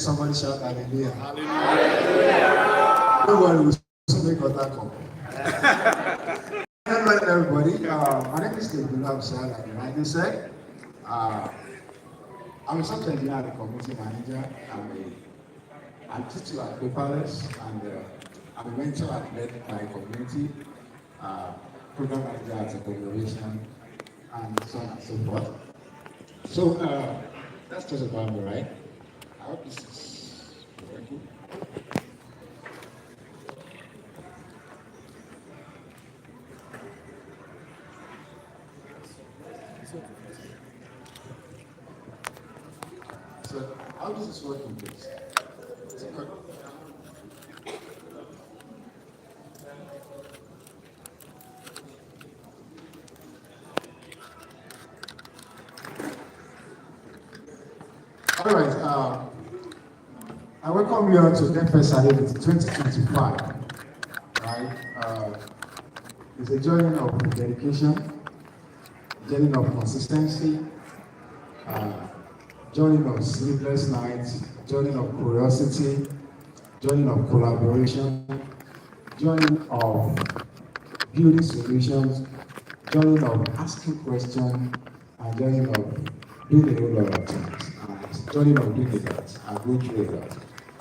somebody shout hallelujah. Hallelujah. Don't worry, we'll soon make other come. Hello everybody. My name is David Absal, like the man said. I'm a software engineer and a community manager. I'm teacher at paperless, and I'm a mentor at Led my community, program manager at a corporation, and so on and so forth. So that's just about me, right? I hope this is working. So how does this work in this? Is it good? All right. I welcome you all to DevFest Adoekiti 2025. Right? It's a journey of dedication, journey of consistency, journey of sleepless nights, journey of curiosity, journey of collaboration, journey of building solutions, journey of asking questions, and journey of doing a whole lot of things, and journey of doing a lot and going through a lot.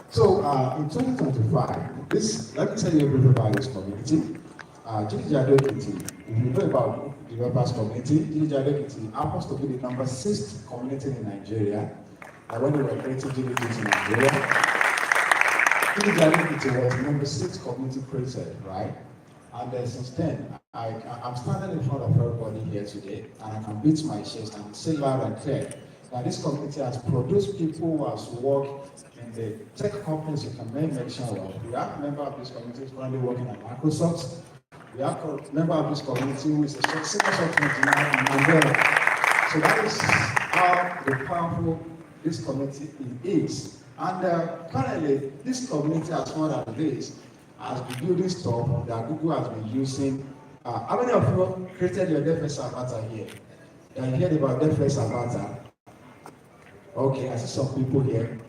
So in 2025, let me tell you a bit about this community. DevFest Adoekiti, if you know about the developers community, DevFest Adoekiti happens to be the number 6th community in Nigeria. And when we were creating DevFest in Nigeria, DevFest Adoekiti was the number 6th community created, right? And since then, I'm standing in front of everybody here today, and I can beat my chest and say loud and clear that this community has produced people who have worked in the tech companies you can mention of. We have a member of this community currently working at Microsoft. We have a member of this community who is a senior software engineer in Nigeria. So that is how powerful this community is. And currently, this community, as far as it is, has been building stuff that Google has been using. How many of you created your DevFest avatar here? You heard about DevFest avatar? Okay, I see some people here.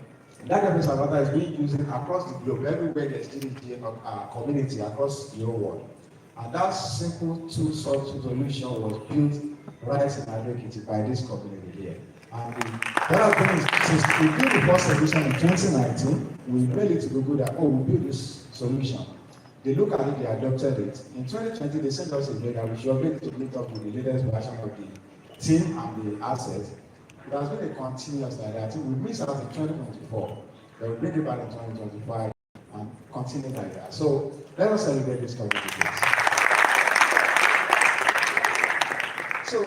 That DevFest avatar is being used across the globe. Everywhere there's GDG community across the whole world. And that simple two-sort solution was built right in Adoekiti by this community here. And what I've done is, since we built the first solution in 2019, we mailed it to Google that, oh, we built this solution. They look at it, they adopted it. In 2020, they sent us a mail that we should update to meet up with the latest version of the team and the assets. It has been a continuous like that. I think we missed out in 2024, but we bring it back in 2025 and continue like that. So let us celebrate this community, please. So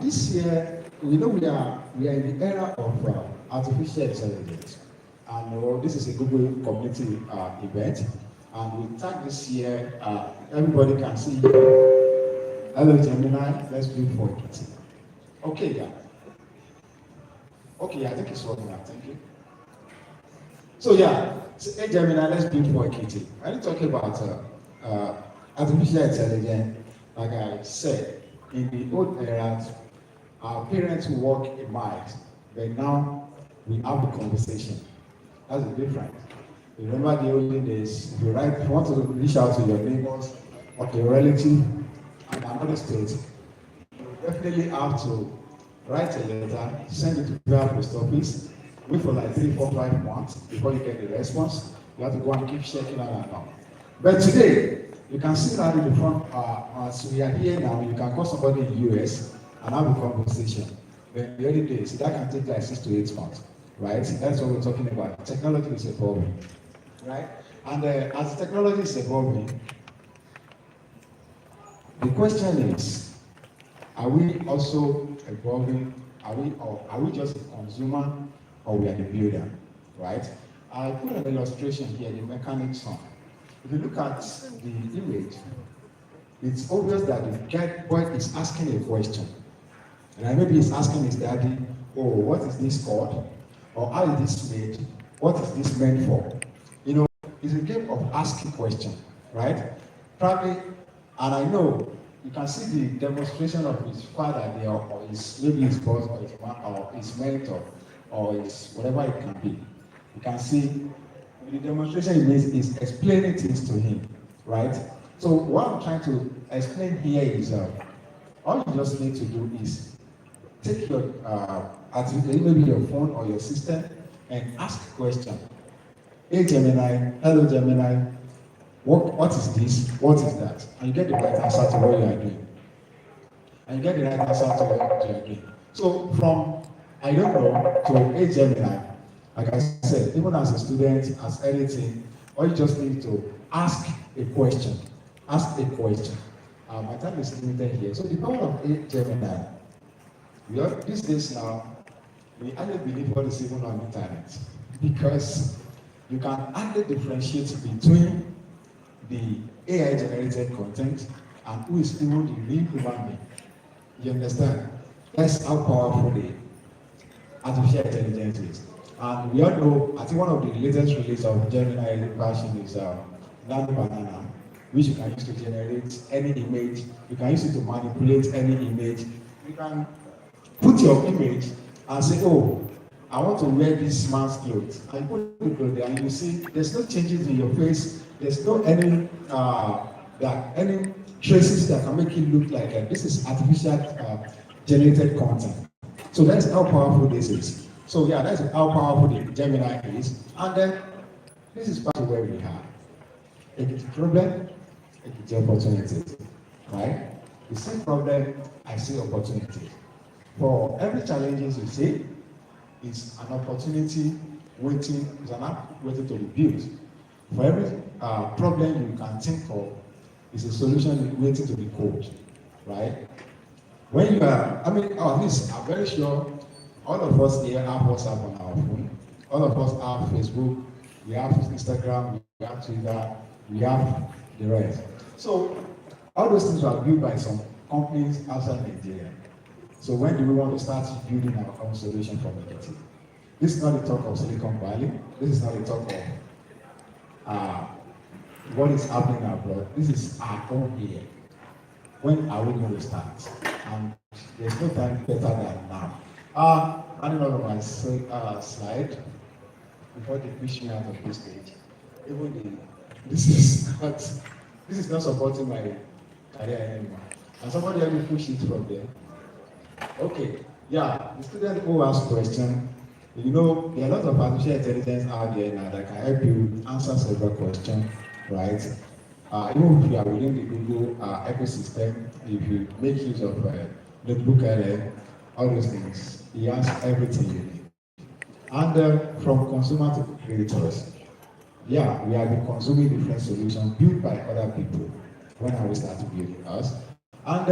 this year, we know we are in the era of artificial intelligence, and this is a Google community event, and we tag this year. Everybody can see. Hello, Gemini. Let's build for Kitty. Okay, yeah. Okay, I think it's working now. Thank you. So yeah, hey Gemini, let's build for Kitty. I need to talk about artificial intelligence. Like I said, in the old era, our parents work in miles, but now we have a conversation. That's the difference. Remember the olden days, if you want to reach out to your neighbors or your relative in another state, you definitely have to write a letter, send it to the post office, wait for like 3, 4, 5 months before you get the response. You have to go and keep checking on and on. But today, you can see that in the front, as we are here now, you can call somebody in the US and have a conversation. But in the early days, that can take like 6 to 8 months, right? That's what we're talking about. Technology is evolving, right? And as technology is evolving, the question is, are we also evolving? Are we just a consumer, or we are the builder, right? I put an illustration here, the mechanic son. If you look at the image, it's obvious that the boy is asking a question. And maybe he's asking his daddy, oh, what is this called? Or how is this made? What is this meant for? You know, it's a game of asking questions, right? Probably, and I know you can see the demonstration of his father there, or maybe his boss, or his mentor, or his whatever it can be. You can see the demonstration he makes is explaining things to him, right? So what I'm trying to explain here is all you just need to do is take your maybe your phone or your system and ask a question. Hey Gemini, hello Gemini, what is this? What is that? And you get the right answer to what you are doing. And you get the right answer to what you are doing. So from I don't know to hey Gemini, like I said, even as a student, as anything, all you just need to ask a question. Ask a question. My time is limited here. So the power of hey Gemini, these days now, we hardly believe what is even on the internet because you can hardly differentiate between the AI generated content and who is even the real human being. You understand? That's how powerful the artificial intelligence is. And we all know, I think one of the latest release of Gemini version is Nano Banana, which you can use to generate any image. You can use it to manipulate any image. You can put your image and say, oh, I want to wear this man's clothes. And you put the clothes there and you see there's no changes in your face, there's no any traces that can make it look like this is artificial generated content. So that's how powerful this is. So yeah, that's how powerful the Gemini is. And then this is part of where we are. If it's a problem, if it's an opportunity, right? You see problem, I see opportunity. For every challenges you see, it's an opportunity waiting, it's an app waiting to be built. For every problem you can think of, it's a solution waiting to be coded, right? When you are, at least I'm very sure all of us here have WhatsApp on our phone. All of us have Facebook, we have Instagram, we have Twitter, we have the rest. So all those things were built by some companies outside Nigeria. So when do we want to start building our own solution for Adoekiti? This is not the talk of Silicon Valley. This is not the talk of what is happening abroad. This is our own here. When are we going to start? And there's no time better than now. Running over my slide before they push me out of this stage. This is not supporting my career anymore. And somebody help me push it from there. Okay, yeah, the student who asks question, there are a lot of artificial intelligence out there now that can help you answer several questions, right? Even if you are within the Google ecosystem, if you make use of notebook LM, all those things, he has everything you need. And from consumer to creators, yeah, we have been consuming different solutions built by other people when I will start building us. And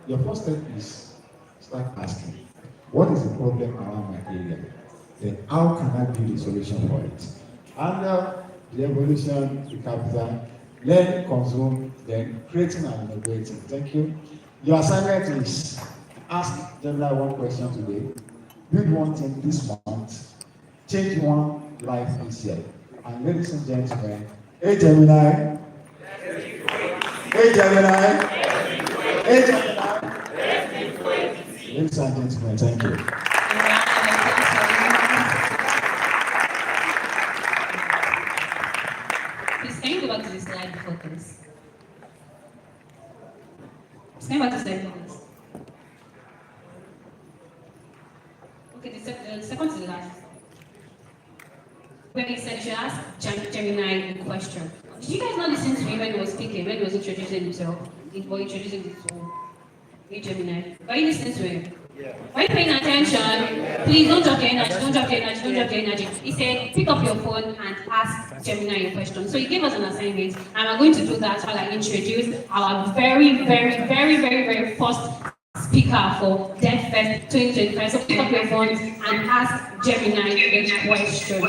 your first step is start asking, what is the problem around my area? Then how can I build a solution for it? And the evolution, the capital, learn, consume, then creating and innovating. Thank you. Your assignment is ask Gemini one question today, build one thing this month, change one life this year. And ladies and gentlemen, hey Gemini, hey Gemini, hey Gemini. Ladies and gentlemen, thank you. Please, can you go back to the slide before this? Can you go back to the slide before this? Okay, the second to the last. Where he said you ask Gemini a question. Did you guys not listen to him when he was speaking, when he was introducing himself? Or introducing his own? Hey Gemini. Are you listening to him? Yeah. Are you paying attention? Please don't drop your energy, don't drop your energy, don't drop your energy. He said, pick up your phone and ask Gemini a question. So he gave us an assignment, and we're going to do that while I introduce our very, very, very, very, very first speaker for DevFest 2025. So pick up your phone and ask Gemini a question.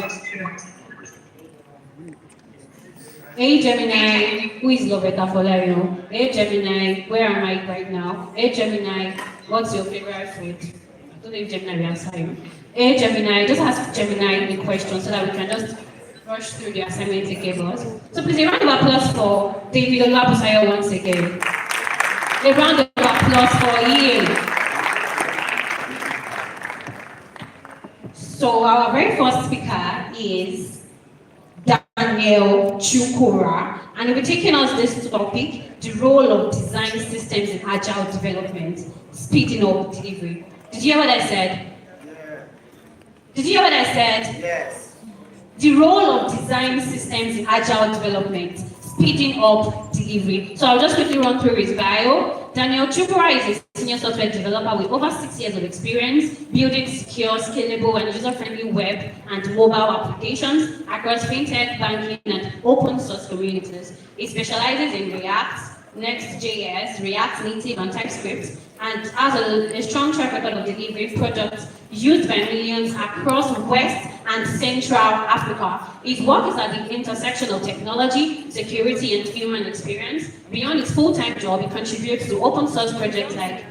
Hey Gemini, who is Lobeta Folario? Hey Gemini, where am I right now? Hey Gemini, what's your favorite food? I don't know if Gemini will answer you. Hey Gemini, just ask Gemini a question so that we can just rush through the assignment he gave us. So please, a round of applause for David Olabusayo once again. A round of applause for him. So our very first speaker is Daniel Chukura, and he'll be taking us this topic, the role of design systems in agile development, speeding up delivery. Did you hear what I said? Yeah. Did you hear what I said? Yes. The role of design systems in agile development, speeding up delivery. So I'll just quickly run through his bio. Daniel Chukura is a senior software developer with over 6 years of experience building secure, scalable, and user-friendly web and mobile applications across fintech, banking, and open source communities. He specializes in React, Next.js, React Native, and TypeScript, and has a strong track record of delivering products used by millions across West and Central Africa. His work is at the intersection of technology, security, and human experience. Beyond his full-time job, he contributes to open source projects like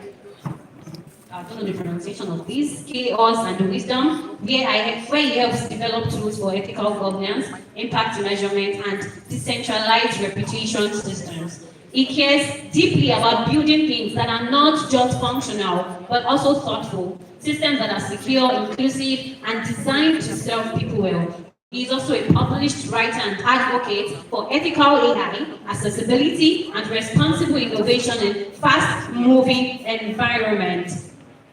I don't know the pronunciation of this, Chaos and Wisdom, where he helps develop tools for ethical governance, impact measurement, and decentralized reputation systems. He cares deeply about building things that are not just functional, but also thoughtful, systems that are secure, inclusive, and designed to serve people well. He is also a published writer and advocate for ethical AI, accessibility, and responsible innovation in fast-moving environments.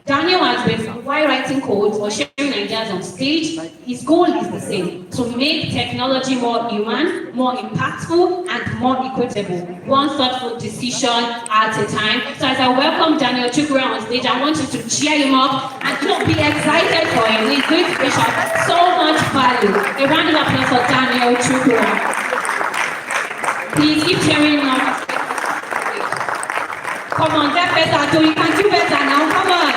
Daniel has been, while writing code or sharing ideas on stage, his goal is the same, to make technology more human, more impactful, and more equitable, one thoughtful decision at a time. So as I welcome Daniel Chukura on stage, I want you to cheer him up and to be excited for him. He's going to bishop so much value. A round of applause for Daniel Chukura. Please keep cheering him up. Come on, DevFest Adoekiti, you can do better now, come on.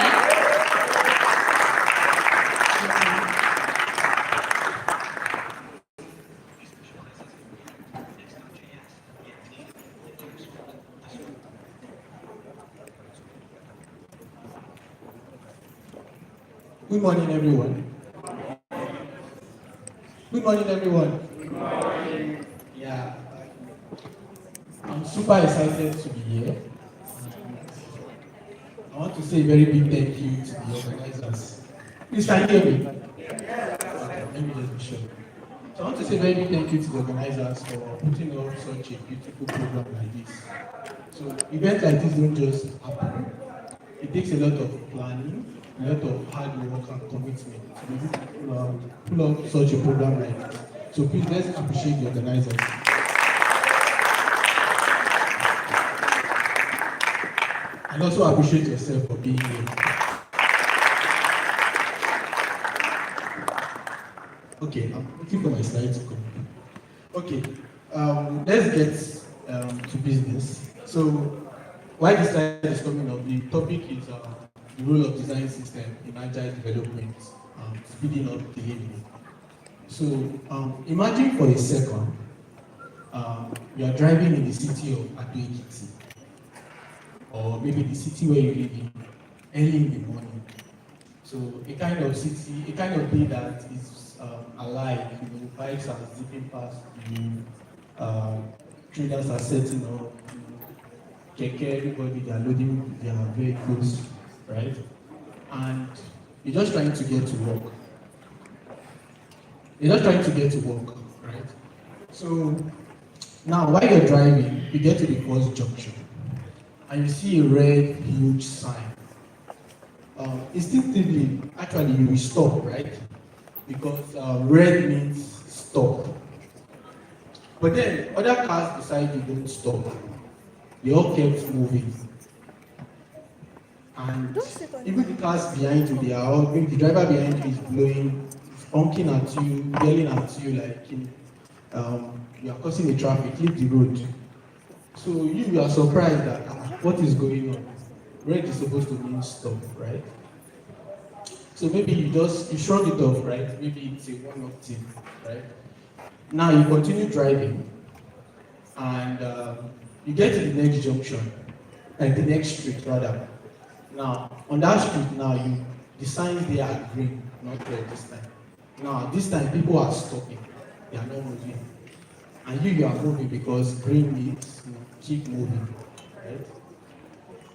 Good morning, everyone. Good morning, everyone. Good morning. Yeah, I'm super excited to be here. I want to say a very big thank you to the organizers. Please, can you hear me? Okay, let me just be sure. So I want to say a very big thank you to the organizers for putting on such a beautiful program like this. So events like this don't just happen. It takes a lot of planning, a lot of hard work and commitment to be able to pull off such a program like this. So please, let's appreciate the organizers. And also appreciate yourself for being here. Okay, I'm looking for my slides to come. Okay, let's get to business. So, why this slide is coming up, the topic is the role of design system in agile development, speeding up delivery. So, imagine for a second, you are driving in the city of Adoekiti, or maybe the city where you live in, early in the morning. So a kind of city, a kind of day that is alive, bikes are zipping past you, traders are setting up, everybody, they are loading their vehicles, right? And you're just trying to get to work. Right? So now while you're driving, you get to the first junction, and you see a red, huge sign. Instinctively, actually, you will stop, right? Because red means stop. But then, other cars beside you don't stop. They all kept moving. And even the cars behind you, they are all, maybe the driver behind you is blowing, honking at you, yelling at you like, you are causing the traffic, leave the road. So you are surprised that what is going on? Red is supposed to mean stop, right? So maybe you shrug it off, right? Maybe it's a one-off thing, right? Now you continue driving, and you get to the next junction, like the next street rather. Now on that street, now the signs there are green, not red this time. Now this time people are stopping, they are not moving, and you are moving because green means keep moving, right?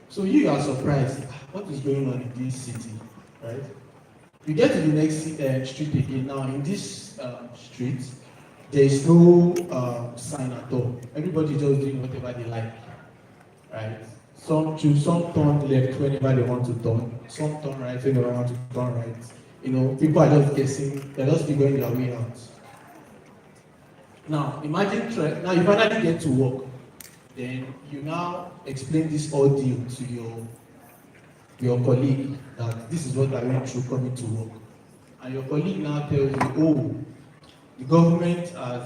So you are surprised, what is going on in this city, right? You get to the next street again. Now, in this street, there is no sign at all. Everybody just doing whatever they like, right? Some turn left whenever they want to turn. Some turn right whenever they want to turn right. You know, people are just guessing. They're just figuring their way out. Now, imagine now you finally get to work. Then you now explain this ordeal to your colleague that this is what I went through coming to work. And your colleague now tells you, oh, the government has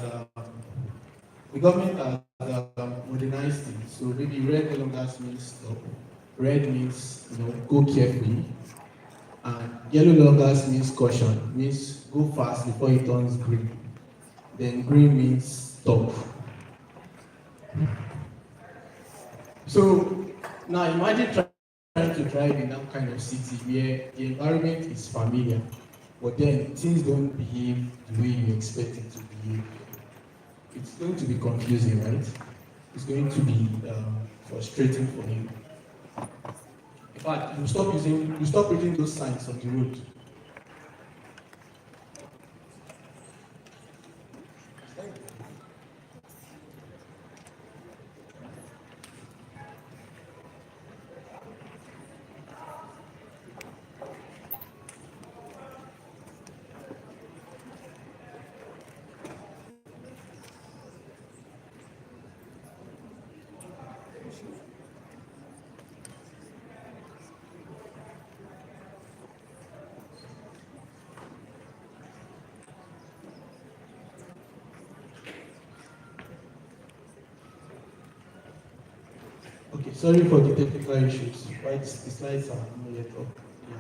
modernized it. So maybe red no longer means stop. Red means go carefully. And yellow no longer means caution, means go fast before it turns green. Then green means stop. So now imagine trying to drive in that kind of city where the environment is familiar, but then things don't behave the way you expect it to behave. It's going to be confusing, right? It's going to be frustrating for you. In fact, you stop reading those signs on the road. Okay, sorry for the technical issues. Why the slides are not yet up. Yeah.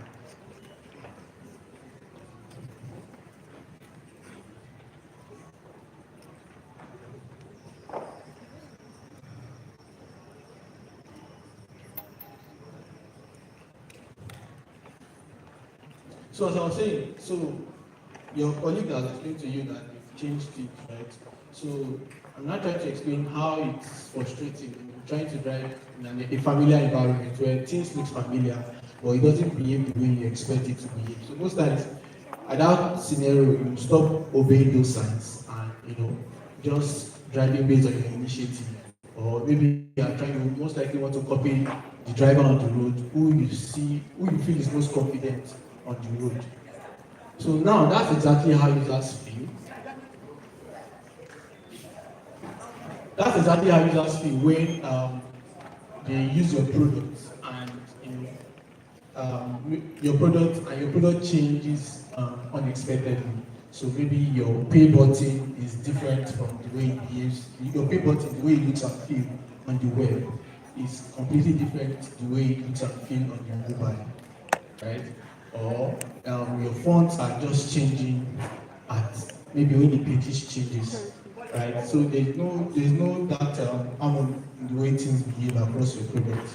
So as I was saying, so your colleague has explained to you that you've changed it, right? So I'm not trying to explain how it's frustrating trying to drive in a familiar environment where things look familiar, but it doesn't behave the way you expect it to behave. So most times, at that scenario, you stop obeying those signs and just driving based on your initiative, or maybe you are trying to most likely want to copy the driver on the road who you feel is most confident on the road. So now that's exactly how users feel. That's exactly how users feel when they use your product and your product changes unexpectedly. So maybe your pay button is different from the way it behaves. Your pay button, the way it looks and feel on the web, is completely different the way it looks and feel on your mobile, right? Or your fonts are just changing at maybe when the pages changes. Right, so there's no that harmony in the way things behave across your product.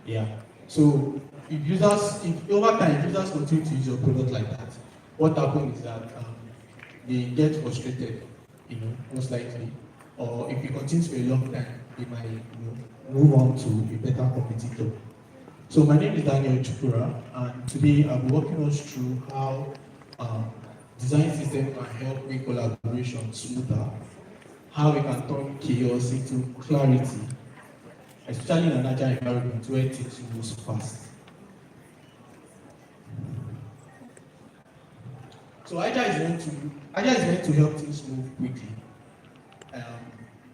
Yeah. So if over time users continue to use your product like that, what happens is that they get frustrated, most likely, or if it continues for a long time, they might move on to a better competitor. So my name is Daniel Chukura, and today I'll be walking us through how design system can help make collaboration smoother, how we can turn chaos into clarity, especially in an agile environment where things move fast. So agile is meant to help things move quickly.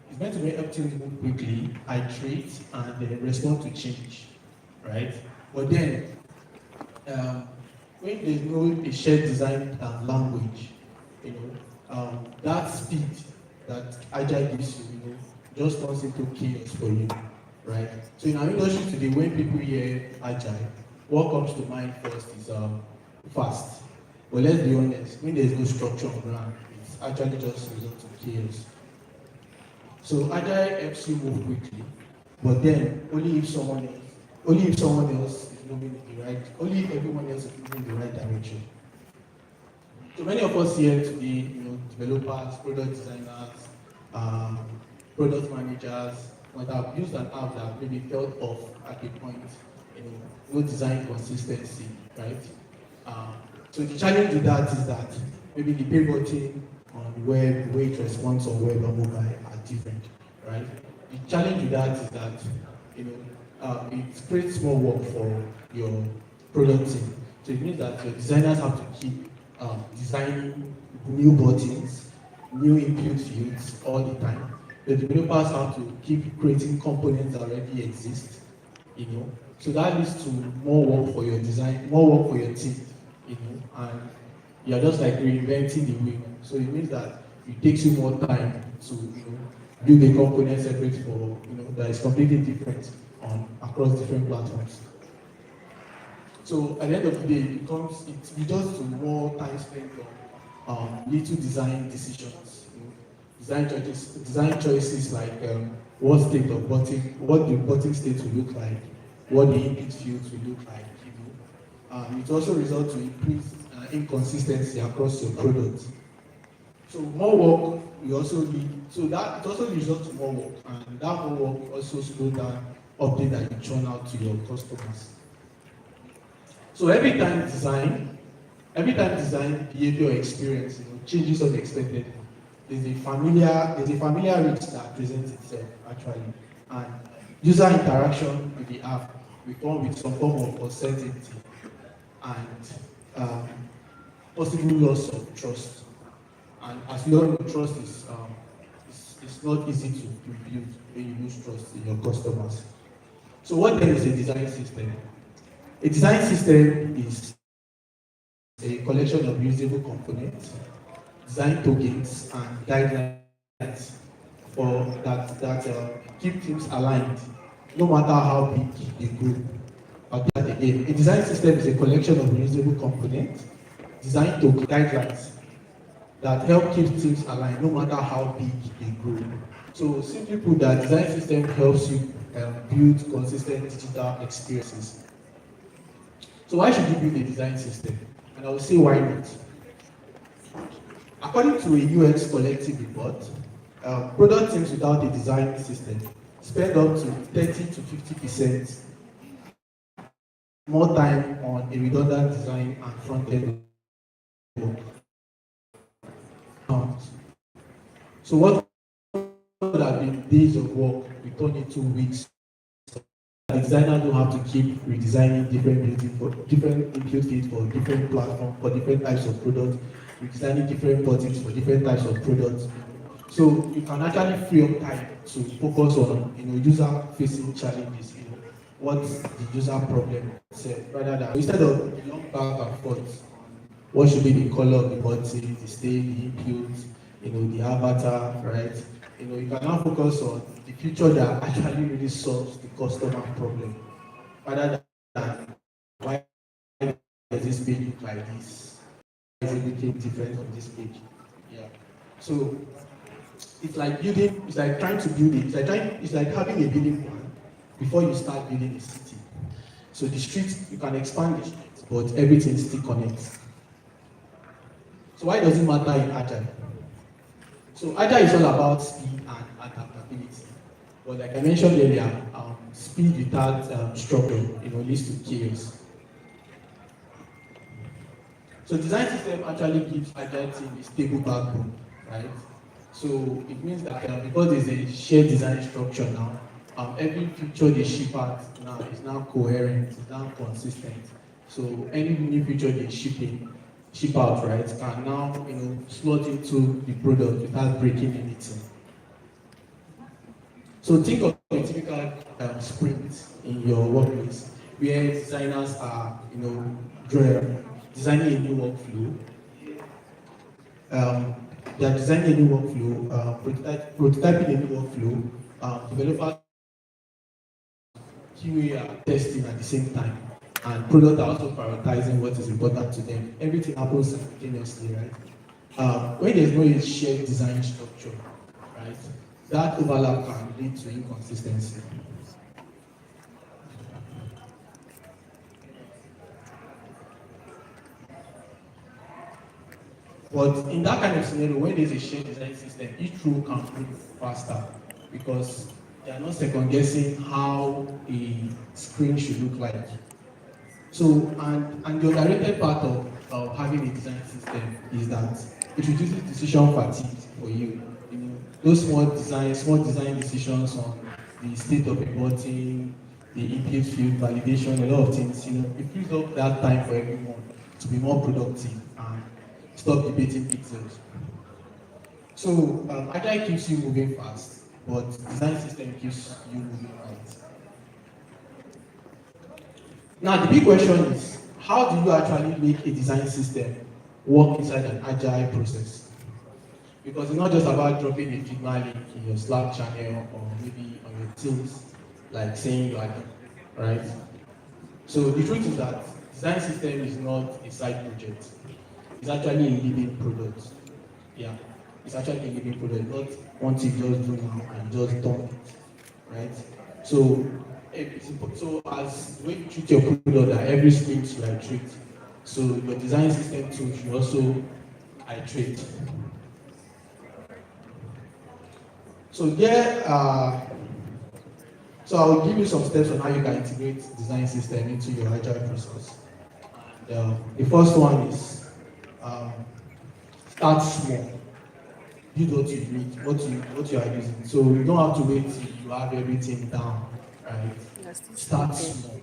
It's meant to help things move quickly, iterate, and respond to change, right? But then, when there's no a shared design language, that speed that agile gives you, just turns into chaos for you, right? So in our industry today, when people hear agile, what comes to mind first is fast. But let's be honest, when there's no structure on ground, it's actually just result to chaos. So agile helps you move quickly, but then only if someone else is moving in the right, only if everyone else is moving in the right direction. So many of us here today, developers, product designers, product managers might have used an app that maybe felt off at a point, no design consistency, right? So the challenge with that is that maybe the pay button on the web, the way it responds on web and mobile are different, right? The challenge with that is that it creates more work for your product team. So it means that your designers have to keep designing new buttons, new input fields all the time. The developers have to keep creating components that already exist, So that leads to more work for your design, more work for your team, and you're just like reinventing the wheel. So it means that it takes you more time to, build a component separate for, that is completely different across different platforms. So at the end of the day, it leads to more time spent on little design decisions, design choices like what the button state will look like, what the input fields will look like. It also results in increased inconsistency across your product. So more work will also lead, so that it also results in more work, and that more work also slow down update that you churn out to your customers. So every time design behavior experience changes unexpectedly. There's a familiar risk that presents itself actually, and user interaction with the app will come with some form of uncertainty and possible loss of trust. And as we all know, trust is it's not easy to build when you lose trust in your customers. So what then is a design system? A design system is a collection of usable components, design tokens, and guidelines for that keep teams aligned, no matter how big the group. Again, a design system is a collection of reusable components, design token guidelines that help keep teams aligned, no matter how big the group. So simply put, that design system helps you build consistent digital experiences. So why should you build a design system? And I will say why not. According to a UX collective report, product teams without a design system spend up to 30 to 50% more time on a redundant design and front-end work. So what would have been days of work, we turn into weeks. The designer don't have to keep redesigning different buildings for different input feeds for different platforms, for different types of products, redesigning different buttons for different types of products. So you can actually free up time to focus on user-facing challenges, what's the user problem itself, rather than instead of long back and forth, what should be the color of the button, the state, the input, the avatar, right? You can now focus on the feature that actually really solves the customer problem, rather than why does this page look like this? Why is everything different on this page? Yeah. So it's like trying to build it. It's like having a building plan before you start building a city. So the streets, you can expand the streets, but everything still connects. So why does it matter in Agile? So Agile is all about speed and adaptability. But like I mentioned earlier, speed without structure, leads to chaos. So design system actually gives Agile team a stable backbone, right? So it means that because there's a shared design structure now, every feature they ship out now is now coherent, is now consistent. So any new feature they ship out, right, can now slot into the product without breaking anything. So think of a typical sprint in your workplace where designers are designing a new workflow. They are designing a new workflow, prototyping a new workflow, developers QA are testing at the same time, and product are also prioritizing what is important to them. Everything happens simultaneously, right? When there's no shared design structure, right, that overlap can lead to inconsistency. But in that kind of scenario, when there's a shared design system, each role can move faster because they are not second guessing how a screen should look like. So, and the underrated part of having a design system is that it reduces decision fatigue for you. Those small design decisions on the state of a button, the input field validation, a lot of things. It frees up that time for everyone to be more productive and stop debating pixels. So Agile keeps you moving fast, but design system keeps you moving right. Now the big question is, how do you actually make a design system work inside an agile process? Because it's not just about dropping a Figma link in your Slack channel or maybe on your Teams, like saying you are done, right? So the truth is that design system is not a side project. It's actually a living product. Yeah, it's actually a living product, not one thing just do now and just done it, right? So, as the way you treat your product, that every sprint you iterate. So your design system too should also iterate. So so I will give you some steps on how you can integrate design system into your agile process. And the first one is start small. Use what you need, what you are using. So you don't have to wait till you have everything down, right? Start small.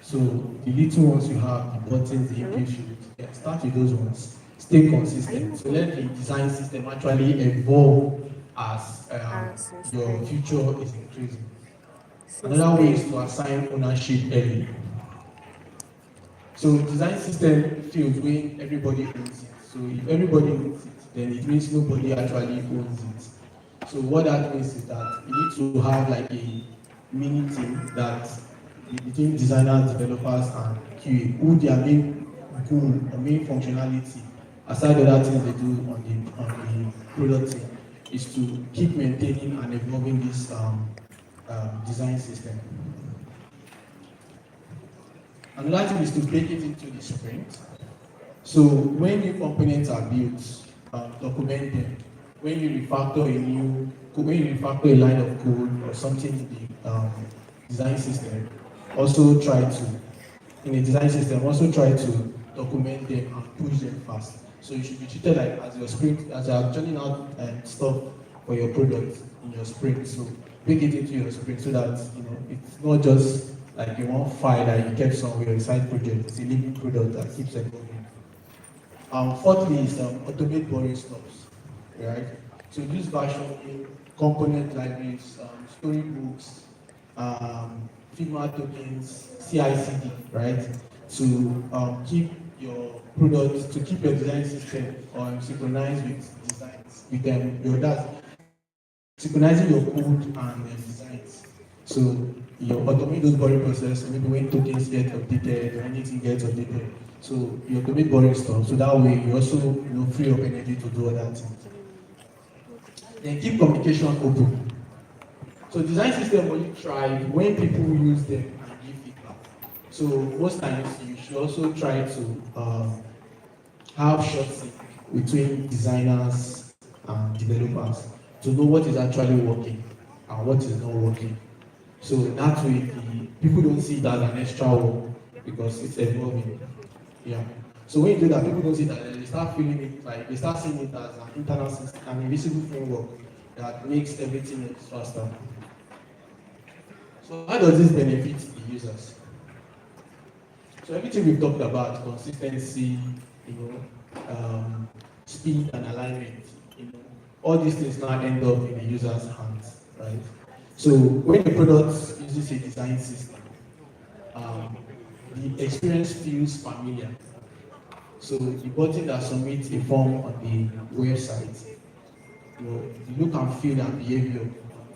So the little ones you have, the buttons, the input field, start with those ones. Stay consistent. So let the design system actually evolve as your future is increasing. Another way is to assign ownership early. So design system feels when everybody owns it. So if everybody owns it, then it means nobody actually owns it. So what that means is that you need to have like a mini team that between designers, developers, and QA, who their main goal or main functionality, aside the other things they do on the product team, is to keep maintaining and evolving this design system. Another thing is to break it into the sprint. So when new components are built, document them. When you refactor a line of code or something in the design system, also try to document them and push them fast. So you should be treated like as your sprint, as you are churning out stuff for your product in your sprint. So break it into your sprint so that it's not just like you want file that you kept somewhere, a side project. It's a living product that keeps evolving. Fourthly is automate boring stops, right? So use versioning, component libraries, storybooks, Figma tokens, CI/CD, right? To keep your product, to keep your design system synchronized with designs, with synchronizing your code and designs. So you automate those boring processes, maybe when tokens get updated or anything gets updated. So you automate boring stuff. So that way you also free up energy to do other things. Then keep communication open. So design system only thrive when people use them and give feedback. So most times you should also try to have short sync between designers and developers to know what is actually working and what is not working. So that way people don't see it as an extra work because it's evolving. Yeah. So when you do that, people don't see that, they start feeling it like they start seeing it as an internal system, an invisible framework that makes everything faster. So how does this benefit the users? So everything we've talked about, consistency, speed and alignment, all these things now end up in the user's hands, right? So when the product uses a design system, the experience feels familiar. So the button that submits a form on the website, the look and feel and behavior,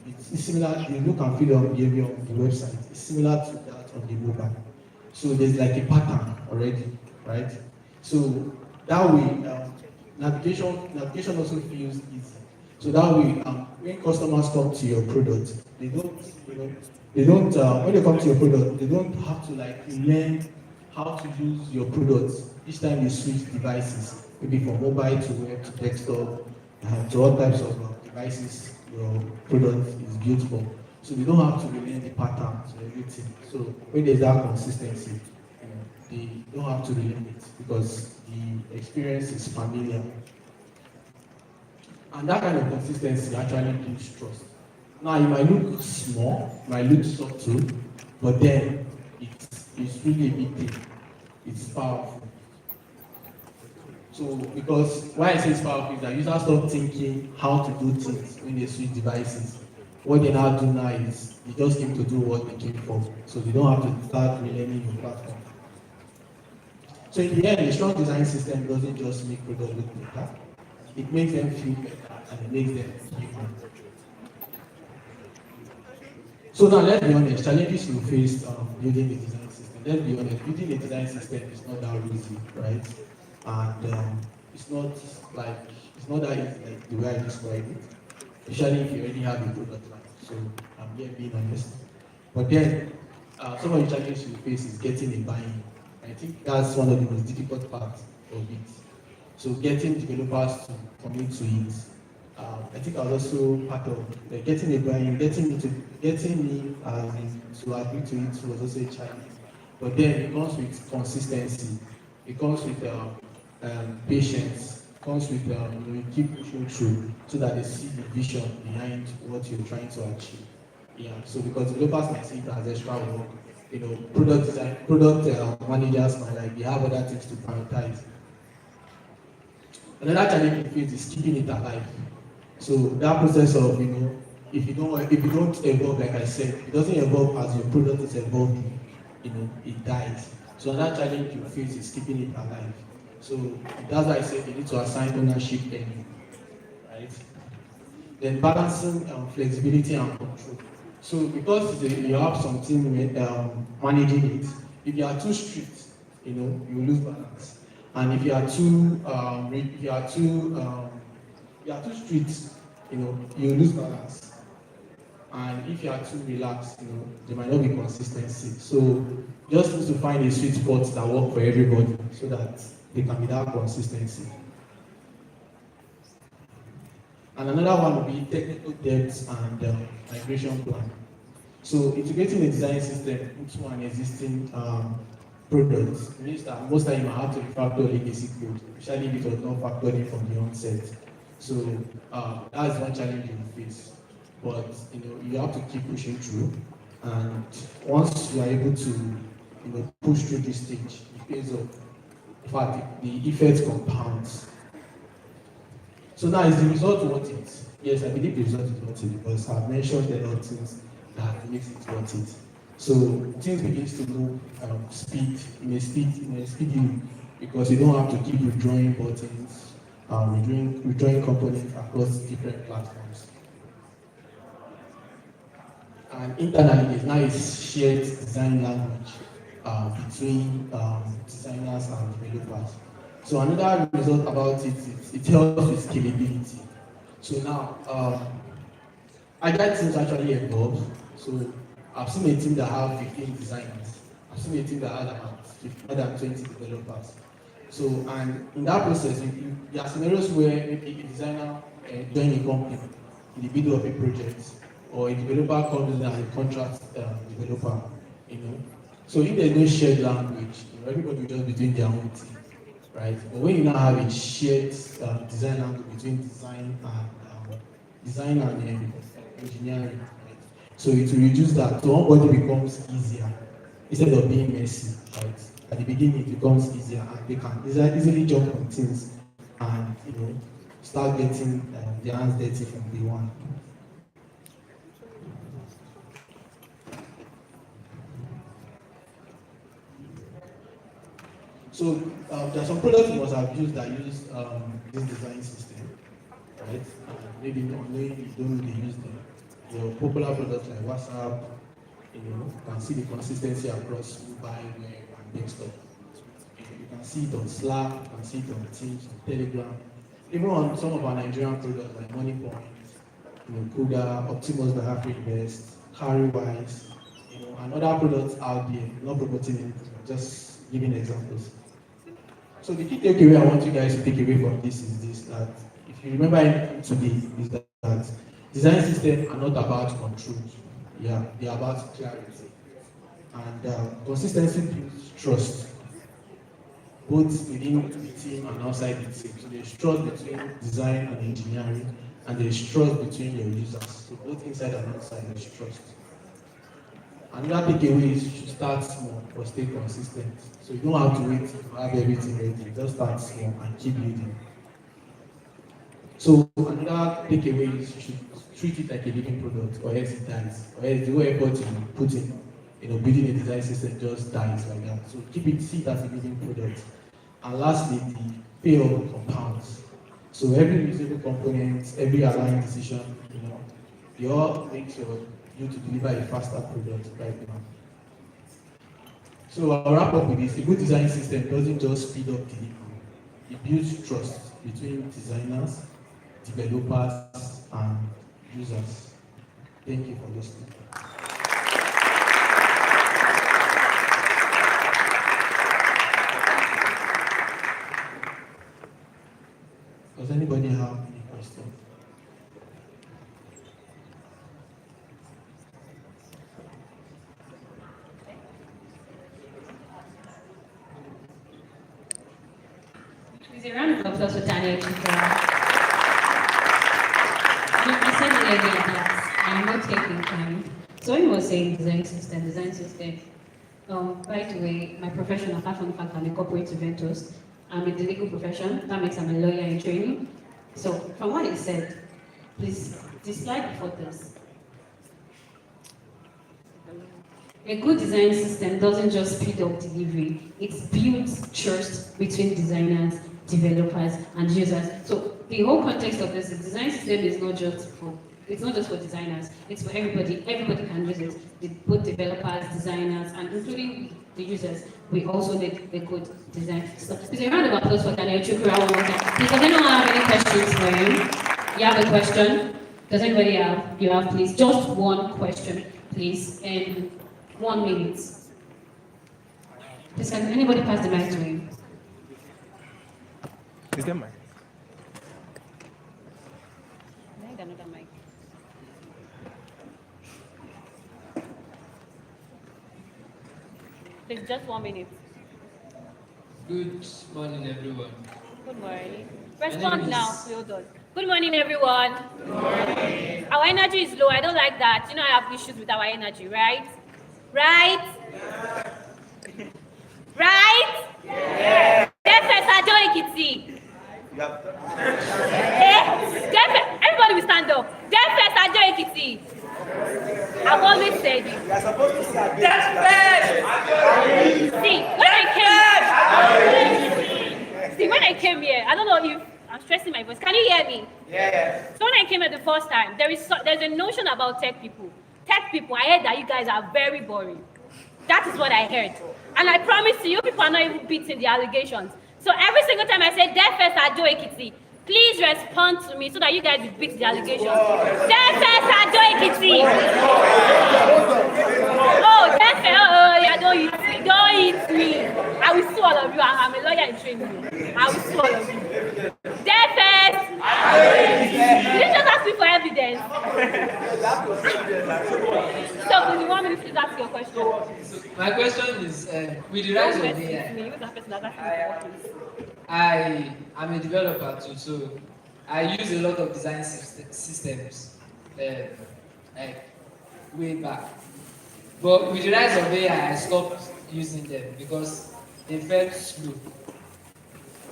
it's similar. The look and feel and behavior on the website is similar to that on the mobile. So there's like a pattern already, right? So that way, navigation also feels easy. So that way, when customers come to your product, when they come to your product, they don't have to learn how to use your product each time you switch devices, maybe from mobile to web to desktop, to all types of devices your product is built for. So they don't have to relearn the patterns and everything. So when there's that consistency, they don't have to relearn it because the experience is familiar. And that kind of consistency actually builds trust. Now, it might look small, might look subtle, but then it's really a big thing. It's powerful. So, because why I say it's powerful is that users stop thinking how to do things when they switch devices. What they now do now is they just came to do what they came for. So they don't have to start relearning your platform. So in the end, a strong design system doesn't just make products look better. It makes them feel better and it makes them human. So now let's be honest, challenges you face building a design system. Let's be honest, building a design system is not that easy, right? And it's not like it's not that easy like the way I described it. Especially if you already have a product line. So I'm here being honest. But then some of the challenges you face is getting a buy-in. I think that's one of the most difficult parts of it. So getting developers to commit to it. I think I was also part of getting a buy-in, getting me to agree to it was also a challenge. But then it comes with consistency. It comes with patience. It comes with you keep pushing through so that they see the vision behind what you're trying to achieve. Yeah. So because developers might see it as extra work, product design, product managers might like they have other things to prioritize. Another challenge we face is keeping it alive. So that process of if you don't evolve, like I said, it doesn't evolve as your product is evolving, it dies. So another challenge you face is keeping it alive. So that's why I said you need to assign ownership early, right? Then balancing flexibility and control. So because you have something managing it, if you are too strict, you lose balance. And if you are too strict, you lose balance. And if you are too relaxed, there might not be consistency. So just need to find a sweet spot that works for everybody so that there can be that consistency. And another one would be technical depth and migration plan. So integrating a design system into an existing product means that most time you have to refactor legacy code, especially if it was not factored in from the onset. So that's one challenge you face. But you have to keep pushing through. And once you are able to push through this stage, it pays off. In fact, the effect compounds. So now is the result worth it? Yes, I believe the result is worth it because I've mentioned a lot of things that makes it worth it. So things begins to move in a speedy because you don't have to keep withdrawing buttons, withdrawing components across different platforms. And internally, there's now a shared design language between designers and developers. So another result about it helps with scalability. So now, agile teams actually evolve. So I've seen a team that have 15 designers. I've seen a team that has about more than 20 developers. So, and in that process, there are scenarios where maybe a designer joins a company in the middle of a project, or a developer comes in as a contract developer, So if there's no shared language, everybody will just be doing their own thing, right? But when you now have a shared design language between design and engineering, right? So it will reduce that. So onboarding becomes easier instead of being messy, right? At the beginning, it becomes easier, and they can easily jump on things and start getting their hands dirty from day one. So there are some products you must have used that use this design system, right? Maybe unknowingly you don't really use them. Your popular products like WhatsApp, you can see the consistency across mobile, web, and desktop. You can see it on Slack, you can see it on Teams, on Telegram, even on some of our Nigerian products like MoneyPoint, Kuda, Optimus by Happy Invest, Carrywise, and other products out there. Not promoting it, just giving examples. So the key takeaway I want you guys to take away from this is this: that if you remember anything today, is that design systems are not about control. Yeah, they are about clarity. And consistency builds trust. both within the team and outside the team. So there's trust between design and engineering, and there's trust between your users. So both inside and outside, there's trust. Another takeaway is you should start small but stay consistent. So you don't have to wait to have everything ready. Just start small and keep leading. So another takeaway is you should treat it like a living product, or else it dies. Or else the whole effort you put in, building a design system just dies like that. So keep it, see it as a living product. And lastly, the payoff compounds. So every usable component, every aligned decision, they all make you to deliver a faster product right now. So I'll wrap up with this. A good design system doesn't just speed up delivery. It builds trust between designers, developers, and users. Thank you for listening. Does anybody have any questions? Please, a round of applause for Daniel Chika. I said it earlier that I'm not taking time. So when he was saying design system, by the way, my profession, apart from the fact I'm a corporate event host, I'm in the legal profession. That makes I'm a lawyer in training. So from what he said, please, the slide before this. A good design system doesn't just speed up delivery, it builds trust between designers, developers, and users. So the whole context of this design system is not just for designers, it's for everybody. Everybody can use it, both developers, designers, and including the users. We also need a good design system. Please, a round of applause for Daniel Chukura one more time. Please, does anyone have any questions for him? You have a question? Does anybody have? You have, please. Just one question, please, in 1 minute. Please, can anybody pass the mic to him? Is that mic? I need another mic. Please, just 1 minute. Good morning, everyone. Good morning. Respond now. Hold on. Good morning, everyone. Good morning. Our energy is low. I don't like that. You know, I have issues with our energy, right? Right? Yeah. Right? Yeah. DevFest Adoekiti. Everybody will stand up. DevFest Adoekiti. I've always said it. You're supposed to say DevFest. When I came here, I don't know if I'm stressing my voice. Can you hear me? Yeah. So when I came here the first time, there's a notion about tech people. Tech people, I heard that you guys are very boring. That is what I heard. And I promise you, people are not even beating the allegations. So every single time I say DevFest Adoekiti, please respond to me so that you guys will beat the allegations. DevFest Adoekiti. Oh, DevFest, yeah, don't eat me. I will sue all of you. I'm a lawyer in training. I will sue all of you. DevFest. Did you just ask me for evidence? So, do you want me to please ask your question? So my question is, with the rise of AI, I am a developer too, so I use a lot of design systems like way back. But with the rise of AI, I stopped using them because they felt slow.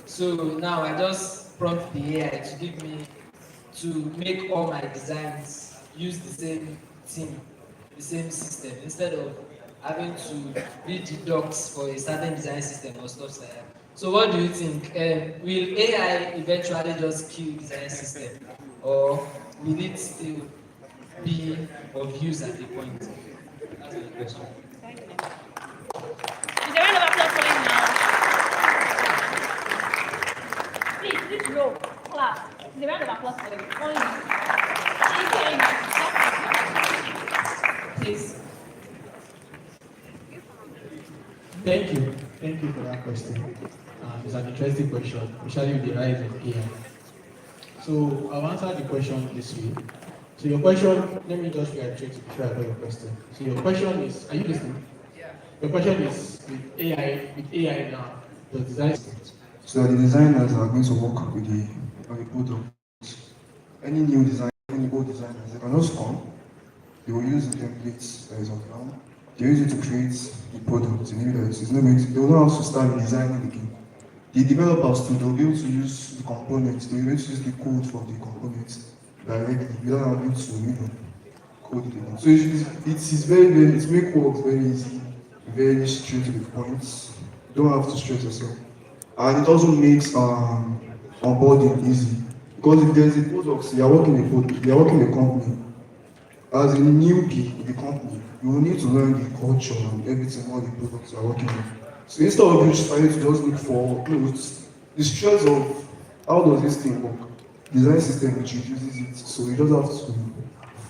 So now I just prompt the AI to give me to make all my designs use the same theme, the same system, instead of having to read the docs for a certain design system or stuff like that. So what do you think? Will AI eventually just kill design system, or will it still be of use at the point? That's my question. Is there a round of applause for him now? Please, this row, clap. Is there a round of applause for him? Only. Please. Thank you. Thank you for that question. It's an interesting question, especially with the rise of AI. So I'll answer the question this way. So your question, let me just reiterate to be sure I got your question. So your question is, are you listening? Yeah. Your question is with AI now, the design. So the designers are going to work with on the product. Any new design, any old designers, they can just come. They will use the templates that is on ground. They use it to create the product. They will not have to start designing again. The developers too, they'll be able to use the components. They'll be able to use the code from the components directly without having to, code it again. So it's very, it makes work very easy, very straight to the point. You don't have to stress yourself. And it also makes onboarding easy. Because if there's a product, you are working in a company, as a newbie in the company, you will need to learn the culture and everything, all the products you are working on. So instead of you trying to just look for the stress of how does this thing work, design system which reduces it. So you just have to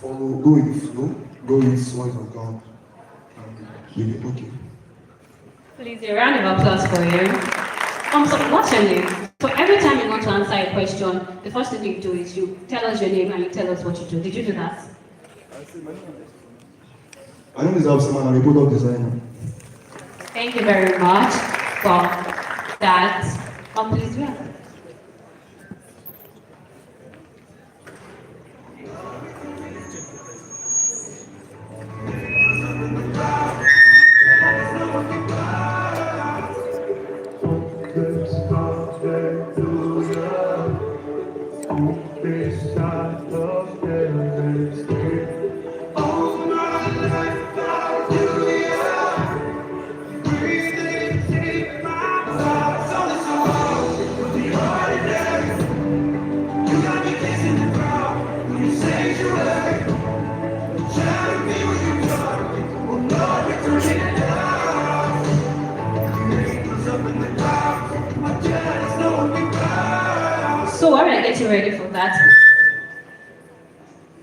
go with the flow, go with what is on ground, and you'll be okay. Please, a round of applause for you. So what's your name? So every time you want to answer a question, the first thing you do is you tell us your name and you tell us what you do. Did you do that? My name is Absaman, I'm a product designer. Thank you very much for that. Please, yeah. So while I get you ready for that,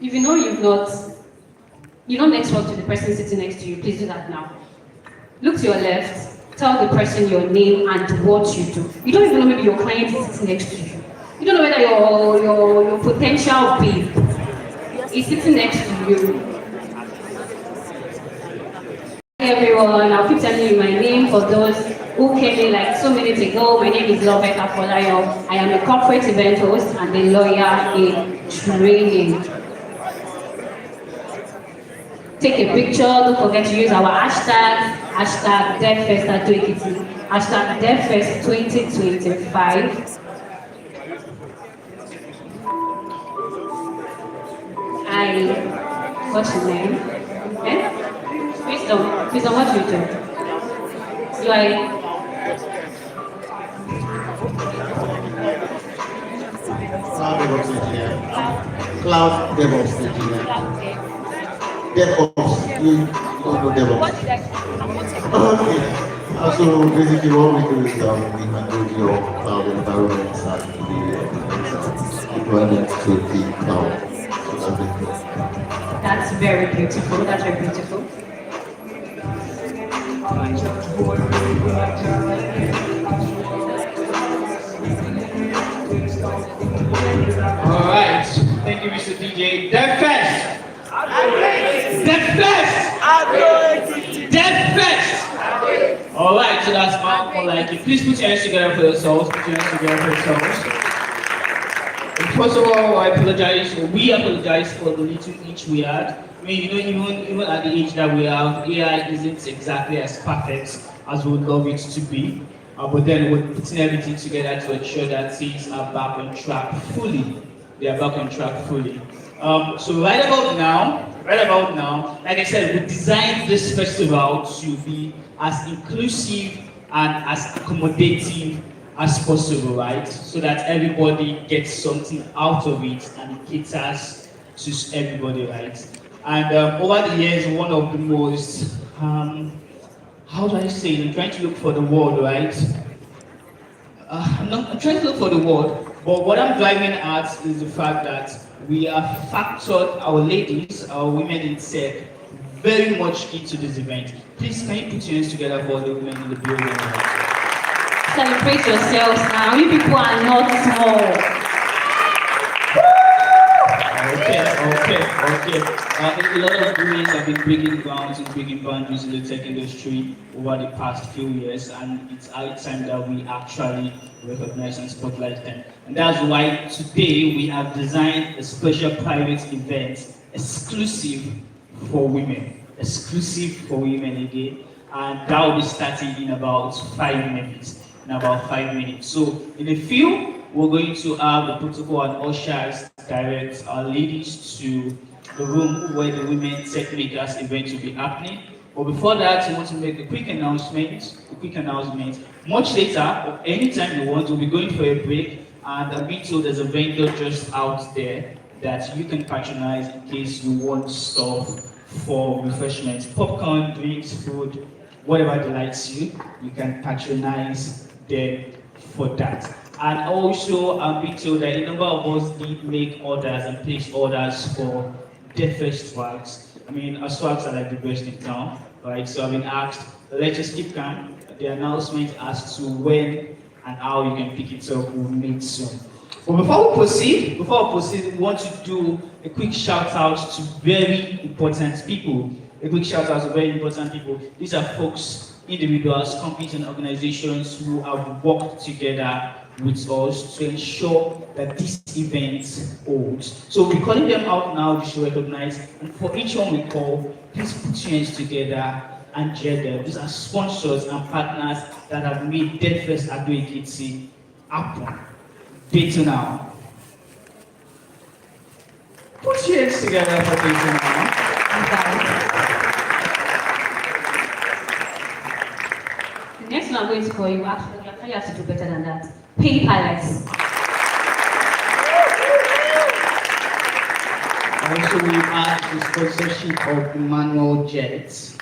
if you know you don't network to the person sitting next to you, please do that now. Look to your left, tell the person your name and what you do. You don't even know maybe your client is sitting next to you. You don't know whether your potential babe is sitting next to you. Hey everyone, I'll keep telling you my name for those who came in like 2 minutes ago. My name is Loveka Folayo. I am a corporate event host and a lawyer in training. Take a picture, don't forget to use our hashtag DevFest Adoekiti, hashtag DevFest 2025. What's your name? Eh? Wisdom, what do you do? You are Cloud DevOps engineer. DevOps, you don't know DevOps. Okay. So basically what we do is we handle your cloud environments and the deployment to the cloud. So that's very beautiful. That's very beautiful. Alright, thank you, Mr. DJ. DevFest! DevFest! DevFest! Alright, so that's more like it. Please put your hands together for yourselves. Put your hands together for yourselves. First of all, we apologize for the little itch we had. I mean, even at the age that we have, AI isn't exactly as perfect as we would love it to be. But then we're putting everything together to ensure that things are back on track fully. They are back on track fully. So right about now, like I said, we designed this festival to be as inclusive and as accommodative as possible, right? So that everybody gets something out of it and it caters to everybody, right? And over the years, one of the most, how do I say it? I'm trying to look for the word, right? I'm trying to look for the word, but what I'm driving at is the fact that we have factored our ladies, our women in tech, very much into this event. Please, can you put your hands together for the women in the building? Celebrate yourselves now. You people are not small. Okay. A lot of women have been breaking grounds and breaking boundaries in the tech industry over the past few years, and it's high time that we actually recognize and spotlight them. And that's why today we have designed a special private event exclusive for women. Exclusive for women again. And that will be starting in about 5 minutes. So in a few, we're going to have the protocol and ushers direct our ladies to the room where the women tech makers event will be happening. But before that, we want to make a quick announcement. Much later, or anytime you want, we'll be going for a break. And I'm being told there's a vendor just out there that you can patronize in case you want stuff for refreshments, popcorn, drinks, food, whatever delights you. You can patronize them for that. And also, I'm being told that a number of us did make orders and place orders for DevFest swags. I mean, our swags are like the best in town, right? So I've been asked, let's just keep calm. The announcement as to when and how you can pick it up will be made soon. But before we proceed, we want to do a quick shout out to very important people. These are folks, individuals, companies, and organizations who have worked together with us to ensure that this event holds. So we're calling them out now, you should recognize, and for each one we call, please put your hands together and share them. These are sponsors and partners that have made DevFest Adoekiti happen. Data now. Put your hands together for Data now. The next one I'm going to call you, actually, you have to do better than that. Pay Palace. Also, we have the sponsorship of Emmanuel Jets.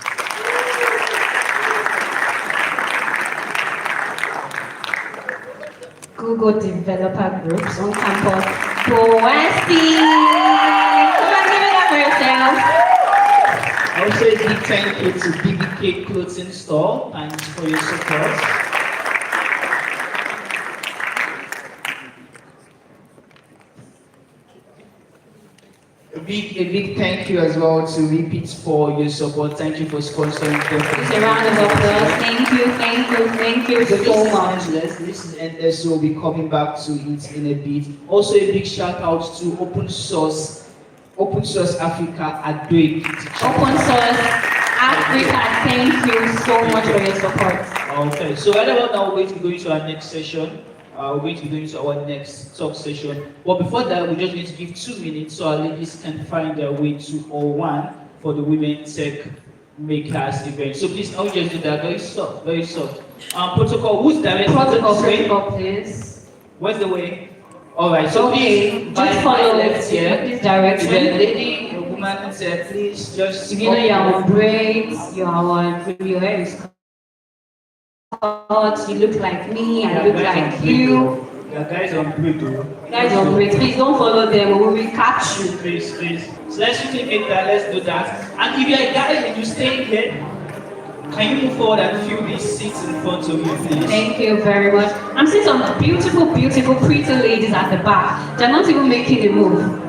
Google Developer Groups on campus. Boesti! Come on, give it up for yourself. Also, a big thank you to BBK Clothing Store. Thanks for your support. A big thank you as well to Repeat for your support. Thank you for sponsoring. Please a round of applause. Thank you so much. This is so we'll be coming back to it in a bit. Also, a big shout out to Open Source Africa Adoekiti. Open Source Africa, thank you so much for your support. Okay, so right about now we're going to be going to our next session. We're going to be going to our next talk session. But before that, we're just going to give 2 minutes so our ladies can find their way to O1 for the Women Tech Makers event. So please, I'll just do that very soft. Protocol, who's directing Protocol, please. Where's the way? All right, so please, just follow left here. This direction. The lady, the woman said, please just. You know, you're on braids, you're on, your hair is cut, you look like me, I look like you. The guys on break, Guys on braids, please don't follow them, we will catch you. Please. So let's make that, let's do that. And if you're a guy and you stay here, can you move forward and fill these seats in front of you, please? Thank you very much. I'm seeing some beautiful, pretty ladies at the back. They're not even making a move.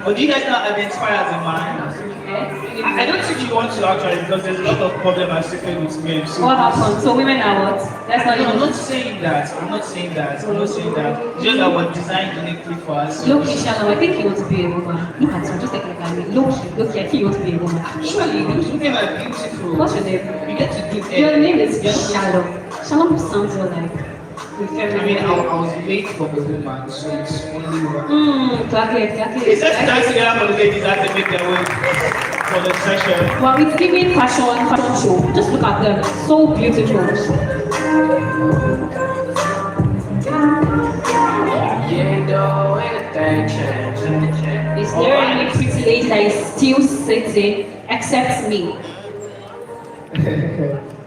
Or do you guys not identify as a man? I don't think you want to actually, because there's a lot of problem I see with men. So what happened? So women are what? That's not I'm not saying that. It's just that we're designed uniquely for us. Look, Shalom, I think you want to be a woman. Look at you, just like at me. Look, I think you want to be a woman. Surely, those women are beautiful. What's your name? You get to give Your name is Shalom. Shalom sounds like. I mean, I was made from a woman, so it's only one. Exactly. It's just time together for the ladies as they make their way for the session. Well, it's giving fashion show. Just look at them. So beautiful. Is there any pretty lady that is still sitting except me?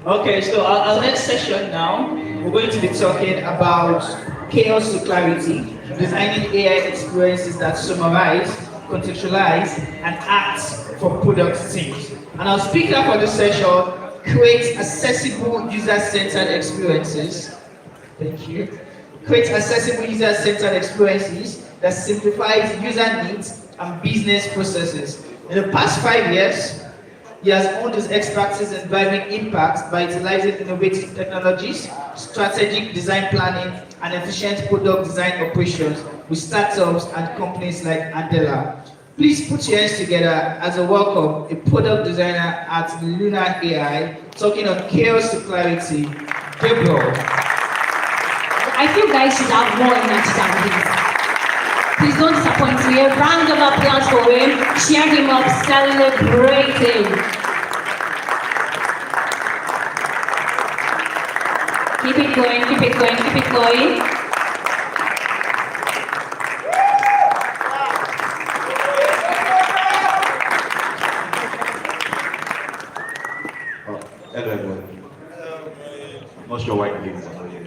Okay, so our next session now, we're going to be talking about chaos to clarity, designing AI experiences that summarize, contextualize, and act for product teams. And our speaker for this session creates accessible user-centered experiences. Thank you. Create accessible user-centered experiences that simplifies user needs and business processes. In the past 5 years, he has honed his expertise in driving impact by utilizing innovative technologies, strategic design planning, and efficient product design operations with startups and companies like Andela. Please put your hands together as a welcome a product designer at Luna AI, talking on chaos to clarity, Gabriel. I feel guys should have more energy than this. Please don't disappoint me. A round of applause for him. Cheer him up, celebrating. Keep it going, keep it going, keep it going. Hello everyone. I'm not sure why the ladies are not here.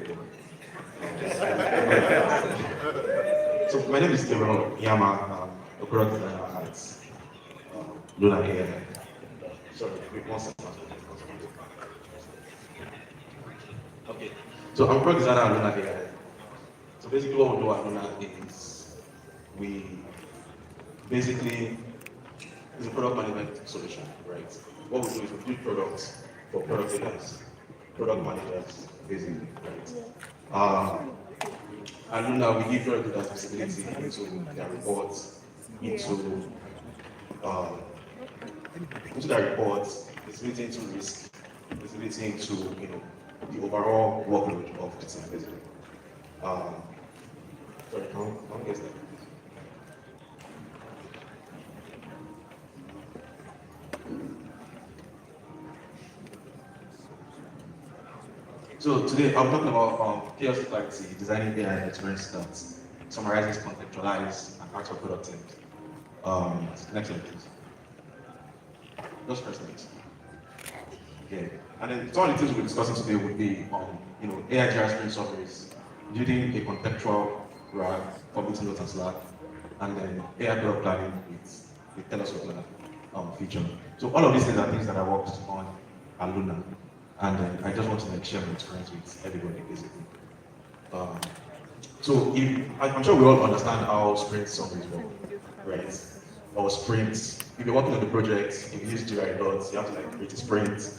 So my name is Gabriel Yama, a product designer at Luna AI. Sorry, wait 1 second. Okay, so I'm a product designer at Luna AI. So basically what we do at Luna is we basically is a product management solution, right? What we do is we build products for product owners, product managers, basically, right? And Luna, we give product owners visibility into their reports, into their reports, visibility into risk, visibility into the overall workload of the team, basically. Sorry, can I guess that? So today I'm talking about chaos clarity, designing AI experience that summarizes, contextualizes, and acts for product teams. Next slide, please. Just first next. Okay. And then some of the things we're discussing today would be AI Jira sprint summaries, building a contextual RAG for meeting notes and Slack, and then AI product planning with Tell Us What Lab feature. So all of these things are things that I worked on at Luna. And I just want to share my experience with everybody, basically. So I'm sure we all understand how sprint summaries work, right? Or sprints. If you're working on the project, if you use Jira a lot, you have to create a sprint,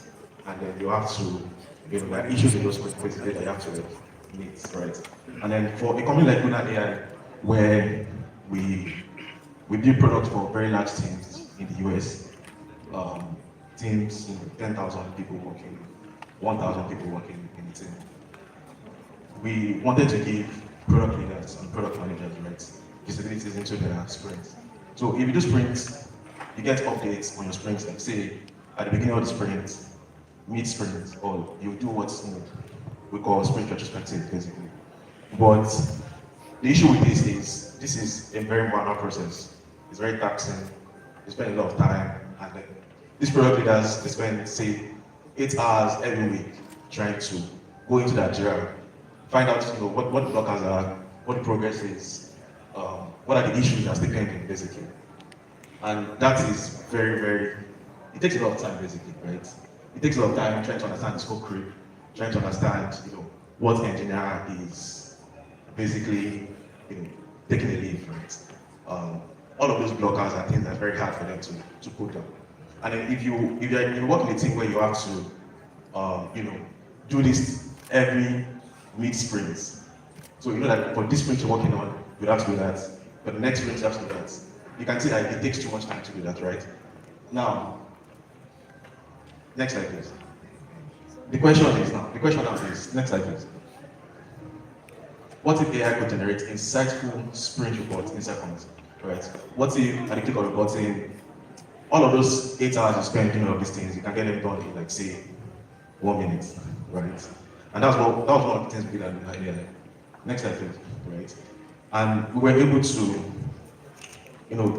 and then you have to, there are issues in those sprints basically that you have to meet, right? And then for a company like Luna AI, where we build products for very large teams in the US, teams, 10,000 people working, 1,000 people working in the team. We wanted to give product leaders and product managers, right, visibilities into their sprints. So if you do sprints, you get updates on your sprints, like say at the beginning of the sprint, mid-sprint, or you do what's we call sprint retrospective, basically. But the issue with this is a very manual process. It's very taxing. You spend a lot of time, and then these product leaders, they spend, say, 8 hours every week trying to go into that Jira, find out what the blockers are, what the progress is, what are the issues that are pending, basically. And that is very, it takes a lot of time, basically, right? It takes a lot of time trying to understand the scope creep, trying to understand what engineer is basically taking a lead, right? All of those blockers are things that are very hard for them to put down. And then if you work in a team where you have to do this every mid-sprint. So that for this sprint you're working on, you have to do that. For the next sprint you have to do that. You can see that it takes too much time to do that, right? Now, next slide please. The question now is, next slide please. What if AI could generate insightful sprint reports in seconds, right? What if at the click of a button, all of those 8 hours you spend doing all of these things, you can get them done in say 1 minute, right? And that was one of the things we did at Luna AI. Next slide please, right? And we were able to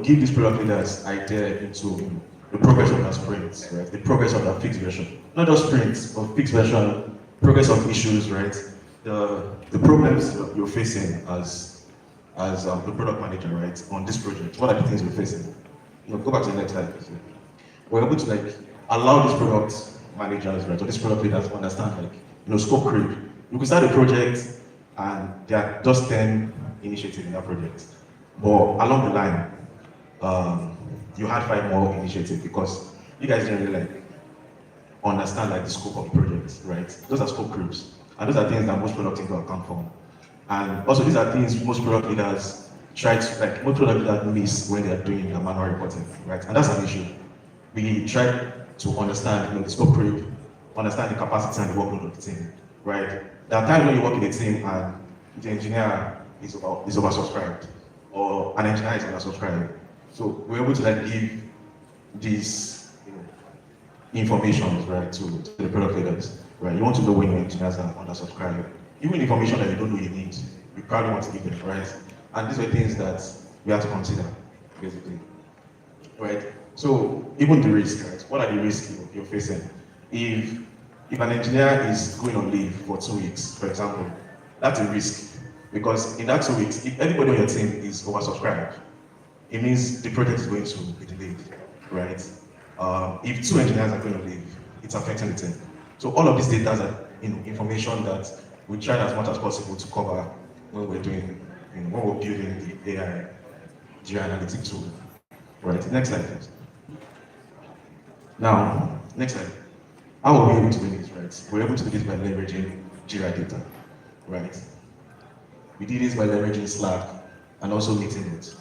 give these product leaders idea into the progress of their sprints, right? The progress of their fixed version. Not just sprints, but fixed version, progress of issues, right? The problems you're facing as the product manager, right, on this project. What are the things you're facing? Go back to the next slide, please. We're able to allow these product managers, right, or these product leaders to understand scope creep. You can start a project and there are just 10 initiatives in that project. But along the line, you had 5 more initiatives because you guys didn't really like understand like the scope of the project, right? Those are scope groups, and those are things that most product teams will account for. And also, these are things most product leaders try to like most product leaders miss when they are doing the manual reporting, right? And that's an issue. We try to understand, the scope creep, understand the capacity and the workload of the team, right? There are times when you work in a team and the engineer is oversubscribed, or an engineer is oversubscribed. So we're able to like give these information, right, to the product leaders, right? You want to know when your engineers are undersubscribed. Even information that you don't know you need, you probably want to give them, right? And these are things that we have to consider, basically, right? So even the risk, right? What are the risks you're facing? If an engineer is going on leave for 2 weeks, for example, that's a risk because in that 2 weeks, if anybody on your team is oversubscribed, it means the project is going to be delayed, right? If 2 engineers are going to leave, it's affecting the team. So all of these data are information that we try as much as possible to cover when we're doing, when we're building the AI geoanalytic tool. Right, next slide please. Now, next slide. How are we able to do this, right? We're able to do this by leveraging Jira data, right? We did this by leveraging Slack and also meeting notes.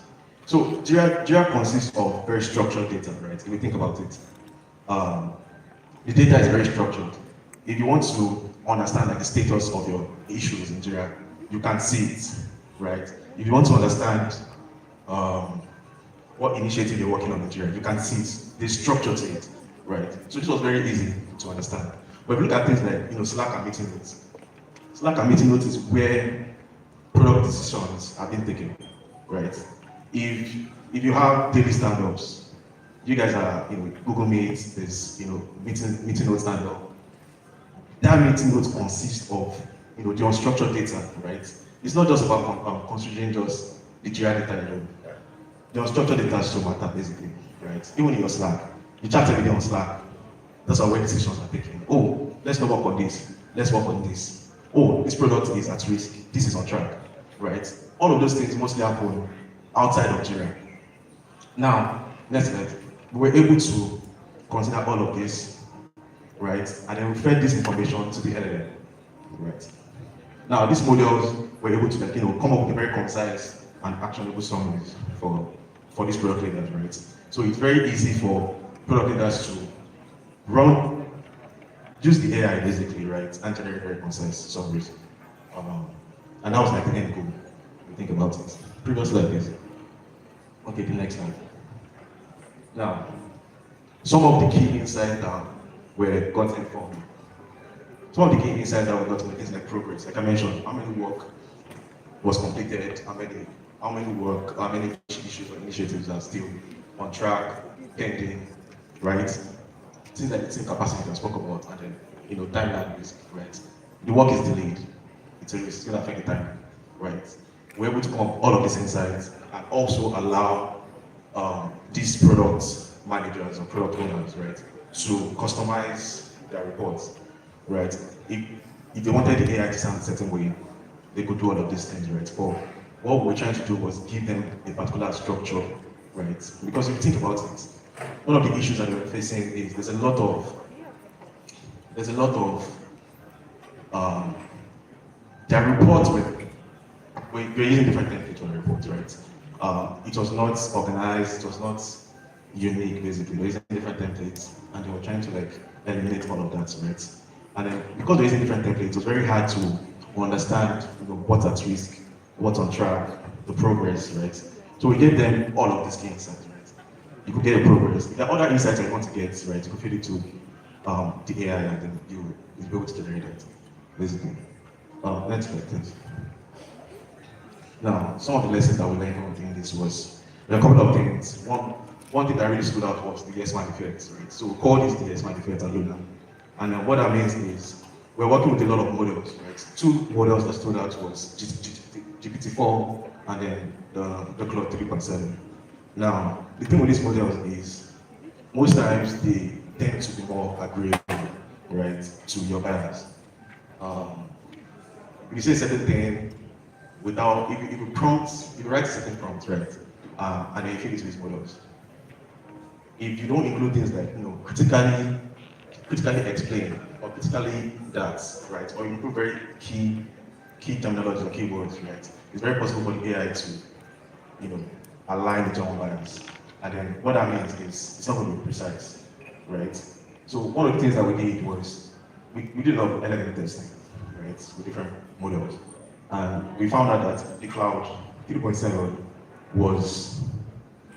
So Jira consists of very structured data, right? If you think about it, the data is very structured. If you want to understand like the status of your issues in Jira, you can see it, right? If you want to understand what initiative you're working on in Jira, you can see it. There's structure to it, right? So this was very easy to understand. But if you look at things like Slack and meeting notes, Slack and meeting notes is where product decisions are being taken, right? If you have daily stand-ups, you guys are Google Meet, there's meeting note stand-up. That meeting note consists of the unstructured data, right? It's not just about considering just the Jira data alone. The unstructured data is to matter basically, right? Even in your Slack, you chat every day on Slack. That's where decisions are taken. Oh, let's not work on this. Let's work on this. Oh, this product is at risk. This is on track, right? All of those things mostly happen outside of Jira. Now, next slide. We were able to consider all of this, right? And then we fed this information to the LLM, right? Now, these models were able to come up with a very concise and actionable summaries for these product leaders, right? So it's very easy for product leaders to use the AI basically, right, and generate very concise summaries. And that was like the end goal. If you think about it. Previous slide, please. Okay, the next slide. Now, some of the key insights that were gotten from some of the key insights that were gotten is like progress. Like I mentioned, how many work was completed, how many issues or initiatives are still on track, pending, right? Things like the team capacity that I spoke about, and then timeline risk, right? The work is delayed, it's a risk, it's gonna affect the time, right? We're able to come up all of these insights and also allow these product managers or product owners, right, to customize their reports, right? If they wanted the AI to sound a certain way, they could do all of these things, right? But what we're trying to do was give them a particular structure, right? Because if you think about it, one of the issues that we're facing is there's a lot of their reports we're using different templates on the reports, right? It was not organized, it was not unique basically. We're using different templates and they were trying to like eliminate all of that, right? And then because we're using different templates, it was very hard to understand what's at risk, what's on track, the progress, right? So we gave them all of these key insights, right? You could get a progress. If there are other insights you want to get, right, you could feed it to the AI and then you'll be able to generate it, basically. Next slide, please. Now, some of the lessons that we learned from doing this was, there are a couple of things. One thing that really stood out was the yes man effect, right? So we call this the yes man effect at Luna. And what that means is, we're working with a lot of models, right? 2 models that stood out was GPT-4 and then the Claude 3.7. Now, the thing with these models is, most times they tend to be more agreeable, right, to your bias. If you say a certain thing, without, if you prompt, if you write a certain prompt, right, and then you feed it to these models, if you don't include things like, critically explain or critically that, right, or you include very key terminology or keywords, right, it's very possible for the AI to, align with your own bias. And then what that means is it's not going to be precise, right? So one of the things that we did was we did a lot of LLM testing, right, with different models. And we found out that the cloud 3.7 was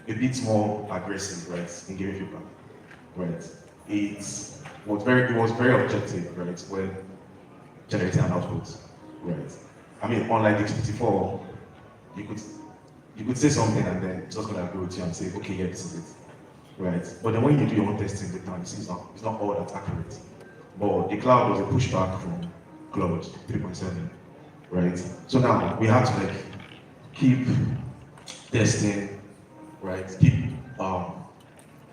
a bit more aggressive, right, in giving feedback, right? It was very objective, right, when generating an output, right? I mean, unlike the GPT-4, you could say something and then it's just gonna agree with you and say, okay, yeah, this is it, right? But then when you do your own testing, the time it's not all that accurate. But the cloud was a pushback from Cloud 3.7, right? So now we have to keep testing, right? Keep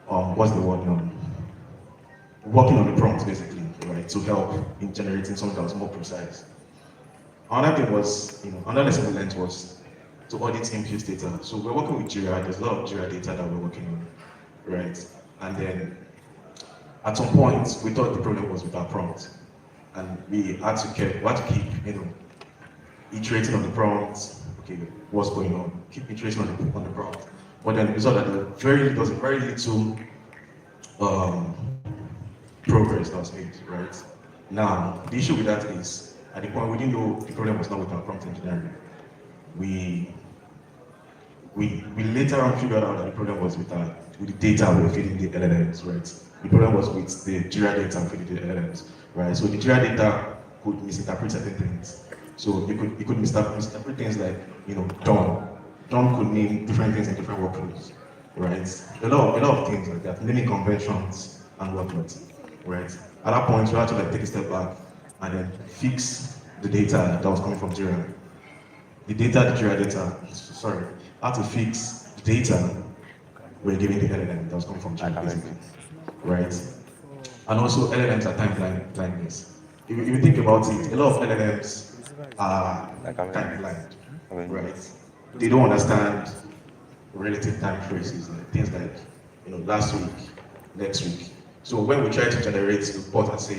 what's the word now? Working on the prompt basically, right? To help in generating something that was more precise. Another thing was, another lesson we learned was to audit input data. So we're working with Jira. There's a lot of Jira data that we're working on, right? And then at some point we thought the problem was with our prompt, and we had to keep, iterating on the prompt. Okay, what's going on? Keep iterating on the prompt. But then we saw that there was very little progress that was made, right? Now the issue with that is at the point we didn't know the problem was not with our prompt engineering. We later on figured out that the problem was with the data we were feeding the LLMs, right? The problem was with the Jira data we feeding the LLMs, right? So the Jira data could misinterpret certain things. So you could misinterpret things like, done. Done could mean different things in different workflows, right? A lot of things like that, naming conventions and whatnot, right? At that point, we had to take a step back and then fix the data that was coming from Jira. The Jira data, how to fix the data we're giving the LLM that was coming from Jira, basically, right? And also LLMs are time blindness. If you think about it, a lot of LLMs are time blind, right? They don't understand relative time phrases, like things like, last week, next week. So when we try to generate a report and say,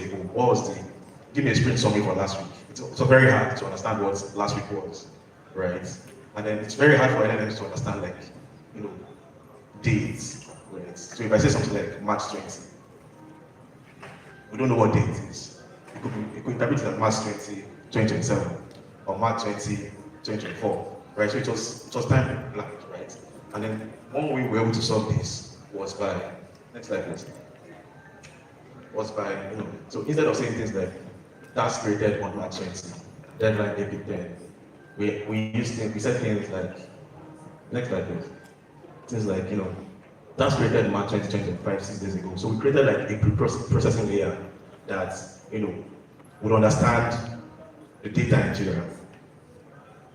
give me a sprint summary for last week, it's very hard to understand what last week was, right? And then it's very hard for LLMs to understand, dates, right? So if I say something like March 20, we don't know what date it is. It could interpret it as March 20, 2027, or March 20, 2024, right? So it was time blind, right? And then one way we were able to solve this was by, next slide please, so instead of saying things like, task created on March 20, deadline April 10, we said things like, next slide please, things like, task created March 2025, 6 days ago. So we created a pre-processing layer that, would understand the data in Jira,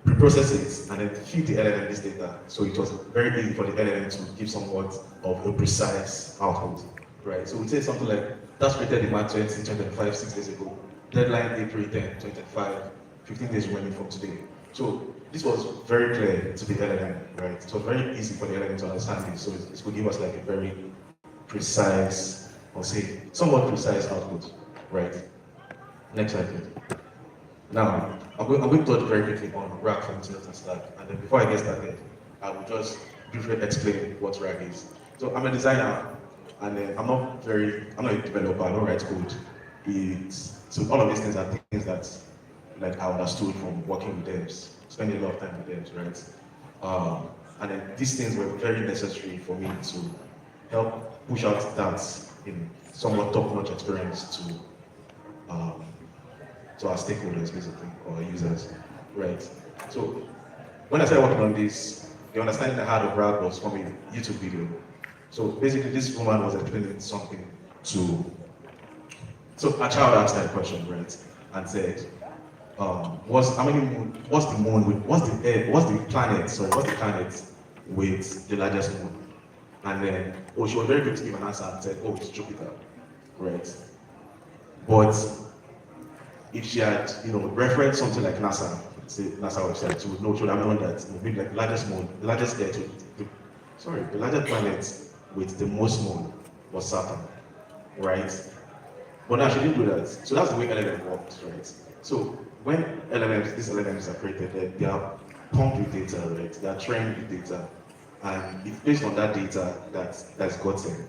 pre-process it, and then feed the LLM this data. So it was very easy for the LLM to give somewhat of a precise output, right? So we say something like, task created in March 20, 2025, 6 days ago, deadline April 10, 2025, 15 days remaining from today. So this was very clear to the LLM, right? It was very easy for the LLM to understand this. So it would give us a very precise, or say, somewhat precise output, right? Next slide, please. Now, I'm going to touch very quickly on RAG for Internet and Slack. And then before I get started, I will just briefly explain what RAG is. So I'm a designer, and I'm not a developer, I don't write code. So all of these things are things that I understood from working with devs, spending a lot of time with devs, right? And then these things were very necessary for me to help push out that somewhat top-notch experience to our stakeholders, basically, or users, right? So when I started working on this, the understanding I had of RAG was from a YouTube video. So basically, this woman was explaining something so a child asked that question, right, and said, what's the planet with the largest moon? And then, she was very quick to give an answer and said, it's Jupiter, right? But if she had, referenced something like NASA, say NASA website to know, should have known that maybe like the largest moon, the largest Earth, the largest planet with the most moon was Saturn, right? But now she didn't do that. So that's the way LLM works, right? So when these LLMs are created, they are pumped with data, right? They are trained with data, and it's based on that data that's gotten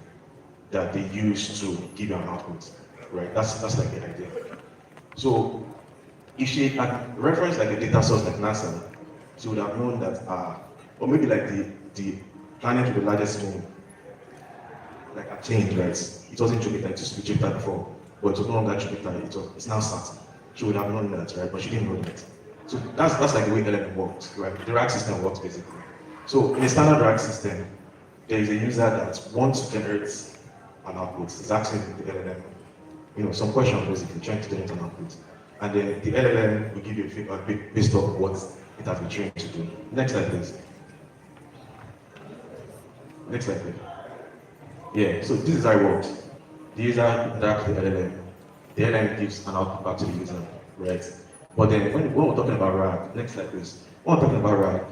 that they use to give you an output, right? That's like the idea. So if she had referenced like a data source like NASA, she would have known that, or maybe like the planet with the largest moon, like a change, right? It wasn't Jupiter, it used to be Jupiter before, but it was no longer Jupiter, it's now Saturn. She would have known that, right? But she didn't know that. So that's like the way LLM works, right? The RAG system works basically. So in a standard RAG system, there is a user that wants to generate an output. It's asking the LLM, some question basically, trying to generate an output. And then the LLM will give you a feedback based on what it has been trained to do. Next slide, please. Next slide, please. Yeah, so this is how it works. The user interacts with the LLM. The LLM gives an output back to the user, right? But then when we're talking about RAG, next slide, please. When we're talking about RAG,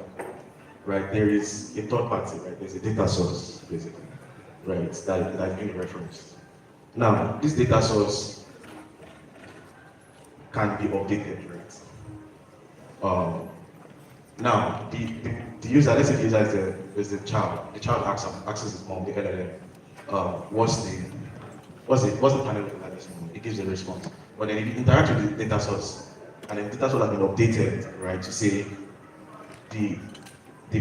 right, there is a third party, right? There's a data source, basically, right, that's being referenced. Now, this data source can be updated, right? Now, the user, let's say the user is the child. The child asks his mom, the LLM, what's the panel of the largest moon? It gives a response. But then if you interact with the data source, and the data source has been updated, right, to say the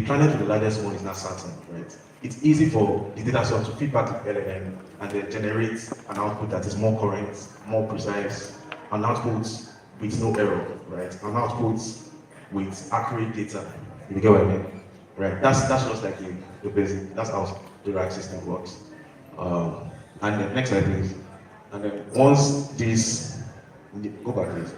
planet with the largest moon is not Saturn, right? It's easy for the data source to feed back to the LLM and then generate an output that is more current, more precise, an output with no error, right? An output with accurate data. You get what I mean? Right? That's just like the basic. That's how the RAG system works. And then next slide, please. And then once this, go back, please.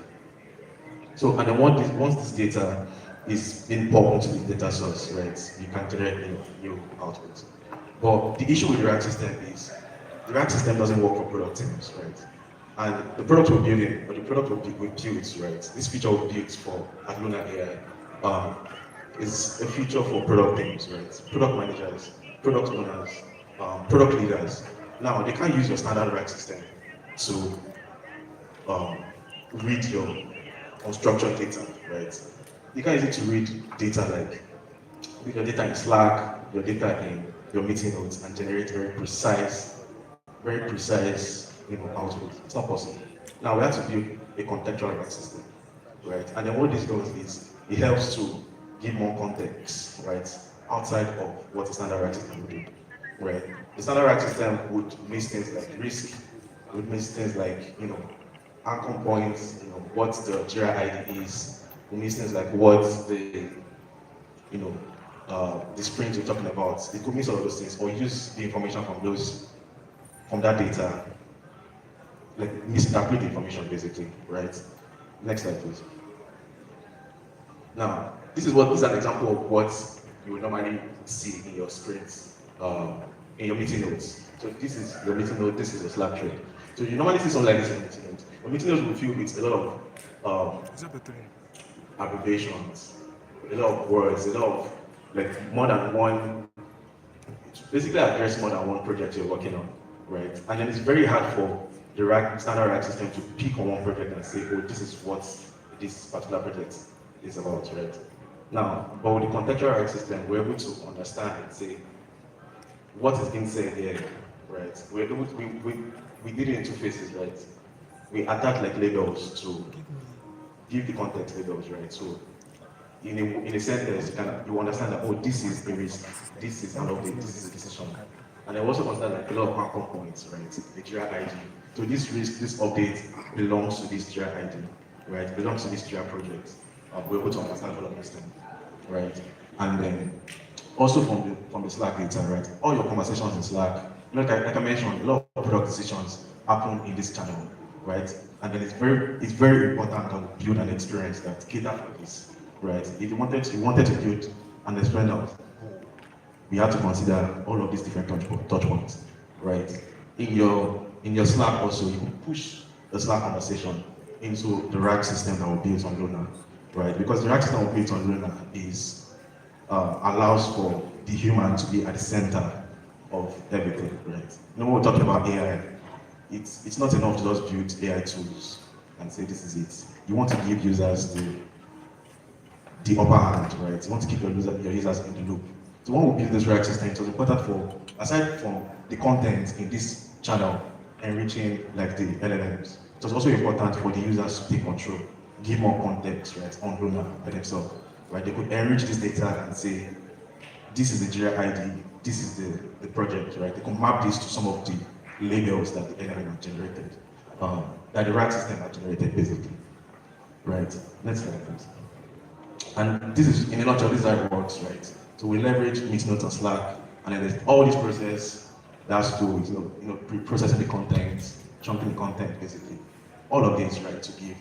So and then once this data is being pumped into the data source, right? You can generate new outputs. But the issue with the RAG system is the RAG system doesn't work for product teams, right? And the product we're building, or the product we built, right? This feature we built for Luna AI is a feature for product teams, right? Product managers, product owners, product leaders. Now they can't use your standard RAG system to read your unstructured data, right? You can use it to read data like your data in Slack, your data in your meeting notes, and generate very precise output. It's not possible. Now we have to build a contextual RAG system, right? And then what this does is it helps to give more context, right, outside of what the standard RAG system would do, right? The standard RAG system would miss things like risk, would miss things like anchor points, what the Jira ID is, would miss things like what the the sprint you're talking about. It could miss all of those things, or use the information from that data, like misinterpret the information basically, right? Next slide, please. Now, this is an example of what you would normally see in your sprints, in your meeting notes. So this is your meeting note, this is your Slack thread. So you normally see something like this in meeting notes. Your meeting notes will fill with a lot of abbreviations, a lot of words, a lot of more than one. Basically, address more than one project you're working on, right? And then it's very hard for the standard RAG system to pick on one project and say, oh, this is what this particular project is about, right? Now, but with the contextual RAG system, we're able to understand and say what is being said here, right? We're able to, we did it in two phases, right? We attach labels to give the context labels, right? So in a sentence, you understand that, oh, this is the risk, this is an update, this is a decision. And I also understand a lot of anchor points, right? The Jira ID. So this risk, this update belongs to this Jira ID, right? Belongs to this Jira project. We're able to understand all of these things, right? And then also from the Slack data, right? All your conversations in Slack, like I mentioned, a lot of product decisions happen in this channel, right? And then it's very important that we build an experience that caters for this, right? If you wanted to build an experience that we have to consider all of these different touch points, right? In your Slack also, you can push the Slack conversation into the RAG system that will build on Luna, right? Because the rack system built on Luna allows for the human to be at the center of everything, right? You know, when we're talking about AI, it's not enough to just build AI tools and say this is it. You want to give users the upper hand, right? You want to keep your users in the loop. So when we build this React system, it was important for, aside from the content in this channel enriching like the LLMs, it was also important for the users to take control, give more context, right, on Luna by themselves, right? They could enrich this data and say, this is the Jira ID, this is the project, right? They can map this to some of the labels that the LLM have generated, that the React system have generated, basically, right? Next slide, please. And this is, in a nutshell, this is how it works, right? So we leverage Meetnote and Slack, and then there's all this process that's to do with, pre-processing the content, chunking the content, basically. All of this, right, to give,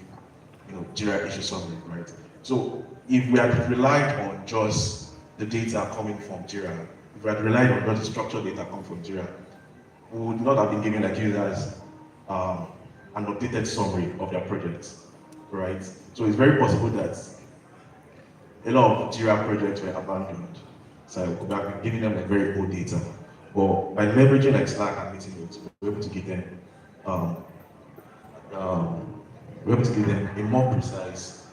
Jira issue summary, right? So if we had relied on just the data coming from Jira, if we had relied on just the structured data coming from Jira, we would not have been giving like users an updated summary of their projects, right? So it's very possible that a lot of Jira projects were abandoned. So I could have been giving them like very old data. But by leveraging like Slack and Meetnote, we're able to give them a more precise,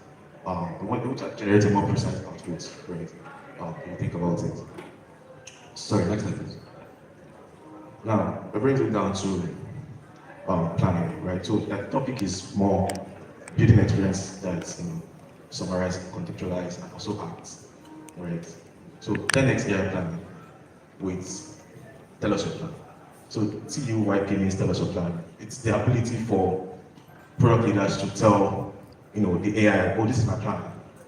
we're able to generate a more precise output, right? If you think about it. Sorry, next slide please. Now, it brings it down to planning, right? So that topic is more building experience that's summarized, contextualized, and also acts, right? So 10x AI planning with tell us your plan. So TUYP means tell us your plan. It's the ability for product leaders to tell, the AI, oh, this is my plan.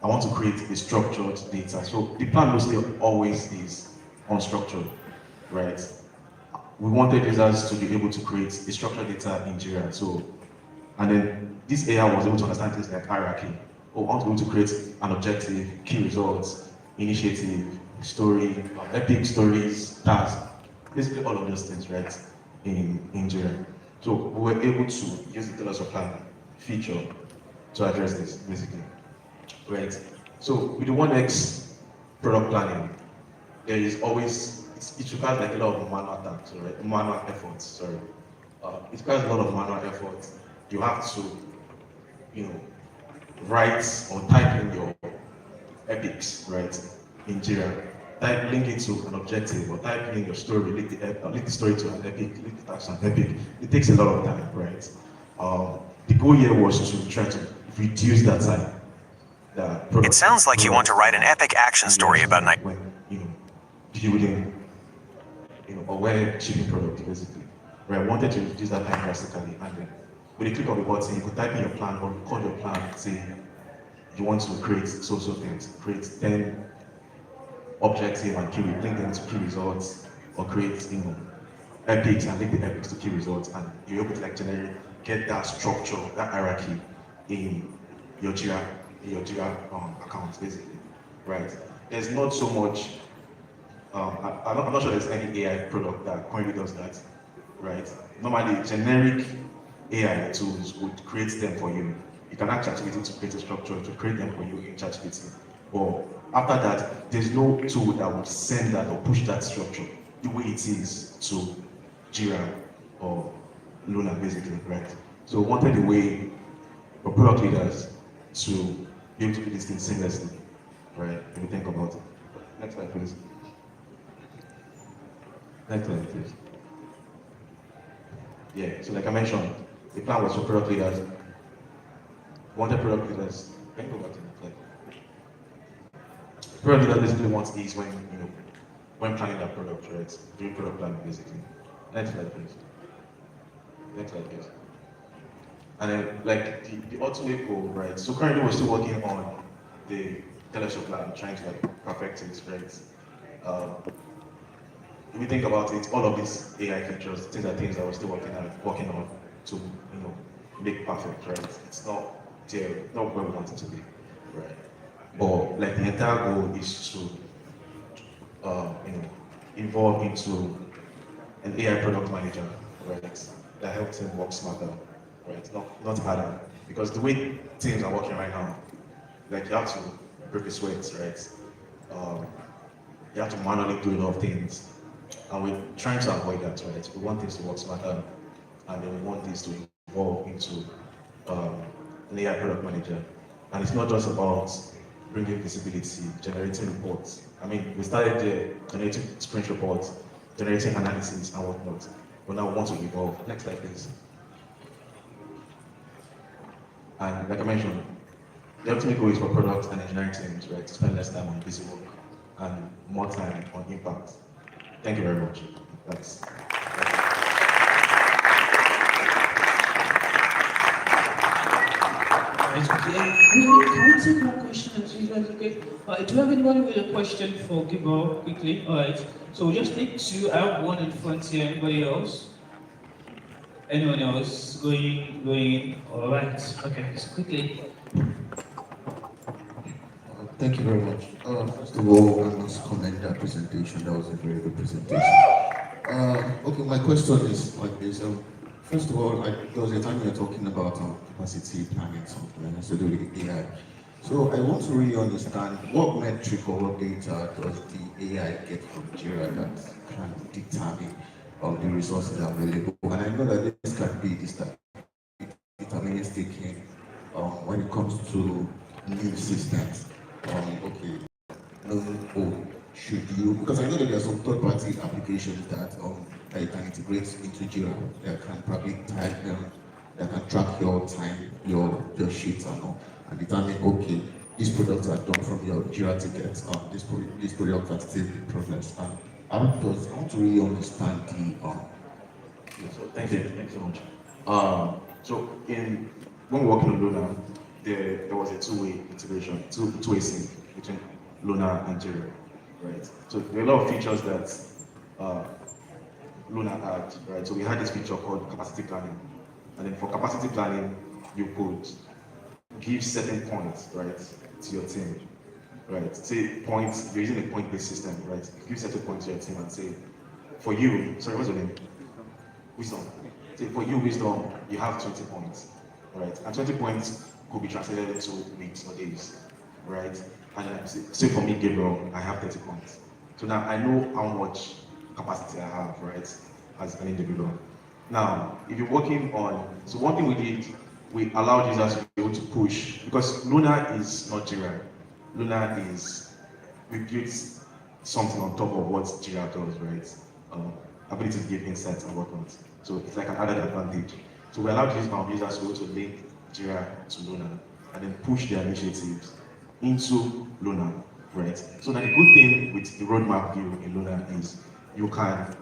I want to create a structured data. So the plan mostly always is unstructured, right? We wanted users to be able to create a structured data in Jira. So, and then this AI was able to understand things like hierarchy. Oh, I want to be able to create an objective, key results, initiative, story, epic stories, tasks, basically all of those things, right, in Jira. So we were able to use the tell us your plan feature to address this, basically, right? So with the 1x product planning, there is always, it requires like a lot of manual tasks, right? Manual efforts, sorry. It requires a lot of manual effort. You have to, write or type in your epics, right, in Jira. Link it to an objective, or type in your story, link the story to an epic, link the task to an epic. It takes a lot of time, right? The goal here was to try to reduce that time. It sounds like you want to write an epic action story about an when, building, or when shipping product, basically. Where I wanted to reduce that time drastically, and then with a click of a button, you could type in your plan or record your plan, say you want to create so things, create 10 objective and key, link them to key results, or create, epics and link the epics to key results, and you're able to like get that structure, that hierarchy in your Jira account, basically, right? There's not so much. I'm not sure there's any AI product that currently does that, right? Normally, generic AI tools would create them for you. You can ask ChatGPT to create a structure to create them for you in ChatGPT. But after that, there's no tool that would send that or push that structure the way it is to Jira or Luna, basically, right? So we wanted a way for product leaders to be able to do this thing seamlessly, right? If you think about it. Next slide, please. Next slide, please. Yeah, so like I mentioned, the plan was for product leaders. Wanted product leaders. Can you go back to the slide? Product leaders basically want ease when planning their product, right? Doing product planning, basically. Next slide, please. Next slide, please. And then, like, the ultimate goal, right? So currently we're still working on the telescope plan, trying to like perfect it, right? If you think about it, all of these AI features, things are things that we're still working on to, make perfect, right? It's not there, not where we want it to be, right? But like the entire goal is to, evolve into an AI product manager, right? That helps him work smarter, right? Not harder. Because the way teams are working right now, like you have to break a sweat, right? You have to manually do a lot of things. And we're trying to avoid that, right? We want things to work smarter, and then we want this to evolve into an AI product manager. And it's not just about bringing visibility, generating reports. I mean, we started there generating sprint reports, generating analysis and whatnot. But now we want to evolve. Next slide, please. And like I mentioned, the ultimate goal is for product and engineering teams, right, to spend less time on busy work and more time on impact. Thank you very much. Thanks. Can we take more questions? You guys okay? Do you have anybody with a question for Gibor quickly? All right. So we'll just take two. I have one in front here. Anybody else? Anyone else? Going. All right. Okay. So quickly. Thank you very much. First of all, I must commend that presentation. That was a very good presentation. Okay, my question is like this. First of all, there was a time you were talking about capacity planning, something has to do with AI. So I want to really understand what metric or what data does the AI get from Jira that can determine the resources available. And I know that this can be deterministic when it comes to new systems. Okay, should you, because I know that there are some third-party applications that you can integrate into Jira that can probably tag them, that can track your time, your sheets and all, and determine, okay, these products are done from your Jira tickets, these products are still in progress. And I want to really understand So thank you so much. So when we were working on Luna, there was a two-way integration, two-way sync between Luna and Jira, right? So there are a lot of features that Luna had, right? So we had this feature called capacity planning, and then for capacity planning, you could give certain points, right, to your team, right? Say points, you're using a point-based system, right? Give certain points to your team and say, for you, sorry, what's your name? Wisdom. Say for you, Wisdom, you have 20 points, right? And 20 points could be translated into weeks or days, right? And then say for me, Gabriel, I have 30 points. So now I know how much capacity I have, right, as an individual. Now, if you're working on, so one thing we did, we allowed users to be able to push, because Luna is not Jira. Luna is, we built something on top of what Jira does, right? Ability to give insights and whatnot. So it's like an added advantage. So we allowed users to be able to link Jira to Luna and then push their initiatives into Luna, right? So now the good thing with the roadmap view in Luna is you can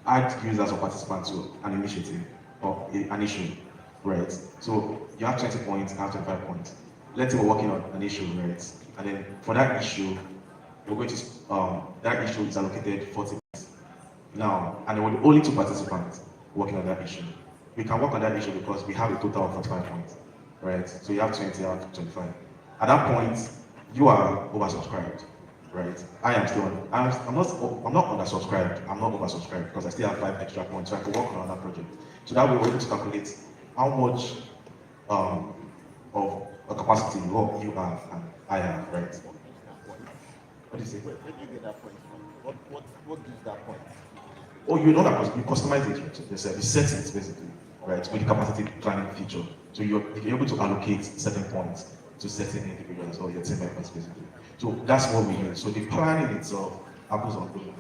add users or participants to an initiative or an issue, right? So you have 20 points, I have 25 points. Let's say we're working on an issue, right? And then for that issue, we're going to, that issue is allocated 40 points. Now, and there were only 2 participants working on that issue. We can work on that issue because we have a total of 45 points, right? So you have 20, you have 25. At that point, you are oversubscribed, right? I am still, I'm not undersubscribed, I'm not oversubscribed because I still have 5 extra points, so I can work on that project. So that way we're able to calculate how much of a capacity you have and I have, right? What do you say? Where do you get that point from? What gives that point? Oh, you know that you customize it yourself. You set it basically, right, with the capacity planning feature. So you're able to allocate certain points to certain individuals or your team members basically. So that's what we use. So the planning itself happens on Luna,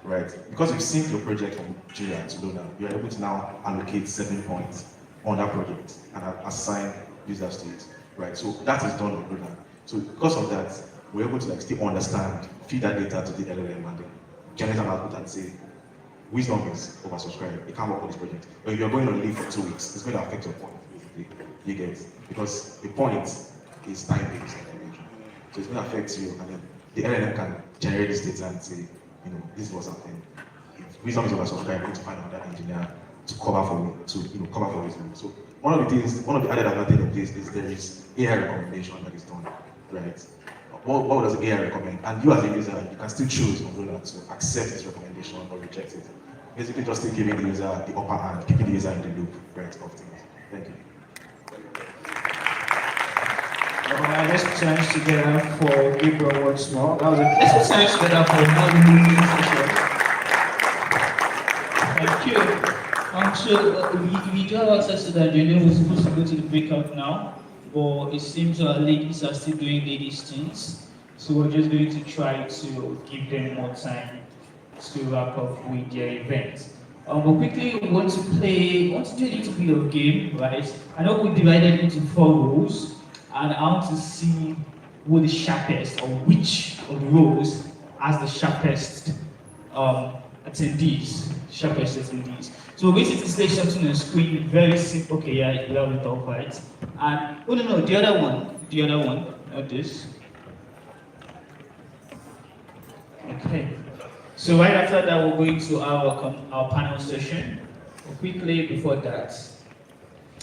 right? Because you've synced your project from Jira to Luna, you're able to now allocate 7 points on that project and assign users to it, right? So that is done on Luna. So because of that, we're able to still understand, feed that data to the LLM and then generate an output and say, Wisdom is oversubscribed, it can't work on this project. But if you're going on leave for 2 weeks, it's going to affect your point, basically. You get, because the point is time-based, like I mentioned. So it's going to affect you, and then the LLM can generate this data and say, this is what's happening. If Wisdom is oversubscribed, we need to find another engineer to cover for Wisdom. So one of the added advantage of this is there is AI recommendation that is done, right? What does AI recommend? And you as a user, you can still choose on Luna to accept this recommendation or reject it. Basically just still giving the user the upper hand, keeping the user in the loop, right, of things. Thank you. Let's put your hands together for Gabriel once more. Let's put your hands together for another meeting session. Thank you. We do have access to that. Junior was supposed to go to the breakout now, but it seems our ladies are still doing ladies things. So we're just going to try to give them more time to wrap up with their event. But quickly, we want to do a little bit of game, right? I know we divided into 4 rows, and I want to see who the sharpest, or which of the rows has the sharpest attendees. So we're going to display something on the screen, very simple. Okay, yeah, you have it all right. And oh no, the other one, not this. Okay. So right after that, we're going to our panel session. But quickly before that,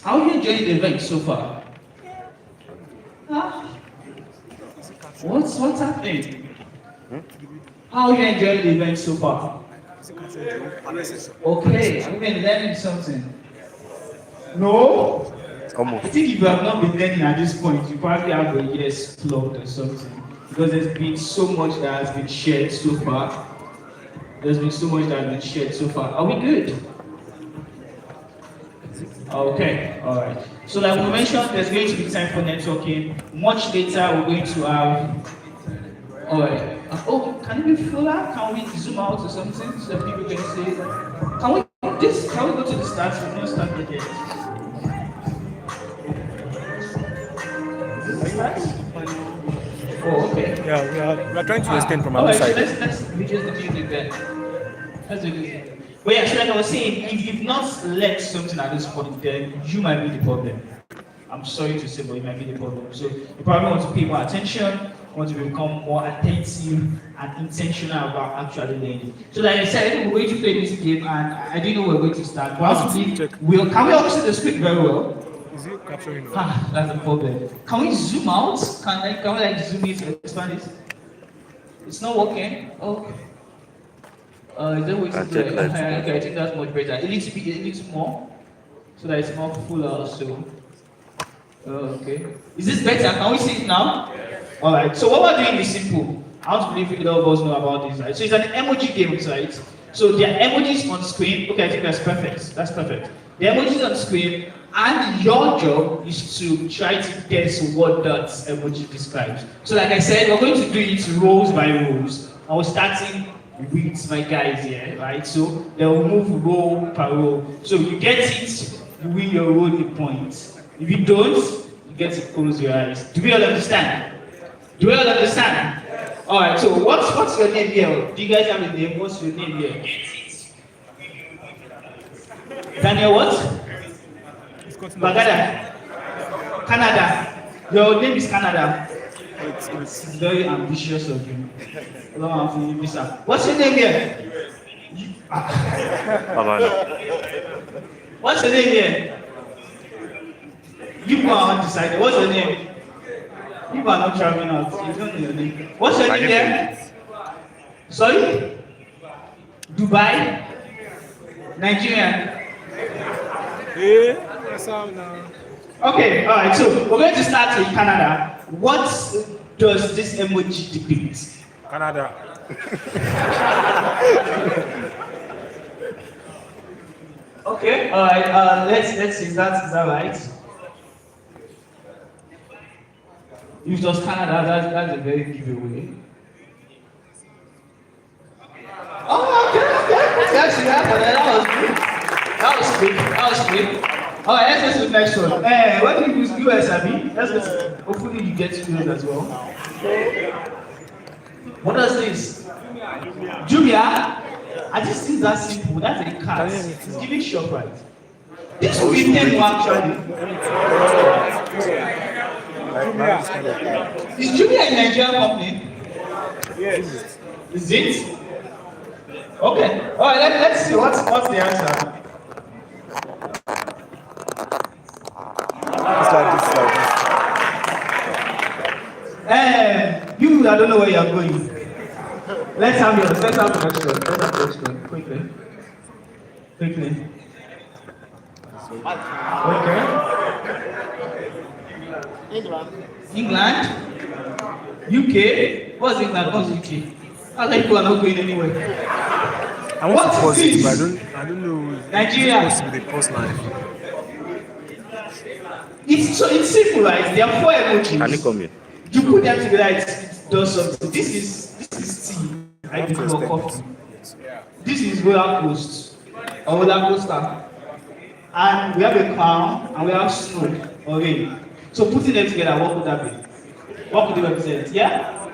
how are you enjoying the event so far? Huh? What's happening? How are you enjoying the event so far? Okay, I've been learning something. No? I think if you have not been learning at this point, you probably have a yes plugged or something. Because there's been so much that has been shared so far. Are we good? Okay, alright. So like we mentioned, there's going to be time for networking. Much later, we're going to have... Alright. Oh, can it be fuller? Can we zoom out or something so that people can see? Can we go to the stats? We've not started yet. Is this the stats? Oh, okay. Yeah, we are trying to extend from our side. So let's reduce the music then. Let's do this. But yeah, so like I was saying, if you've not learned something at this point, then you might be the problem. I'm sorry to say, but you might be the problem. So you probably want to pay more attention, want to become more attentive and intentional about actually learning. So like I said, we're going to play this game, and I didn't know we were going to start. But can we all see the screen very well? Is it capturing? That's the problem. Can we zoom out? Can we like zoom it and expand it? It's not working. Oh. Is there a way to do it? Okay, I think that's much better. It needs to be a little more, so that it's more fuller. So, okay. Is this better? Can we see it now? All right. So what we're doing is simple. I want to believe all of us know about this, right? So it's an emoji game, right? So there are emojis on screen. Okay, I think that's perfect. That's perfect. The emojis on screen, and your job is to try to guess what that emoji describes. So like I said, we're going to do it rows by rows. I was starting with my guys here, right? So they will move row per row. So you get it, you win your row points. If you don't, you get to close your eyes. Do we all understand? All right. So what's your name here? Do you guys have a name? What's your name here? Daniel what? Bagada. Canada. Your name is Canada. It's very ambitious of you. What's your name here? What's your name here? You are undecided. What's your name? You are not traveling out. You don't know your name. What's your name here? Sorry? Dubai? Nigerian? Okay, alright, so we're going to start with Canada. What does this emoji depict? Canada. Okay, alright, let's see, is that right? If it was Canada, that's a very giveaway. Oh, okay. Actually, that was quick. Alright, let's go to the next one. What do you use US, Abi? Let's go to, hopefully you get to those as well. What is this? Jumia? I just think that's simple. That's a cat. It's giving shop right. This will be name actually. Is Jumia a Nigerian company? Yes. Is it? Okay. Alright, let's see what's the answer. You, I don't know where you're going. Let's have the next one. Quickly. Okay. England, UK. What's England? What's UK? How like people are not going anywhere? I want What to is pause it, but this? I don't know. Is it supposed to Nigeria. be the pause line? It's simple, right? There are four Can you emojis. come here? You put them together, it does something. This is tea. I I have drink to for extend coffee. it. This is roller coaster or roller coaster. And we have a crown and we have snow or rain. So putting them together, what could that be? What could it represent? Yeah?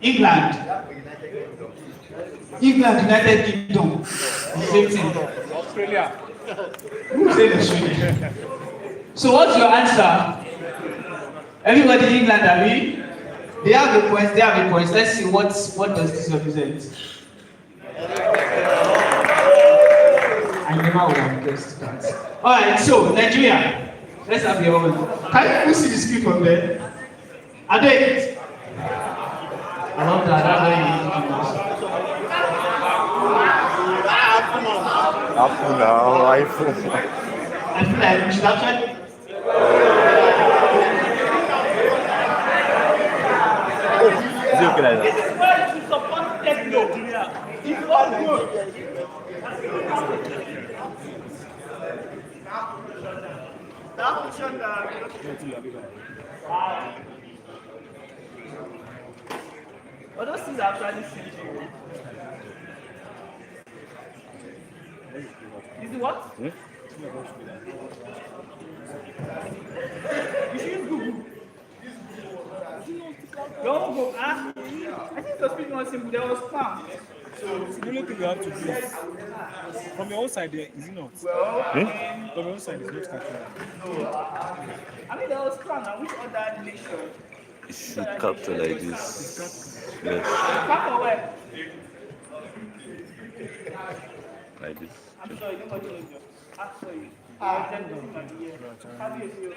England. England, United Kingdom. Same thing. Australia. Who said Australia? So what's your answer? Everybody in England, Abi? They have a point, they have a point. Let's see what does this represent. I never would have guessed that. Alright, so Nigeria. Let's have your own. Can you see the screen from there? Adoekiti. I love that. That's very easy. Apple now, iPhone. I feel like we should actually. Is it okay like that? Why you support techno? It's all good. Well, those things are actually simple. Is it what? Hmm? You should use Google. Don't go. I think it was pretty much simple. There was spam. The only thing you have to do is from your own side there, is it not? Well, From your own side is not capturing. I mean, there was spam. And which other nation? It should capture like this. Yes, Spam or where? like this. I'm sorry, nobody knows you. I'm sorry. Then this is my ear. How do you feel?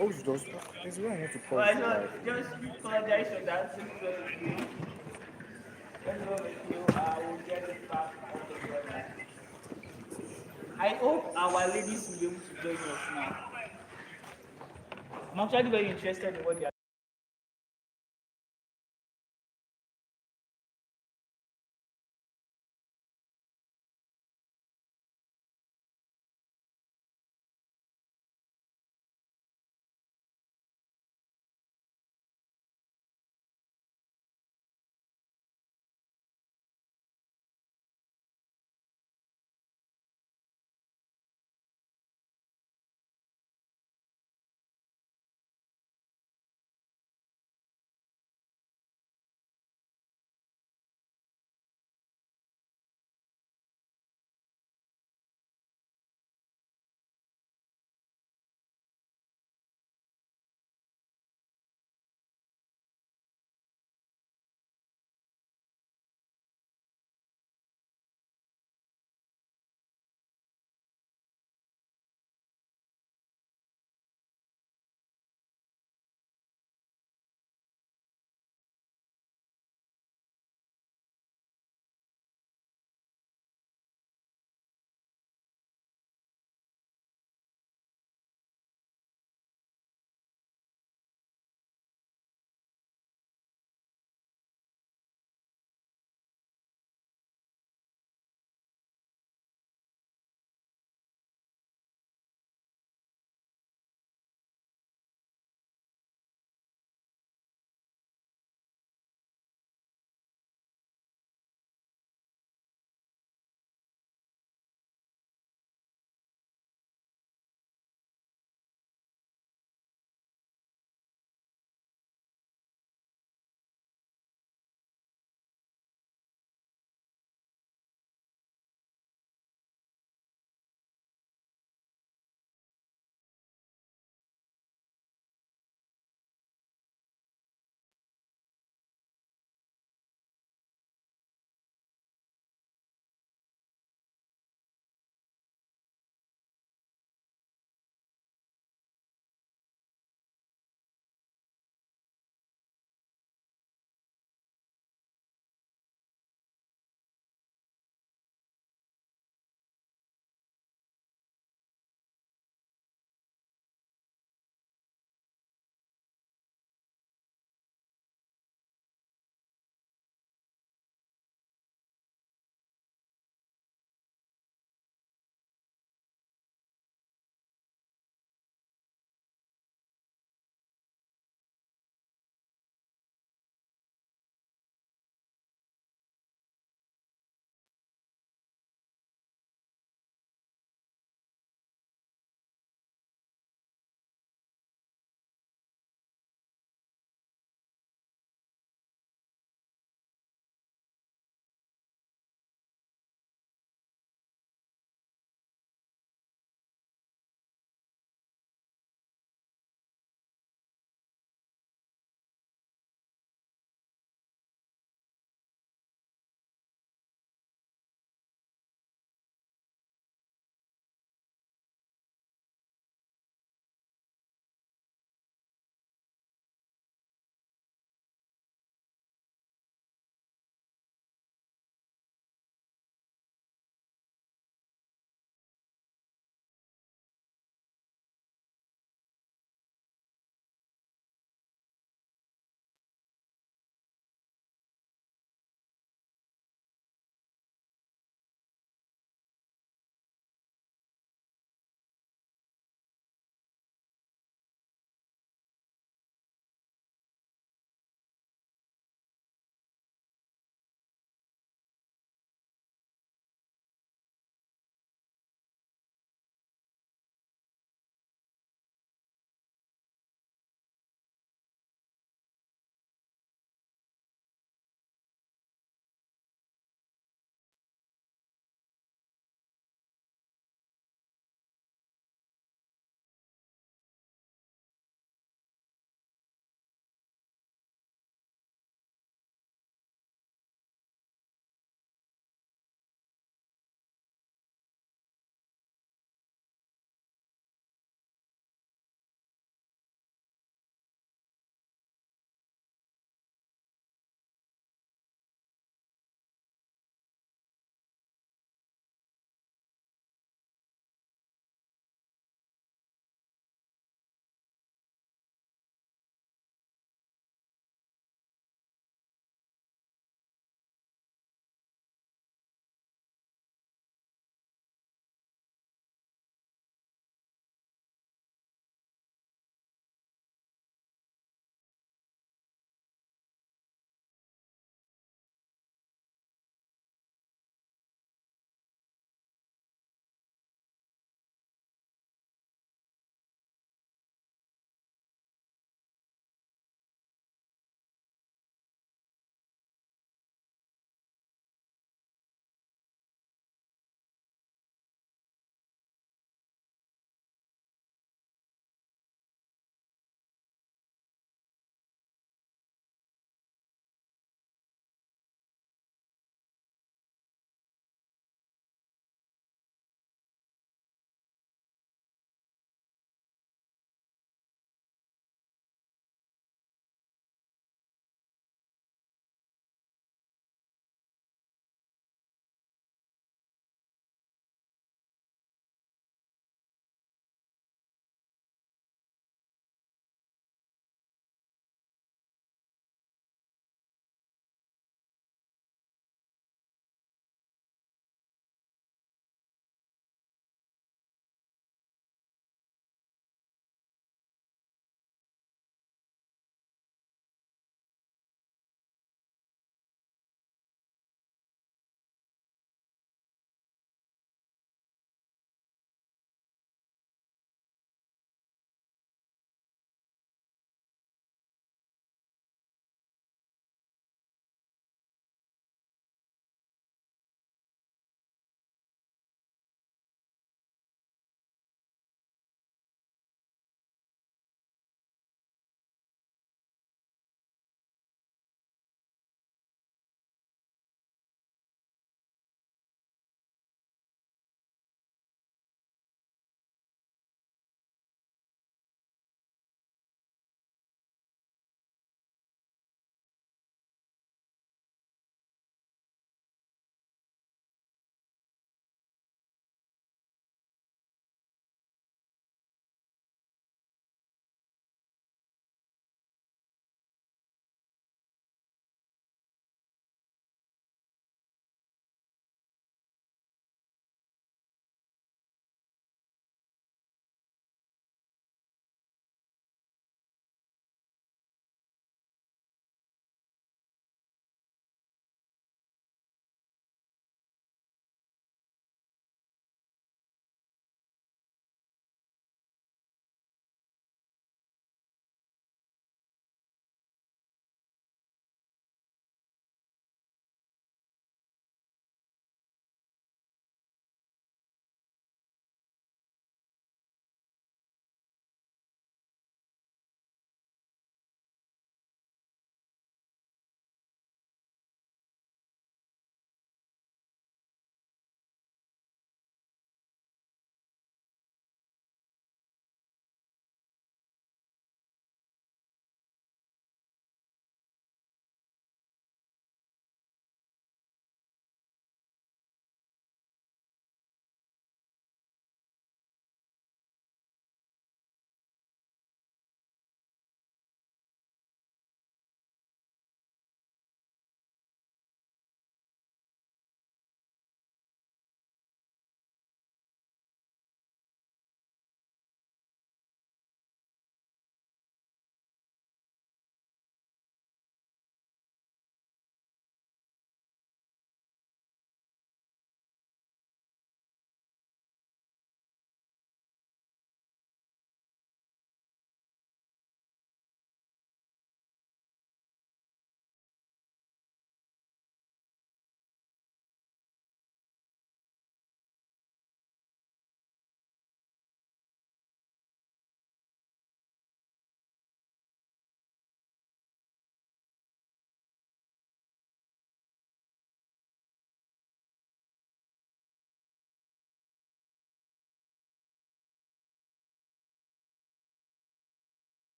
Oh, it's just. It's where I want to pause. Well, I know, just apologize for that. Simple with you. Let's go with you. I will get it back. I hope our ladies will be able to join us now. I'm actually very interested in what they are.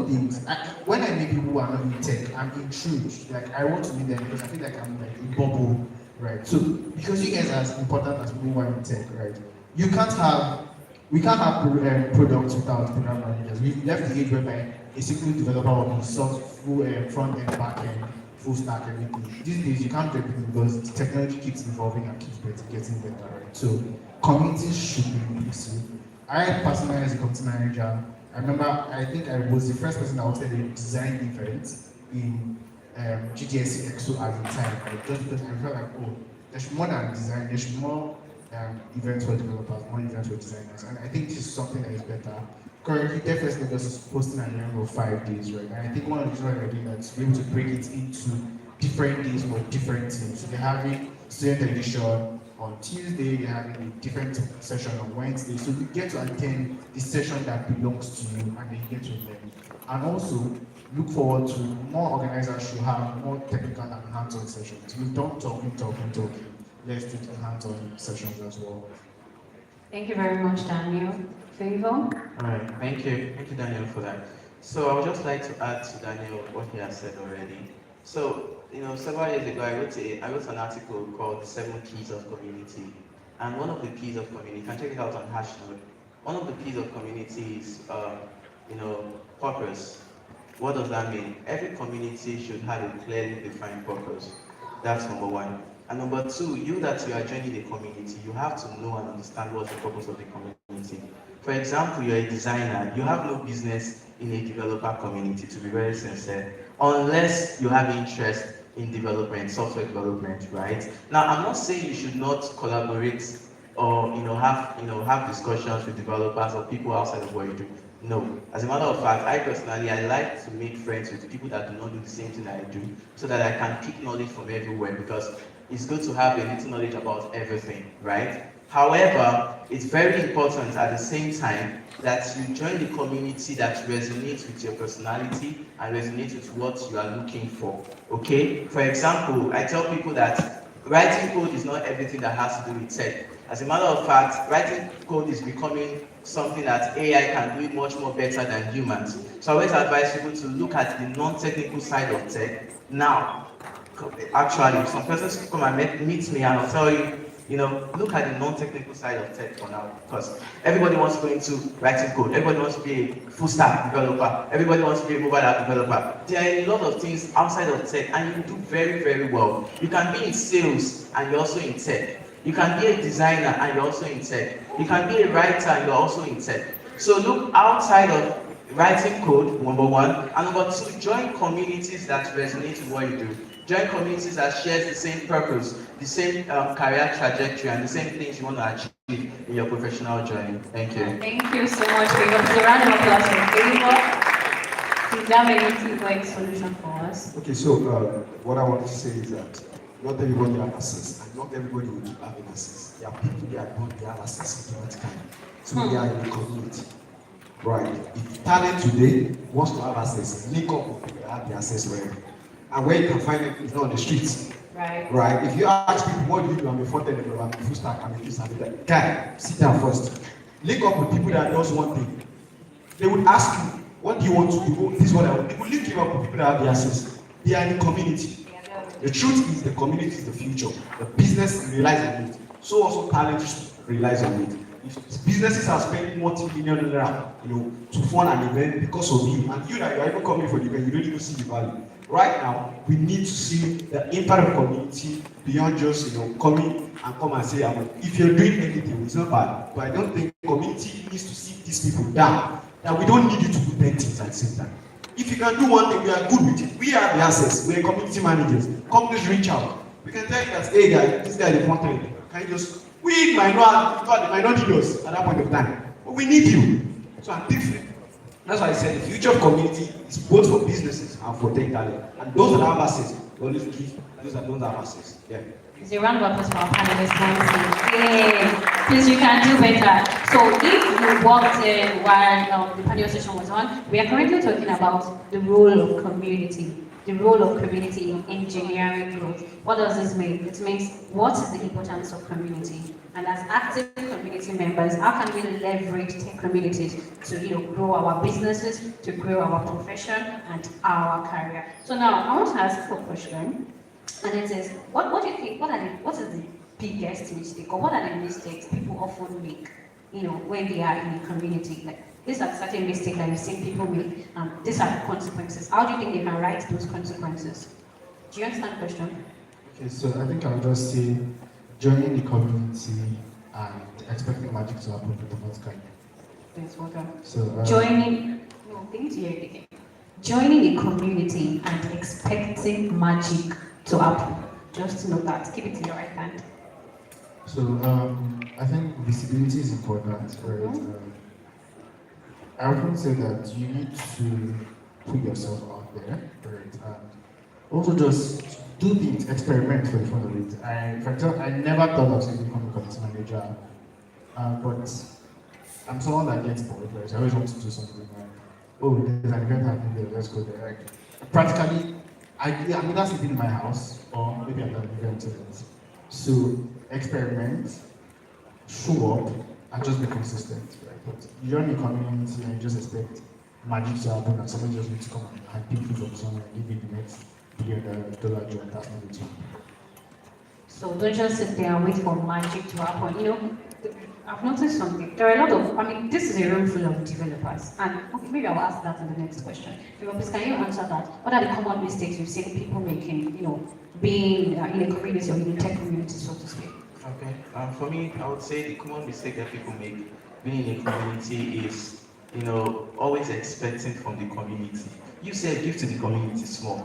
of things. When I meet people who are not in tech, I'm intrigued. Like I want to meet them because I feel like I'm like a bubble, right? So because you guys are as important as people who are in tech, right? We can't have products without program managers. We've left the age whereby a single developer will be solve full front end, back end, full stack, everything. These days you can't get people because the technology keeps evolving and keeps getting better, right? So communities should be inclusive. I personally, as a community manager, I think I was the first person that hosted a design event in GDSC EXO at the time, right? Just because I felt like, oh, there should be more than design, there should be more events for developers, more events for designers, and I think this is something that is better. Currently, DevFest Adoekiti is posting an event of 5 days, right? And I think one of the reasons why we're doing that is to be able to break it into different days for different teams. So they're having student edition on Tuesday, they're having a different session on Wednesday. So you get to attend the session that belongs to you, and then you get to learn. And also, look forward to more organizers should have more technical and hands-on sessions. We've done talking. Let's do the hands-on sessions as well. Thank you very much, Daniel. Favor? All right, thank you, Daniel, for that. So I would just like to add to Daniel what he has said already. So, several years ago, I wrote an article called The 7 Keys of Community. And one of the keys of community, you can check it out on Hashtag. One of the keys of community is, purpose. What does that mean? Every community should have a clearly defined purpose. That's number one. And number two, you are joining a community, you have to know and understand what's the purpose of the community. For example, you're a designer, you have no business in a developer community, to be very sincere, unless you have interest in development, software development, right? Now, I'm not saying you should not collaborate or have discussions with developers or people outside of what you do. No. As a matter of fact, I like to make friends with people that do not do the same thing I do, so that I can pick knowledge from everywhere, because it's good to have a little knowledge about everything, right? However, it's very important at the same time that you join the community that resonates with your personality and resonates with what you are looking for, okay? For example, I tell people that writing code is not everything that has to do with tech. As a matter of fact, writing code is becoming something that AI can do much more better than humans. So I always advise people to look at the non-technical side of tech. Now, actually, some persons come and meet me and I'll tell you, look at the non-technical side of tech for now, because everybody wants to go into writing code, everybody wants to be a full stack developer, everybody wants to be a mobile app developer. There are a lot of things outside of tech and you do very, very well. You can be in sales and you're also in tech. You can be a designer and you're also in tech. You can be a writer and you're also in tech. So look outside of writing code, number one, and number two, join communities that resonate with what you do. Join communities that share the same purpose, the same career trajectory, and the same things you want to achieve in your professional journey. Thank you. Thank you so much, Favor. Please a round of applause for Favor. Please have any quick solution for us. Okay, so what I want to say is that not everybody has access, and not everybody will keep having access. There are people that don't have access automatically, so they are in the community. Right. If talent today wants to have access, link up with people that have the access already. And where you can find it is not on the streets. Right. Right. If you ask people, what do you do? I'm a front-end developer, I'm a full stack, I'm a this, I'm a that. Guy, sit down first. Link up with people that does one thing. They would ask you, what do you want to do? This is what I want. They will link you up with people that have the access. They are in the community. The truth is the community is the future. The business relies on it. So also talent relies on it. If businesses are spending multi-million naira, to fund an event because of you, and you that you are even coming for the event, you don't even see the value. Right now, we need to see the impact of community beyond just come and say, if you're doing anything, it's not bad. But I don't think community needs to sit these people down. That we don't need you to do 10 things at the same time. If you can do one thing, we are good with it. We have the access. We are community managers. Companies reach out. We can tell you that, hey guy, this guy is front-end. Can you just? We might not need us at that point of time, but we need you. So I'm different. That's why I said the future of community is both for businesses and for tech talent. And those that have access, we always give those that don't have access. Yeah. Is a round of applause for our panelists. Yay! Please, you can do better. So, if you walked in while the panel session was on, we are currently talking about the role of community. the role of community in engineering growth. What does this mean? It means what is the importance of community? And as active community members, how can we leverage tech communities to grow our businesses, to grow our profession and our career? So now I want to ask a question, and it is, what do you think? What is the biggest mistake, or what are the mistakes people often make? When they are in a community, like these are certain mistakes that you've seen people make, and these are the consequences. How do you think they can write those consequences? Do you understand the question? Okay, so I think I'll just say joining the community and expecting magic to happen for the first time. Yes, well done. So Joining a community and expecting magic to happen. Just note that. Keep it in your right hand. So I think visibility is important, right? I often say that you need to put yourself out there, right? And also just do things, experiment for the fun of it. For example, I never thought of becoming a community manager, but I'm someone that gets bored, right? I always want to do something. Like, oh, there's an event happening there, let's go there. Like, practically, I'm either sitting in my house or maybe I'm at an event. So experiment, show up, and just be consistent, right? But you're in a community and you just expect magic to happen and somebody just needs to come and pick you from somewhere and give you the next $1 billion job. That's not it. So don't just sit there and wait for magic to happen. I've noticed something. There are a lot of, this is a room full of developers. And okay, maybe I'll ask that in the next question. Please, can you answer that? What are the common mistakes you've seen people making, being in a community or in a tech community, so to speak? Okay. For me, I would say the common mistake that people make being in a community is, always expecting from the community. You said give to the community small.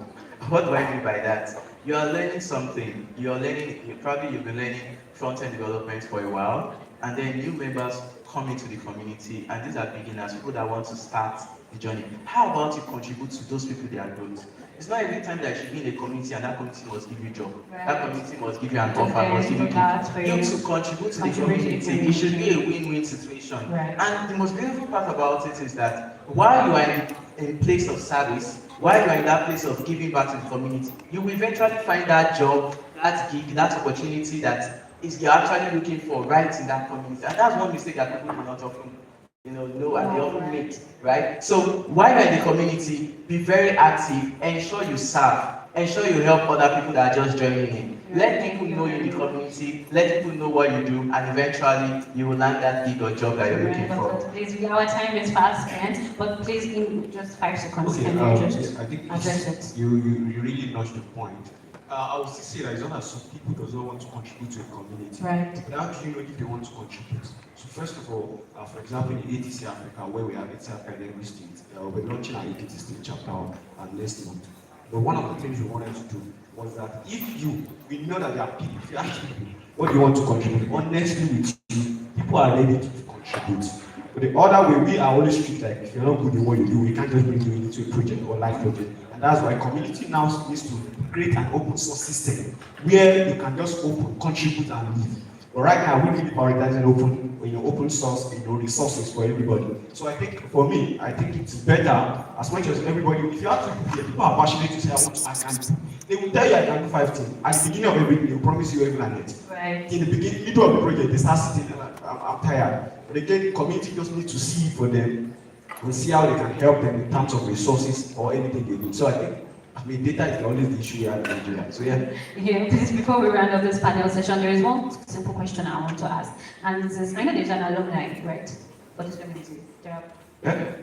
What do I mean by that? You are learning something. You've been learning front-end development for a while, and then new members come into the community, and these are beginners, people that want to start the journey. How about you contribute to those people their growth? It's not every time that you should be in a community and that community must give you a job. Right. That community must give you an offer, must give you to contribute to the community. It should be a win-win situation. Right. And the most beautiful part about it is that while you are in a place of service, while you are in that place of giving back to the community, you will eventually find that job, that gig, that opportunity that you're actually looking for right in that community. And that's one mistake that people do not often know and they often make, right? So while you're in the community, be very active, ensure you serve, ensure you help other people that are just joining in. Let people know you in the community, let people know what you do, and eventually you will land that gig or job that you're looking for. Please, our time is fast spent, but please in just 5 seconds, can you just I think address it? You really notched the point. I would still say that it's not that some people does not want to contribute to a community. Right. But how do you know if they want to contribute? So first of all, for example, in ATC Africa, where we have ATC Africa in every state, we're launching our ATC state chapter next month. But one of the things we wanted to do was that we know that there are people, if you ask people, what do you want to contribute? Honestly with you, people are ready to contribute. But the other way, we are always strict, like if you're not good in what you do, we can't just bring you into a project or life project. And that's why community now needs to create an open source system where you can just contribute and leave. But right now, we really prioritizing open source resources for everybody. So I think for me, it's better as much as everybody. If you have to, people are passionate to say I can. They will tell you I can do 5 things. At the beginning of everything, they will promise you every night. Right. In the middle of the project, they start sitting and I'm tired. But again, the community just needs to see for them and see how they can help them in terms of resources or anything they need. So I think data is always the issue here in Nigeria. So Please, before we round up this panel session, there is one simple question I want to ask. And this is, I know there's an alumni, right, for this community. Yeah.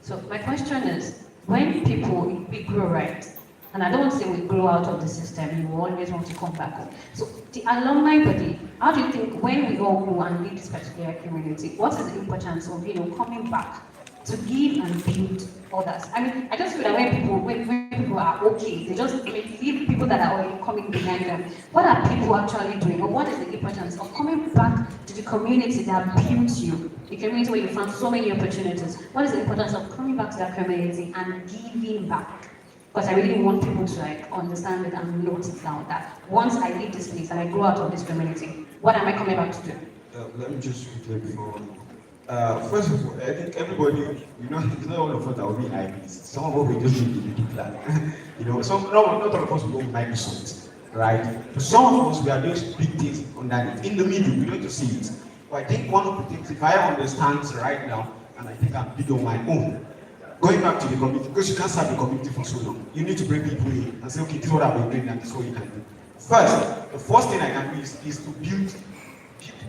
So my question is, when we grow, right, and I don't want to say we grow out of the system, you will always want to come back home. So the alumni body, how do you think when we all go and lead this particular community, what is the importance of coming back to give and build others? I just feel that when people are okay, they just leave people that are already coming behind them. What are people actually doing, or what is the importance of coming back to the community that built you, the community where you found so many opportunities? What is the importance of coming back to that community and giving back? Because I really want people to understand it and note it down that once I leave this place and I grow out of this community, what am I coming back to do? Let me just quickly before First of all, I think everybody, it's not all of us that will be like this. Some of us will just need the middle plan. Not all of us will go Microsoft, right? But some of us, we are doing big things underneath. In the middle, we don't see it. But I think one of the things, if I understand right now, and I think I'm big on my own, going back to the community, because you can't serve the community for so long. You need to bring people in and say, okay, this is what I've been doing and this is what you can do. First, the first thing I can do is to build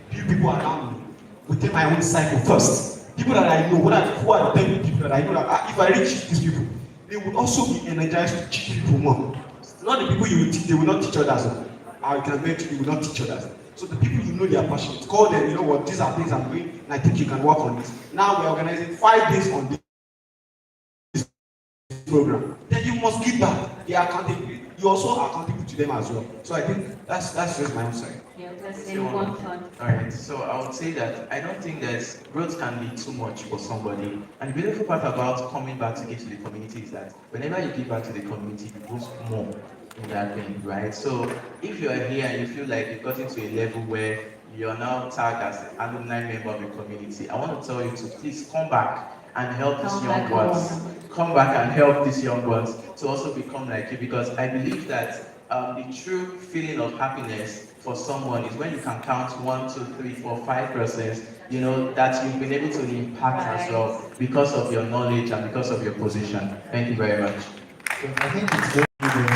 people around me within my own cycle first. People that I know, who are the 10 people that I know that if I reach these people, they would also be energized to teach people more. Not the people you will teach, they will not teach others. I can bet you will not teach others. So the people you know they are passionate, call them, you know what, these are things I'm doing, and I think you can work on this. Now we're organizing 5 days on this program. Then you must give back. They are accountable. You also are accountable to them as well. So I think that's just my own side. Yeah, that's one thought. Alright, so I would say that I don't think that growth can be too much for somebody. And the beautiful part about coming back to give to the community is that whenever you give back to the community, you post more in that thing, right? So if you are here and you feel like you've gotten to a level where you're now tagged as an alumni member of the community, I want to tell you to please come back and help these young ones. Come back and help these young ones to also become like you, because I believe that the true feeling of happiness for someone is when you can count 1, 2, 3, 4, 5%, you know, that you've been able to impact as well because of your knowledge and because of your position. Thank you very much. So I think it's very good.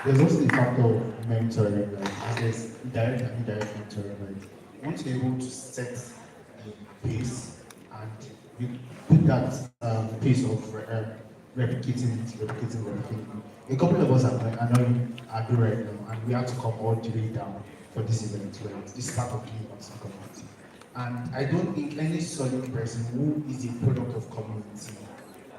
There's also the factor of mentoring, right? As there's direct and indirect mentoring, right? Once you're able to set a pace and you put that pace of replicating. A couple of us are doing right now, and we have to come all the way down for this event, right? This is part of the community. And I don't think any solid person who is a product of community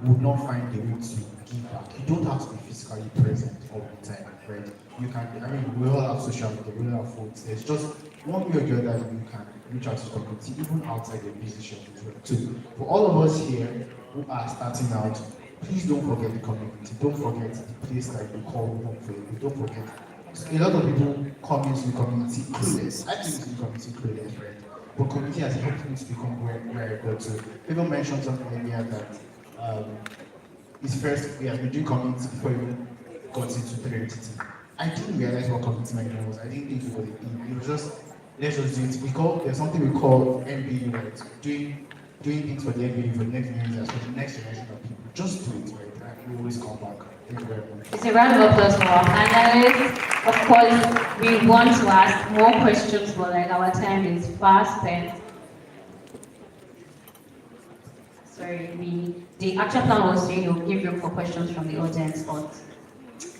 would not find a way to give back. You don't have to be physically present all the time, right? You can, we all have social media, we all have phones. There's just one way or the other you can reach out to the community, even outside your business shop as well, too. For all of us here who are starting out, please don't forget the community. Don't forget the place that you call home for you. Don't forget. A lot of people come into the community clueless. I think the community clueless, right? But community has helped me to become where I got to. People mentioned something earlier that his first, he has been doing community before he got into identity. I didn't realize what community management was. I didn't think it was a thing. It was just, let's just do it. There's something we call MBU, right? Doing things for the MBU, for the next generation, for the next generation of people. Just do it, right? And we always come back. Thank you very much. It's a round of applause for our panelists. Of course, we want to ask more questions, but like our time is fast spent. Sorry, the actual plan was to give room for questions from the audience, but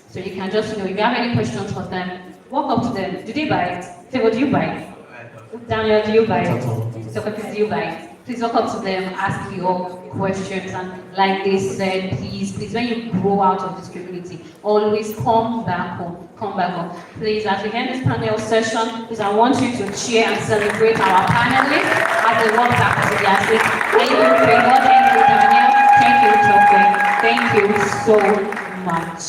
so you can just, if you have any questions for them, walk up to them. Do they bite? Say, what do you bite? Daniel, do you bite? Socrates, do you bite? Please walk up to them, ask your questions, and like they said, please, when you grow out of this community, always come back home. Please, as we end this panel session, please, I want you to cheer and celebrate our panelists as they walk back to their seats. Thank you, God, thank you, Daniel, thank you, Chokwe. Thank you so much.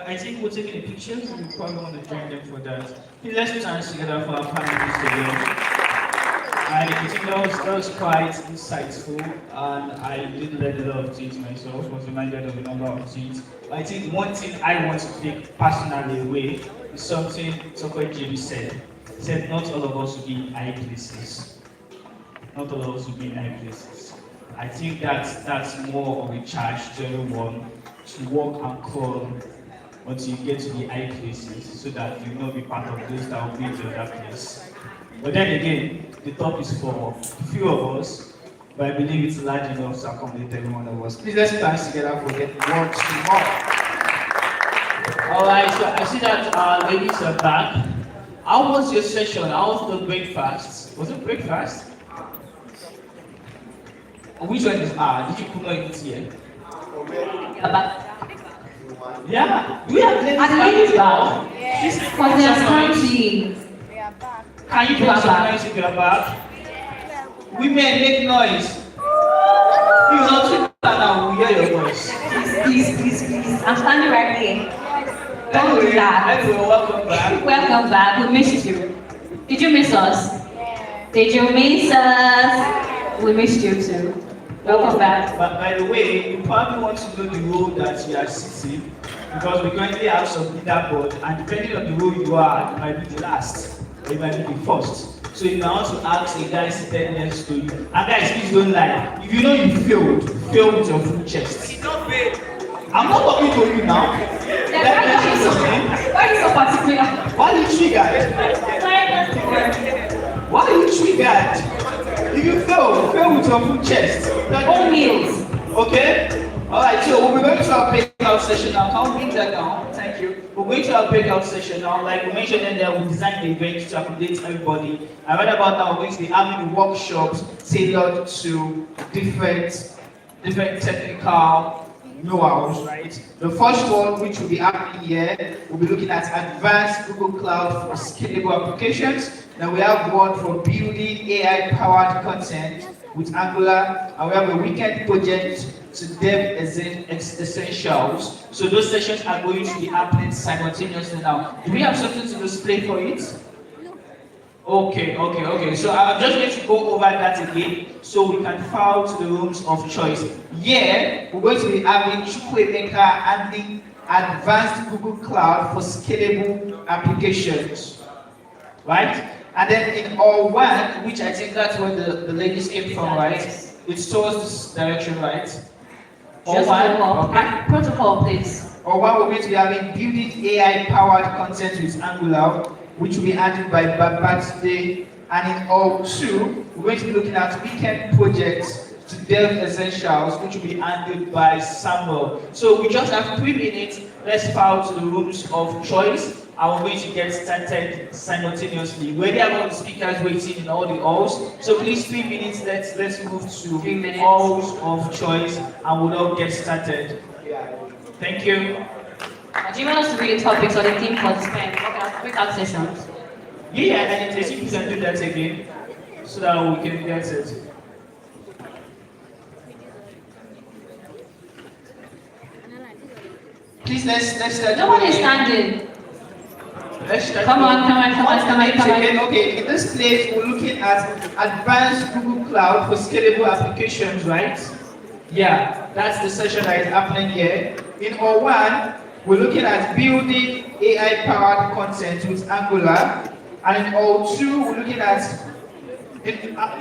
I think we're taking a picture. We probably want to join them for that. Please, let's put hands together for our panelists today. I think that was quite insightful, and I did learn a lot of things myself. Was reminded of a number of things. I think one thing I want to take personally away is something Dr. James said. He said not all of us will be in high places. Not all of us will be in high places. I think that's more of a charge to everyone to walk and crawl until you get to the high places, so that you will not be part of those that will be in the other place. But then again, the top is for a few of us, but I believe it's large enough to accommodate every one of us. Please let's put hands together for getting 1, 2 more. Alright, so I see that our ladies are back. How was your session? How was the breakfast? Was it breakfast? Which one is did you cook it here? Yeah, we have ladies back. Yes. For their country. Can you do some noise if you are back? Women, make noise. You not now, we hear your voice. Please. I'm standing right here. Don't do that. Anyway, welcome back. Welcome back. We missed you. Did you miss us? Yeah. Dejo Mesas, we missed you too. Welcome back. But by the way, you probably want to know the role that you are sitting because we currently have some leaderboard, and depending on the role you are, you might be the last or you might be the first. So if I want to ask a guy seated next to you, and guys, please don't lie. If you know you failed, fail with your full chest. I'm not talking to you now. Why are you so particular? Why are you triggered? Why are you triggered? If you fail, fail with your full chest. All meals. Okay? Alright, so we're going to our breakout session now. Can we bring that down? Thank you. We're going to our breakout session now. Like we mentioned earlier, we designed the event to accommodate everybody. I read about that we're going to be having workshops tailored to different technical know-hows, right? The first one, which will be happening here, we'll be looking at advanced Google Cloud for scalable applications. Now we have one for building AI-powered content with Angular, and we have a weekend project to dev essentials. So those sessions are going to be happening simultaneously now. Do we have something to display for it? Okay. So I'm just going to go over that again so we can file to the rooms of choice. Yeah, we're going to be having Chukwuemeka handling advanced Google Cloud for scalable applications, right? And then in all one, which I think that's where the ladies came from, right? It's towards this direction, right? All one, okay. Protocol, please. All one, we're going to be having building AI-powered content with Angular, which will be handled by Babatunde. And in all two, we're going to be looking at weekend projects to dev essentials, which will be handled by Samuel. So we just have 3 minutes. Let's file to the rooms of choice, and we're going to get started simultaneously. We already have all the speakers waiting in all the halls. So please, 3 minutes. Let's move to halls of choice, and we'll all get started. Thank you. Do you want us to read the topics or the theme for this breakout sessions? Yeah, and if you can do that again, so that we can get it. Please, let's start. No one is standing. Let's start. Come on. Okay, in this place, we're looking at advanced Google Cloud for scalable applications, right? Yeah, that's the session that is happening here. In all one, we're looking at building AI-powered content with Angular, and in all two, we're looking at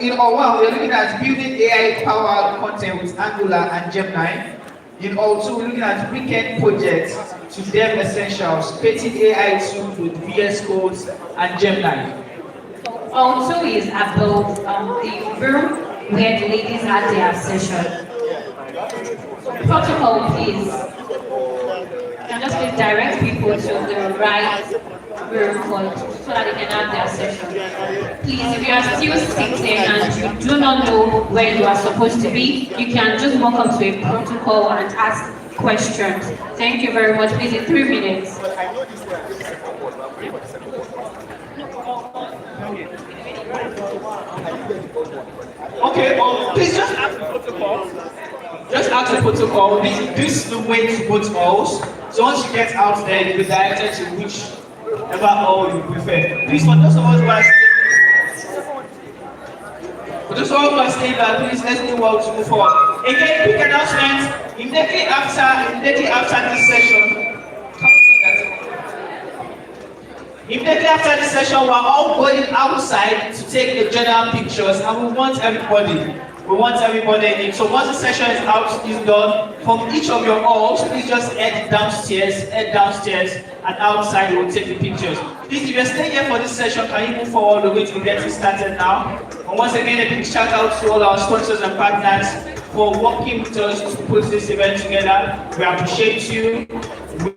in all one, we're looking at building AI-powered content with Angular and Gemini. In all two, we're looking at weekend projects to dev essentials, creating AI tools with VS Codes and Gemini. Also is about the room where the ladies had their session. Protocol, please. And just please direct people to the right room so that they can have their session. Please, if you are still sitting and you do not know where you are supposed to be, you can just walk up to a protocol and ask questions. Thank you very much. Please, in 3 minutes. Okay, please just ask the protocol. Just ask the protocol. This is the way to both halls. So once you get out there, you'll be directed to whichever hall you prefer. Please, for those of us who are staying back, please let's move on to move forward. Again, quick announcement. Immediately after this session, we're all going outside to take the general pictures, and we want everybody in it. So once the session is done, from each of your halls, please just head downstairs, and outside we'll take the pictures. Please, if you're staying here for this session, can you move forward? We're going to be getting started now. And once again, a big shout out to all our sponsors and partners for working with us to put this event together. We appreciate you.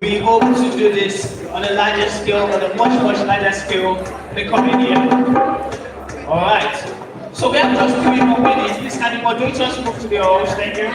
We hope to do this on a larger scale, on a much larger scale in the coming year. All right. So we have just 3 more minutes. Please, can the moderators move to the halls? Thank you.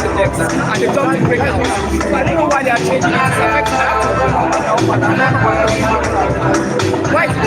architects and they don't break out. So I don't know why they are changing it. It's affecting why is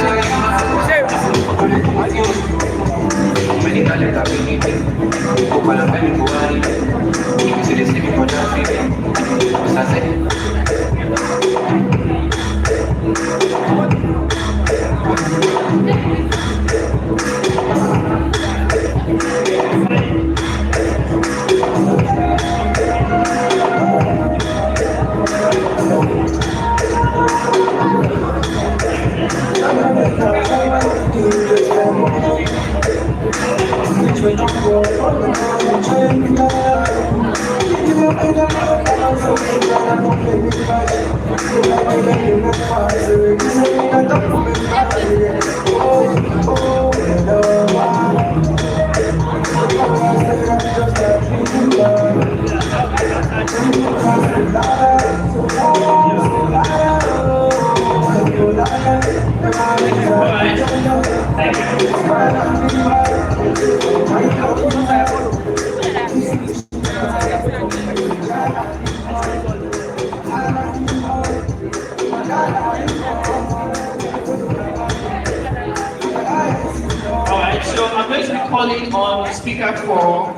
Alright, so I'm going to be calling on the speaker for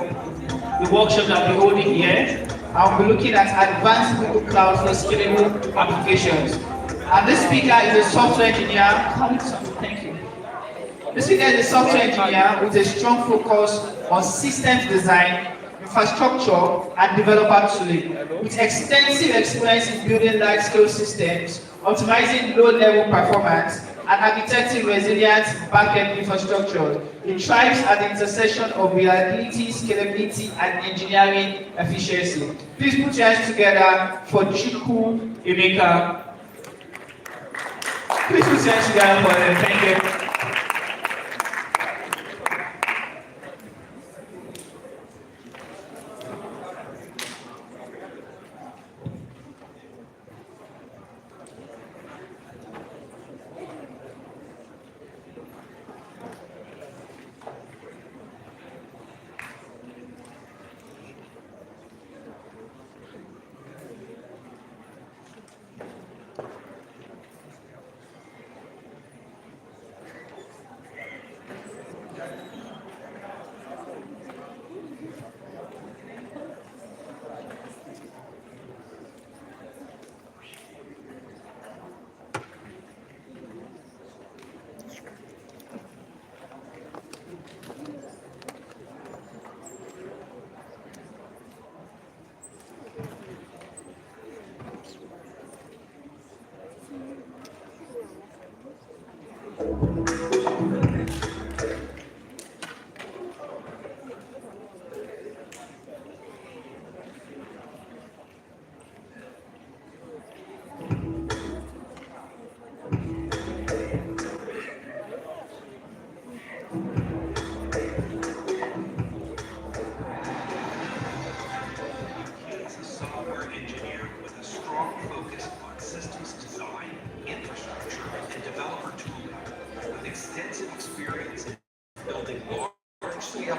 the workshop that we're holding here. I'll be looking at advanced Google Cloud for scalable applications. And this speaker is a software engineer. Thank you. This speaker is a software engineer with a strong focus on systems design, infrastructure, and developer tooling, with extensive experience in building large-scale systems, optimizing low-level performance, and architecting resilient back-end infrastructure. It thrives at the intersection of reliability, scalability, and engineering efficiency. Please put your hands together for Chukwu Emeka. Please put your hands together for them. Thank you.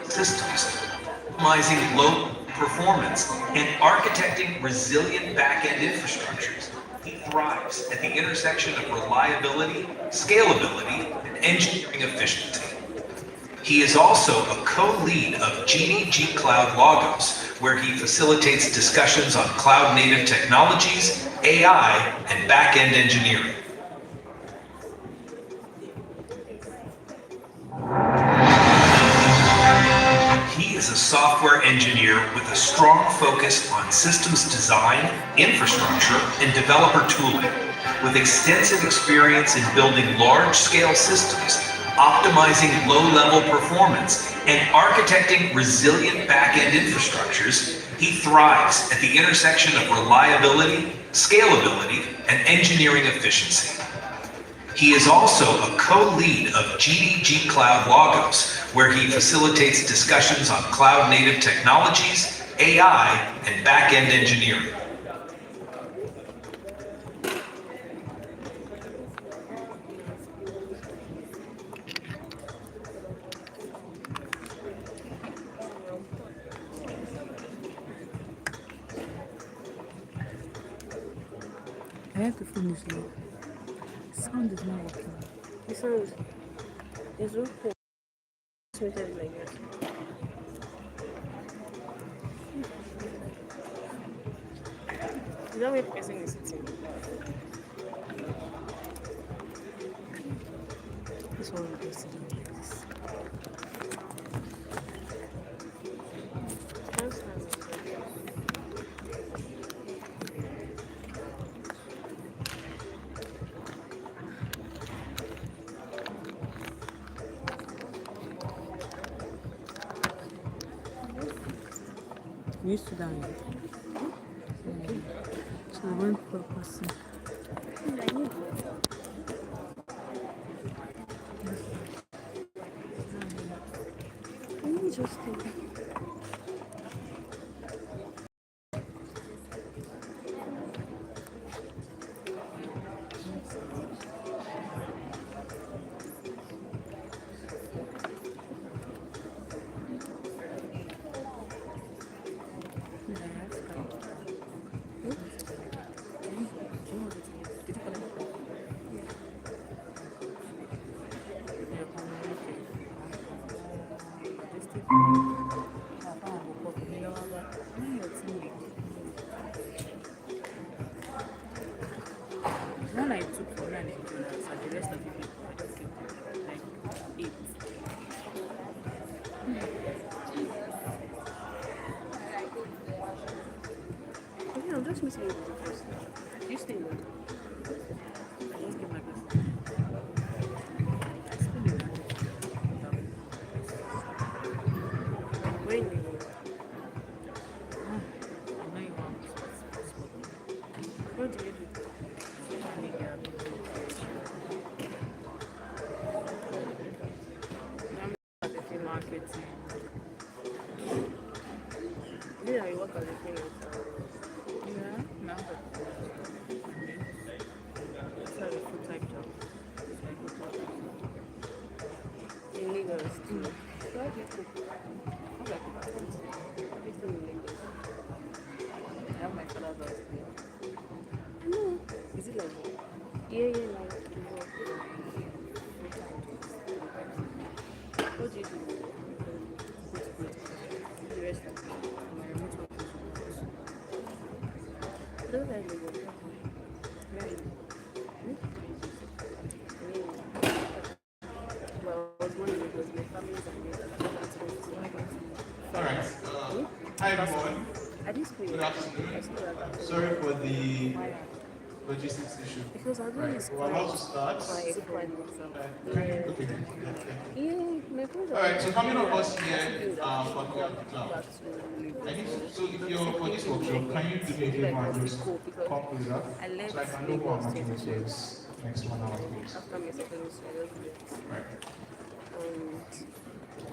Systems, optimizing low performance, and architecting resilient back-end infrastructures. He thrives at the intersection of reliability, scalability, and engineering efficiency. He is also a co-lead of GDG Cloud Logos, where he facilitates discussions on cloud-native technologies, AI, and back-end engineering. He is a software engineer with a strong focus on systems design, infrastructure, and developer tooling, with extensive experience in building large-scale systems, optimizing low-level performance, and architecting resilient back-end infrastructures. He thrives at the intersection of reliability, scalability, and engineering efficiency. He is also a co-lead of GDG Cloud Logos, where he facilitates discussions on cloud-native technologies, AI, and back-end engineering. I have to finish now. Sound is not working. The sound is okay. It's like that. Is that where the person is sitting? This one will just sitting like this. Can't stand it. You used to down here. So one per person. Let me just think. One I took for $9 and the rest of it I just kept like 8. Okay, I'm just missing it first. You stay there. I just get my glasses. I still do that. When you I know you want to. What do you do? Marketing. Yeah, I work as a freelancer. Yeah, now it's not a full-time job. In Lagos. So I get to everything in Lagos. I have my father's house there. No. Is it like that? Yeah, like to work. What do you do? The rest of my remote work is remote. Don't I live in right? Well, I was born in Lagos, my family is in Alright, hi everyone. Good afternoon. Sorry for the logistics issue. Because I don't Right, we're about to start. Alright, so how many of us here are faculty of the cloud? So if you're for this workshop, can you do me a favor and just come closer so I can know who I'm working with this next 1 hour, please? After my second semester, Right.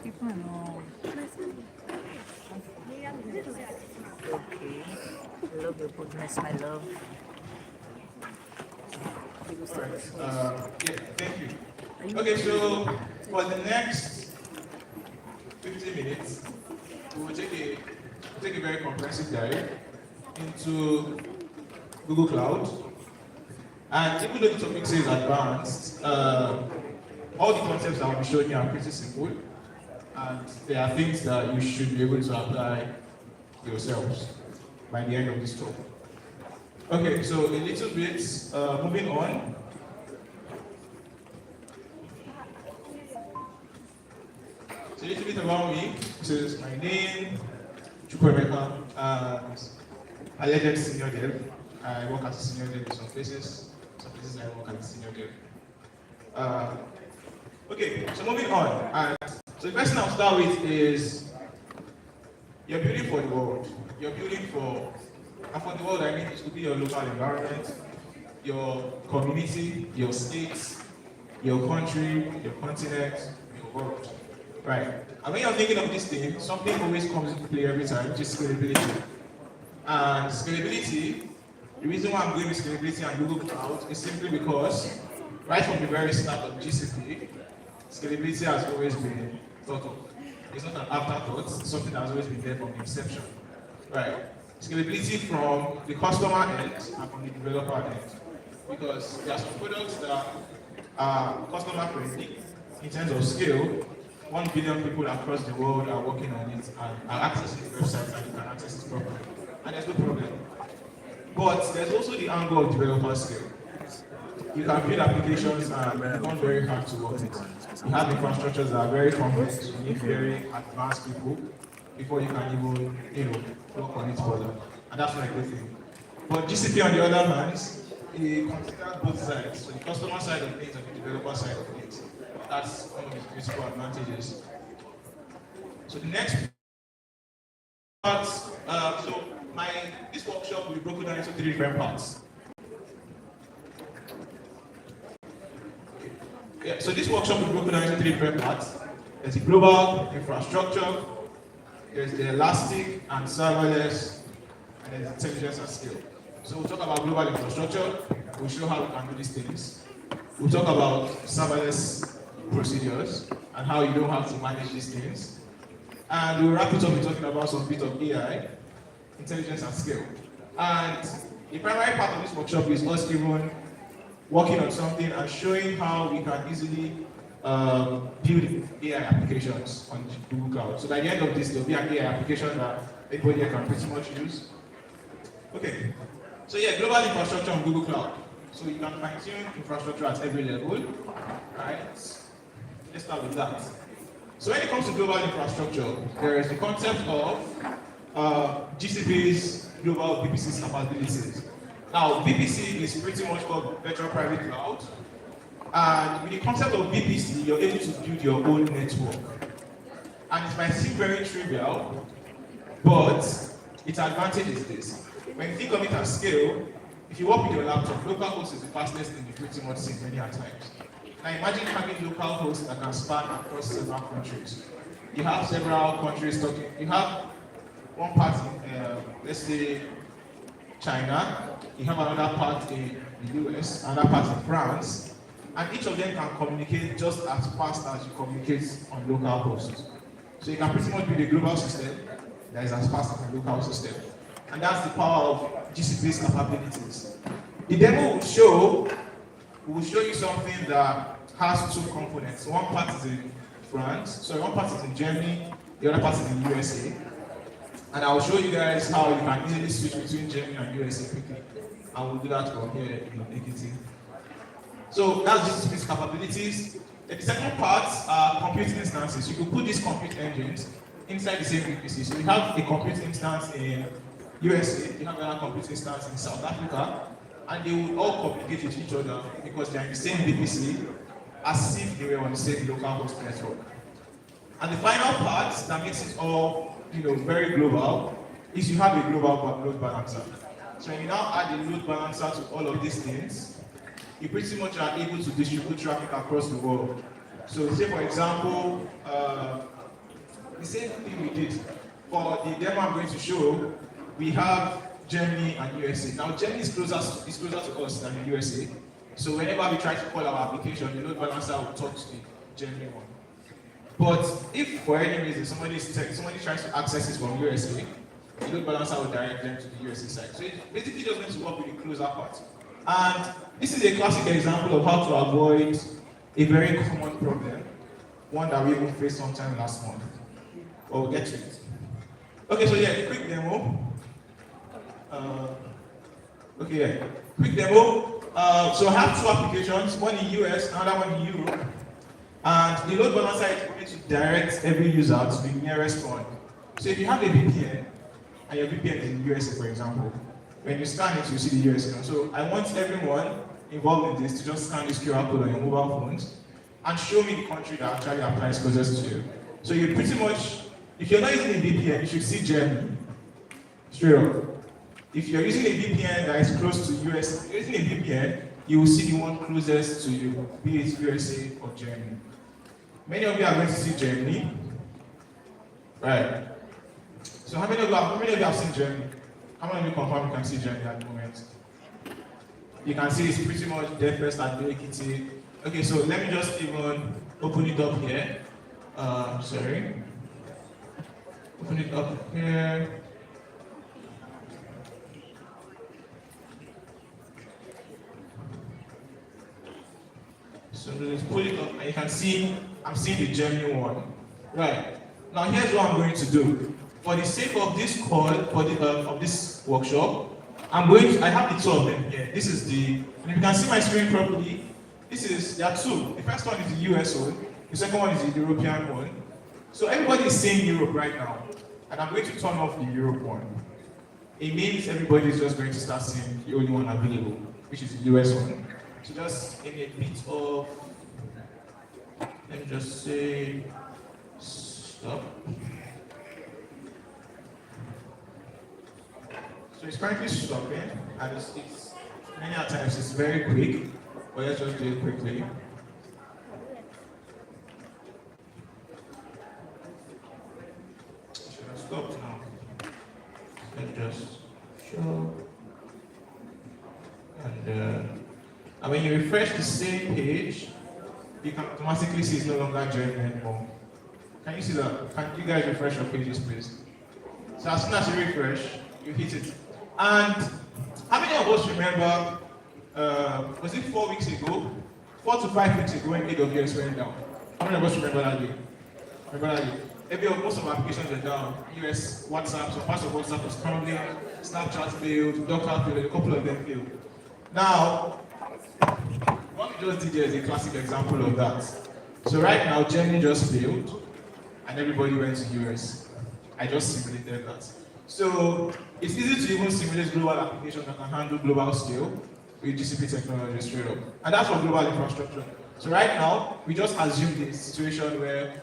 people know. Okay. I love your goodness, my love. Alright, yeah, thank you. Okay, so for the next 15 minutes, we will take a very comprehensive dive into Google Cloud. And even though the topic says advanced, all the concepts that I'll be showing you are pretty simple. And there are things that you should be able to apply yourselves by the end of this talk. Okay, so a little bit, moving on. So a little bit about me. This is my name, Chukwemeka, and a legend senior dev. I work as a senior dev in some places I work as a senior dev. Okay, so moving on. And so the first thing I'll start with is you're building for the world. You're building for, and for the world I mean it could be your local environment, your community, your state, your country, your continent, your world. Right. And when you're thinking of this thing, something always comes into play every time, which is scalability. And scalability, the reason why I'm going with scalability and Google Cloud is simply because right from the very start of GCP, scalability has always been thought of. It's not an afterthought, it's something that has always been there from the inception. Right. Scalability from the customer end and from the developer end. because there are some products that are customer friendly in terms of scale. 1 billion people across the world are working on it and are accessing the website, and you can access it properly. And there's no problem. But there's also the angle of developer scale. You can build applications and become very hard to work with. You have infrastructures that are very complex. You need very advanced people before you can even, work on it further. And that's not a good thing. But GCP, on the other hand, it considers both sides. So the customer side of things and the developer side of things. That's one of its principal advantages. So the next part, this workshop will be broken down into 3 different parts. Yeah, so this workshop will be broken down into 3 different parts. There's the global infrastructure, there's the elastic and serverless, and there's intelligence at scale. So we'll talk about global infrastructure, we'll show how we can do these things. We'll talk about serverless procedures and how you don't have to manage these things. And we'll wrap it up with talking about some bit of AI, intelligence at scale. And the primary part of this workshop is us even working on something and showing how we can easily build AI applications on Google Cloud. So by the end of this, there'll be an AI application that anybody can pretty much use. Okay, so yeah, global infrastructure on Google Cloud. So you can fine-tune infrastructure at every level, right? Let's start with that. So when it comes to global infrastructure, there is the concept of GCP's global VPC capabilities. Now, VPC is pretty much called Virtual Private Cloud. And with the concept of VPC, you're able to build your own network. And it might seem very trivial, but its advantage is this. When you think of it at scale, if you work with your laptop, local host is the fastest thing you pretty much see many times. Now imagine having local hosts that can span across several countries. You have several countries talking. You have one part in, let's say, China. You have another part in the US, another part in France. And each of them can communicate just as fast as you communicate on local hosts. So you can pretty much build a global system that is as fast as a local system. And that's the power of GCP's capabilities. The demo will show you something that has 2 components. One part is in France, one part is in Germany, the other part is in the USA. And I'll show you guys how you can easily switch between Germany and USA quickly. And we'll do that from here in Adoekiti. So that's GCP's capabilities. The second part are computing instances. You can put these compute engines inside the same VPC. So you have a compute instance in USA, you have another compute instance in South Africa, and they will all communicate with each other because they are in the same VPC as if they were on the same local host network. And the final part that makes it all very global is you have a global load balancer. So when you now add a load balancer to all of these things, you pretty much are able to distribute traffic across the world. So say for example, the same thing we did for the demo I'm going to show, we have Germany and USA. Now Germany is closer to us than the USA. So whenever we try to call our application, the load balancer will talk to the Germany one. But if for any reason somebody tries to access it from USA, the load balancer will direct them to the USA side. So it's basically just going to work with the closer part. And this is a classic example of how to avoid a very common problem, one that we even faced sometime last month. But we'll get to it. Okay, so yeah, quick demo. Quick demo. So I have 2 applications, one in US, another one in Europe. And the load balancer is going to direct every user to the nearest one. So if you have a VPN, and your VPN is in the USA, for example, when you scan it, you see the USA. So I want everyone involved in this to just scan this QR code on your mobile phones and show me the country that actually applies closest to you. So you pretty much, if you're not using a VPN, you should see Germany. Straight up. If you're using a VPN that is close to US, if you're using a VPN, you will see the one closest to you, be it USA or Germany. Many of you are going to see Germany. Right. So how many of you have seen Germany? How many of you confirm you can see Germany at the moment? You can see it's pretty much DevFest Adoekiti. Okay, so let me just even open it up here. Sorry. Open it up here. So just pull it up, and you can see I'm seeing the Germany one. Right. Now here's what I'm going to do. For the sake of this call, for the of this workshop, I have the two of them here. This is the, and if you can see my screen properly, there are two. The first one is the US one, the second one is the European one. So everybody is saying Europe right now, and I'm going to turn off the Europe one. It means everybody is just going to start seeing the only one available, which is the US one. So just give me a bit of, let me just say, stop. So it's currently stopping, and it's many times it's very quick, but let's just do it quickly. Should have stopped now. Let's just show. And when you refresh the same page, you can automatically see it's no longer German anymore. Can you see that? Can you guys refresh your pages, please? So as soon as you refresh, you hit it. And how many of us remember, was it 4 weeks ago? 4 to 5 weeks ago when AWS went down. How many of us remember that day? Remember that day? Maybe most of our applications were down. US, WhatsApp, so parts of WhatsApp was crumbling, Snapchat failed, Docker failed, a couple of them failed. Now, what we just did here is a classic example of that. So right now, Germany just failed, and everybody went to US. I just simulated that. So it's easy to even simulate global applications that can handle global scale with GCP technology straight up. And that's for global infrastructure. So right now, we just assume the situation where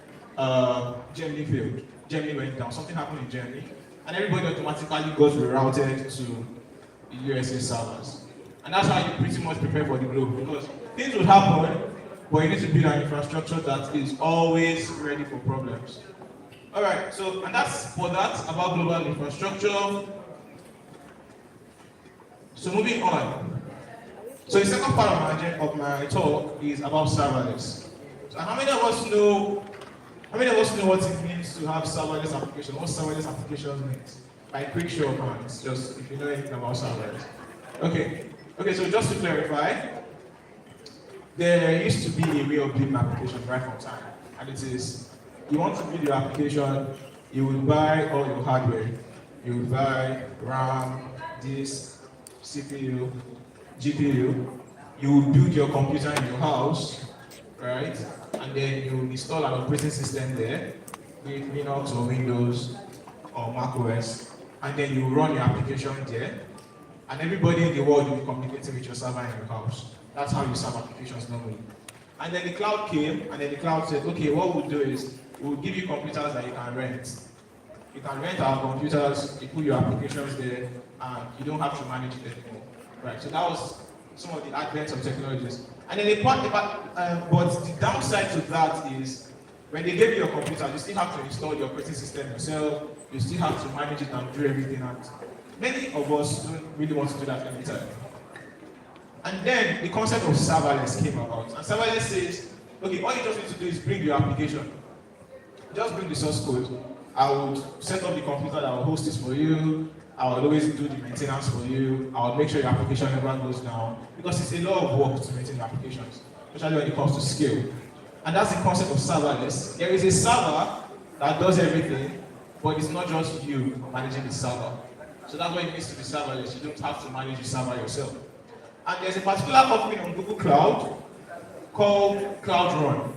Germany failed. Germany went down. Something happened in Germany. And everybody automatically got rerouted to the USA servers. And that's how you pretty much prepare for the globe. Because things will happen, but you need to build an infrastructure that is always ready for problems. All right, so, and that's for that about global infrastructure. So moving on. So the second part of my talk is about serverless. So how many of us know what it means to have serverless applications? What serverless applications means? By quick show of hands, just if you know anything about serverless. Okay, so just to clarify, there used to be a way of building applications right from time, and it is, you want to build your application, you will buy all your hardware. You will buy RAM, disk, CPU, GPU. You will build your computer in your house, right? And then you will install an operating system there, with Linux or Windows or Mac OS, and then you will run your application there, and everybody in the world will be communicating with your server in your house. That's how you serve applications normally. And then the cloud came, and then the cloud said, okay, what we'll do is, we'll give you computers that you can rent. You can rent our computers, you put your applications there, and you don't have to manage it anymore. Right, so that was some of the advent of technologies. And then but the downside to that is, when they gave you your computer, you still have to install the operating system yourself, you still have to manage it and do everything. And many of us don't really want to do that every time. And then the concept of serverless came about. And serverless says, okay, all you just need to do is bring your application. Just bring the source code. I would set up the computer that will host this for you. I would always do the maintenance for you. I would make sure your application never goes down. Because it's a lot of work to maintain your applications, especially when it comes to scale. And that's the concept of serverless. There is a server that does everything, but it's not just you managing the server. So that's why it needs to be serverless. You don't have to manage the server yourself. And there's a particular company on Google Cloud called Cloud Run.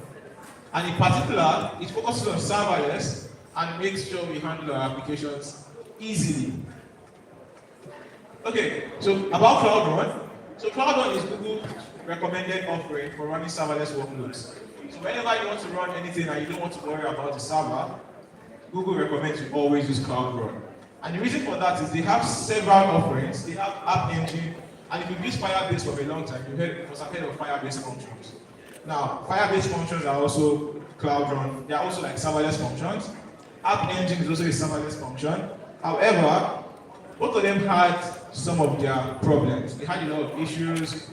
And in particular, it focuses on serverless and makes sure we handle our applications easily. Okay, so about Cloud Run. So Cloud Run is Google's recommended offering for running serverless workloads. So whenever you want to run anything and you don't want to worry about the server, Google recommends you always use Cloud Run. And the reason for that is they have several offerings. They have App Engine, and if you've used Firebase for a long time, you've heard of Firebase functions. Now, Firebase functions are also Cloud Run. They are also like serverless functions. App Engine is also a serverless function. However, both of them had some of their problems. They had a lot of issues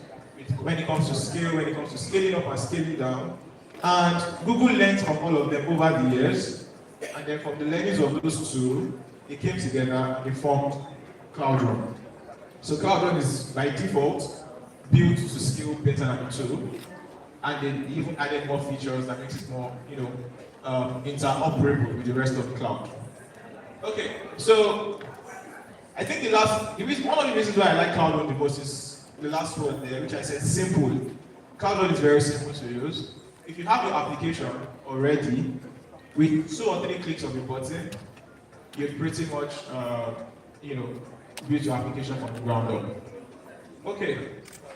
when it comes to scale, when it comes to scaling up and scaling down. And Google learned from all of them over the years. And then from the learnings of those two, they came together and they formed Cloud Run. So Cloud Run is by default built to scale better than the two. and they even added more features that makes it more, interoperable with the rest of the cloud. Okay, so I think one of the reasons why I like Cloud Run the most is the last word there, which I said simple. Cloud Run is very simple to use. If you have your application already, with 2 or 3 clicks of a button, you've pretty much, build your application from the ground up. Okay,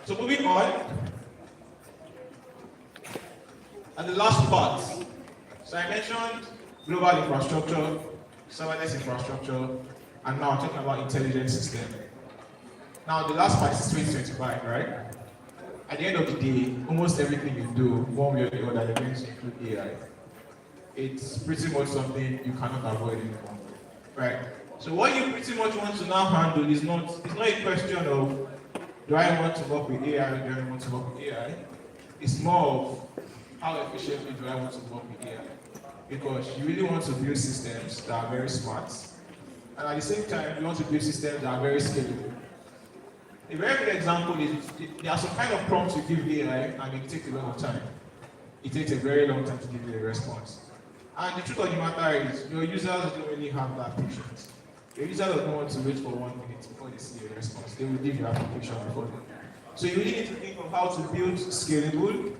so moving on, and the last part. So I mentioned global infrastructure, serverless infrastructure, and now I'm talking about intelligent system. Now the last part is 2025, right? At the end of the day, almost everything you do, one way or the other, you're going to include AI. It's pretty much something you cannot avoid anymore, right? So what you pretty much want to now handle is not a question of, do I want to work with AI or do I want to work with AI? It's more of, how efficiently do I want to work with AI? Because you really want to build systems that are very smart, and at the same time, you want to build systems that are very scalable. A very good example is, there are some kind of prompts you give AI, and it takes a lot of time. It takes a very long time to give you a response. And the truth of the matter is, your users don't really have that patience. Your users don't want to wait for 1 minute before they see a response. They will leave your application before them. So you really need to think of how to build scalable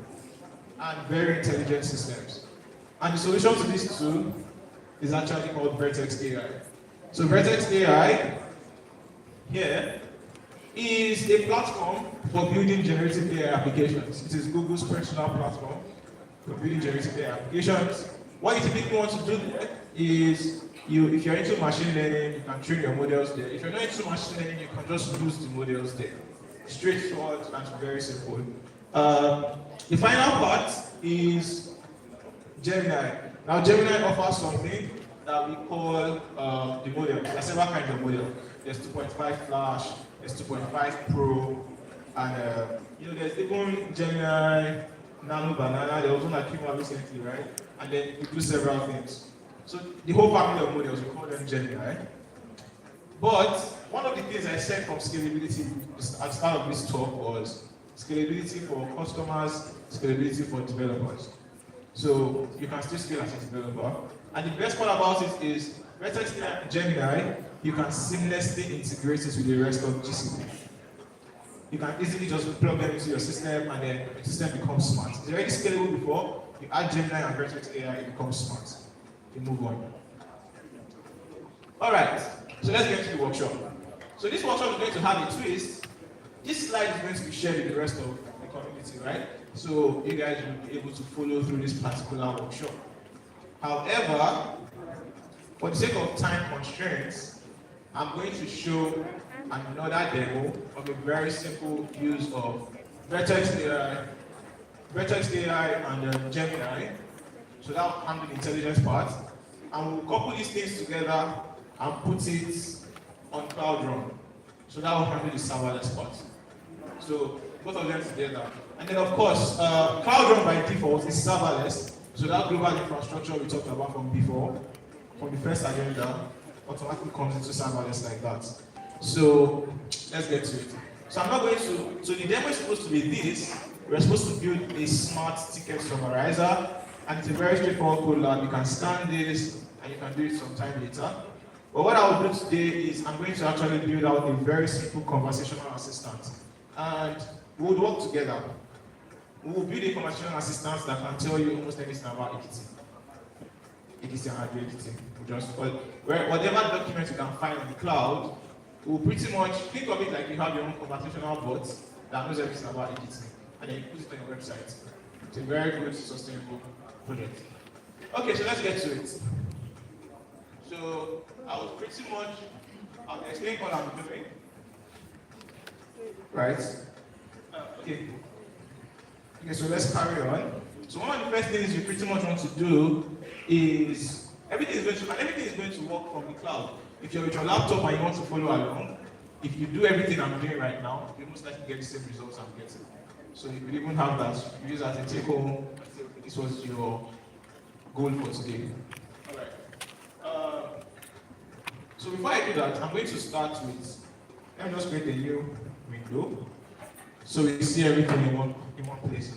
and very intelligent systems. And the solution to this too is actually called Vertex AI. So Vertex AI here is a platform for building generative AI applications. It is Google's personal platform for building generative AI applications. What you typically want to do is, if you're into machine learning, you can train your models there. If you're not into machine learning, you can just use the models there. Straightforward and very simple. The final part is Gemini. Now Gemini offers something that we call the model. There are several kinds of models. There's 2.5 Flash, there's 2.5 Pro, and there's even Gemini, Nano Banana. There was one that came out recently, right? And then you do several things. So the whole family of models, we call them Gemini. But one of the things I said from scalability at the start of this talk was scalability for customers, scalability for developers. So you can still scale as a developer. And the best part about it is, Vertex Gemini, you can seamlessly integrate it with the rest of GCP. You can easily just plug them into your system, and then the system becomes smart. It's already scalable before. You add Gemini and Vertex AI, it becomes smart. You move on. All right, so let's get to the workshop. So this workshop is going to have a twist. This slide is going to be shared with the rest of the community, right? So you guys will be able to follow through this particular workshop. However, for the sake of time constraints, I'm going to show another demo of a very simple use of Vertex AI and Gemini. So that will handle the intelligence part. And we'll couple these things together and put it on Cloud Run. So that will handle the serverless part. So both of them together. And then of course, Cloud Run by default is serverless. So that global infrastructure we talked about from before, from the first agenda, automatically comes into serverless like that. So let's get to it. So I'm not going to, so the demo is supposed to be this. We're supposed to build a smart ticket summarizer, and it's a very straightforward code lab. You can scan this and you can do it sometime later. But what I will do today is I'm going to actually build out a very simple conversational assistant. And we would work together. We will build a conversational assistant that can tell you almost anything about Adoekiti. Adoekiti and Adoekiti. Whatever document you can find on the cloud, we'll pretty much think of it like you have your own conversational bot that knows everything about Adoekiti. And then you put it on your website. It's a very good, sustainable project. Okay, so let's get to it. So I'll explain what I'm doing. Right? Okay, so let's carry on. So one of the first things you pretty much want to do is everything is going to work from the cloud. If you're with your laptop and you want to follow along, if you do everything I'm doing right now, you most likely get the same results I'm getting. So you will even have that. You use that as a take home. This was your goal for today. All right. So before I do that, I'm going to start with, let me just create a new window. So we see everything in one place.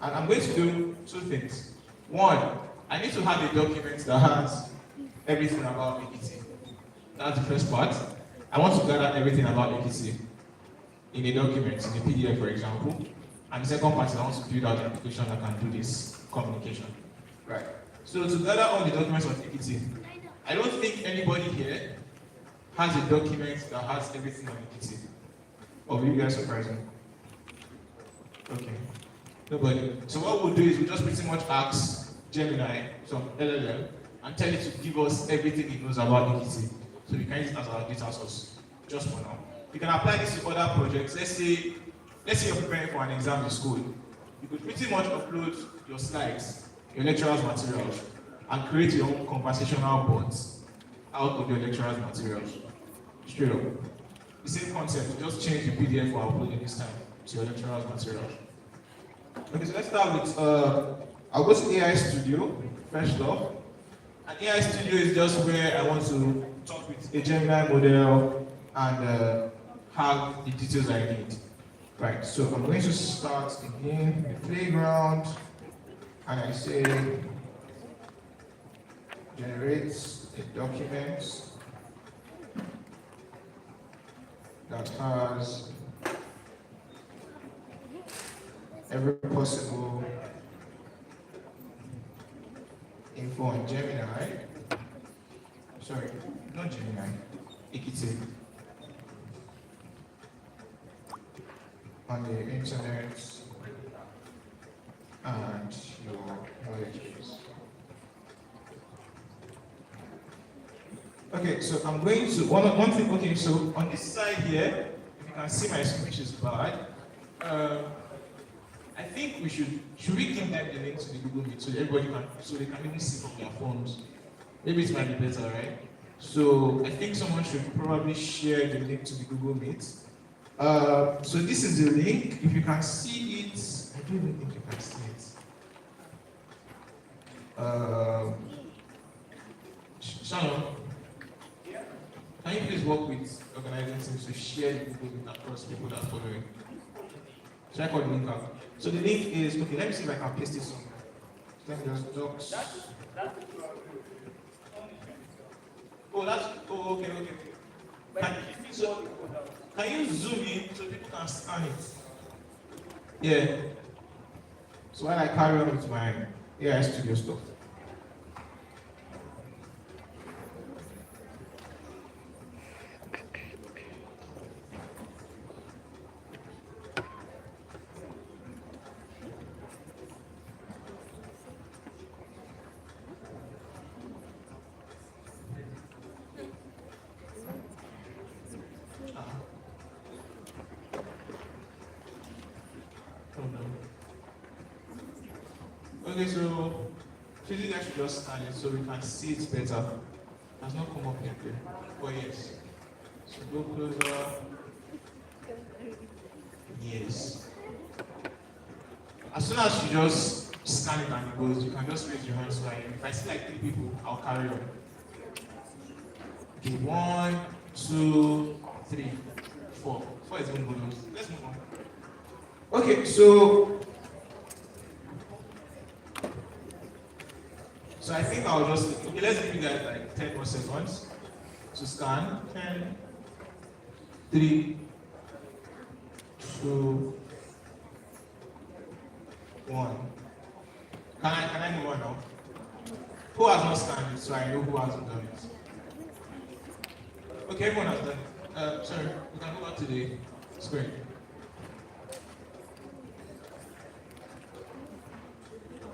And I'm going to do two things. One, I need to have a document that has everything about Adoekiti. That's the first part. I want to gather everything about Adoekiti in a document, in a PDF, for example. And the second part is I want to build out an application that can do this communication. Right. So to gather all the documents on Adoekiti, I don't think anybody here has a document that has everything on Adoekiti. Or will you guys surprise me? Okay. Nobody. So what we'll do is we'll just pretty much ask Gemini, some LLM, and tell it to give us everything it knows about Adoekiti. So we can use it as our data source, just for now. You can apply this to other projects. Let's say you're preparing for an exam in school. You could pretty much upload your slides, your lecturer's materials, and create your own conversational bots out of your lecturer's materials. Straight up. The same concept, you just change the PDF for uploading this time to your lecturer's materials. Okay, so let's start with, I'll go to AI Studio, first off. And AI Studio is just where I want to talk with a Gemini model and have the details I need. Right, so I'm going to start again the playground, and I say, generate a document that has every possible info on Gemini. Sorry, not Gemini, Adoekiti. On the internet and your knowledge base. Okay, so I'm going to one thing. Okay, so on this side here, if you can see my screen, which is bad. I think we should we give them the link to the Google Meet so everybody can, so they can even see from their phones. Maybe it might be better, right? So I think someone should probably share the link to the Google Meet. So this is the link. If you can see it, I don't even think you can see it. Shannon, can you please work with organizing teams to share the Google Meet across people that are following? Should I call the link out? So the link is, okay, let me see if I can paste it somewhere. Let me just docs. Okay. Can you zoom in so people can scan it? Yeah. So while I carry on with my AI Studio stuff. Okay, so you guys should just scan it so we can see it better. It has not come up yet there. Oh yes. So go closer. Yes. As soon as you just scan it and it goes, you can just raise your hand so if I see like 3 people, I'll carry on. Okay, 1, 2, 3, 4. 4 is even bonus. Let's move on. Okay, so I think I'll just, okay, let's give you guys like 10 more seconds to scan. 10, 3, 2, 1. Can I move on now? Who has not scanned it so I know who hasn't done it? Okay, everyone has done it. Sorry, we can go back to the screen.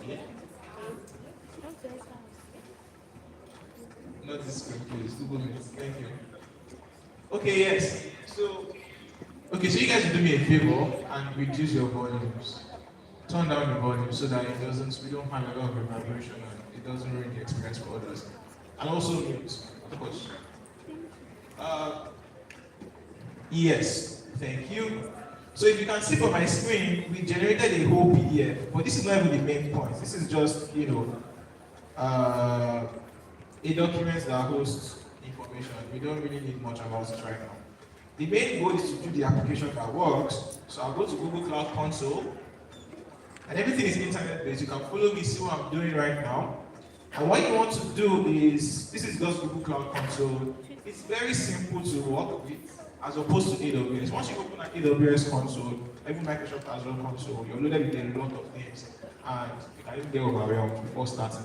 Yeah. Not this screen, please. Google Meet. Thank you. Okay, yes. So you guys do me a favor and reduce your volumes. Turn down the volume so that we don't have a lot of reverberation and it doesn't ruin the experience for others. And also mute, of course. Yes, thank you. So if you can see from my screen, we generated a whole PDF, but this is not even the main point. This is just, a document that hosts information. We don't really need much about it right now. The main goal is to do the application that works. So I'll go to Google Cloud Console, And everything is internet-based. You can follow me, see what I'm doing right now. And what you want to do is, this is just Google Cloud Console. It's very simple to work with, as opposed to AWS. Once you open an AWS console, even Microsoft Azure console, you're loaded with a lot of things, and you can even get overwhelmed before starting.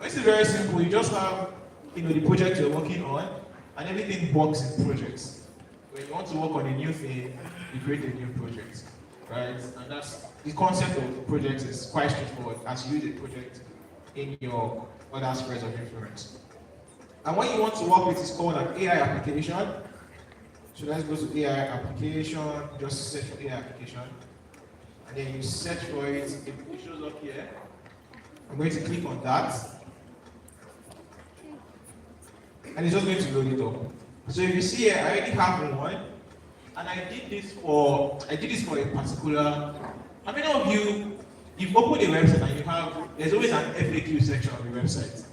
This is very simple. You just have, the project you're working on, and everything works in projects. When you want to work on a new thing, you create a new project, right? And that's the concept of projects is quite straightforward as you use a project in your other spheres of influence. And what you want to work with is called an AI application. So let's go to AI application, just search for AI application. And then you search for it, it shows up here. I'm going to click on that. And it's just going to load it up. So if you see here, I already have one. And I did this for a particular, how many of you've opened a website and there's always an FAQ section on the website,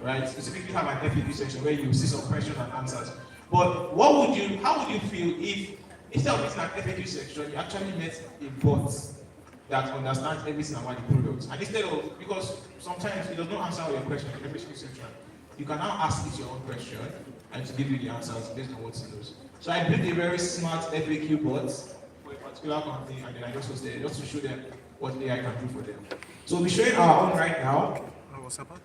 right? So typically you have an FAQ section where you see some questions and answers. But how would you feel if instead of using an FAQ section, you actually met a bot that understands everything about the product? And instead of, because sometimes it does not answer all your questions in the FAQ section, you can now ask it your own question and to give you the answers based on what it knows. So I built a very smart FAQ bot for a particular company, and then I just hosted it just to show them what AI can do for them. So we'll be showing our own right now.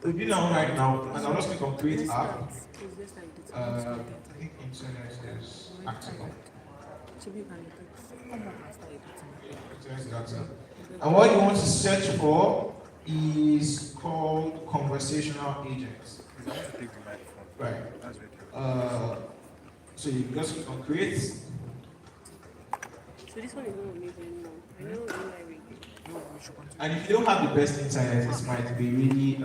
We'll be our own right now, and I'll just click on create app. I think internet is active. Internet is active. And what you want to search for is called conversational agents. Right. So you just click on create. So this one is not amazing now. I know AI. And if you don't have the best internet, it might be really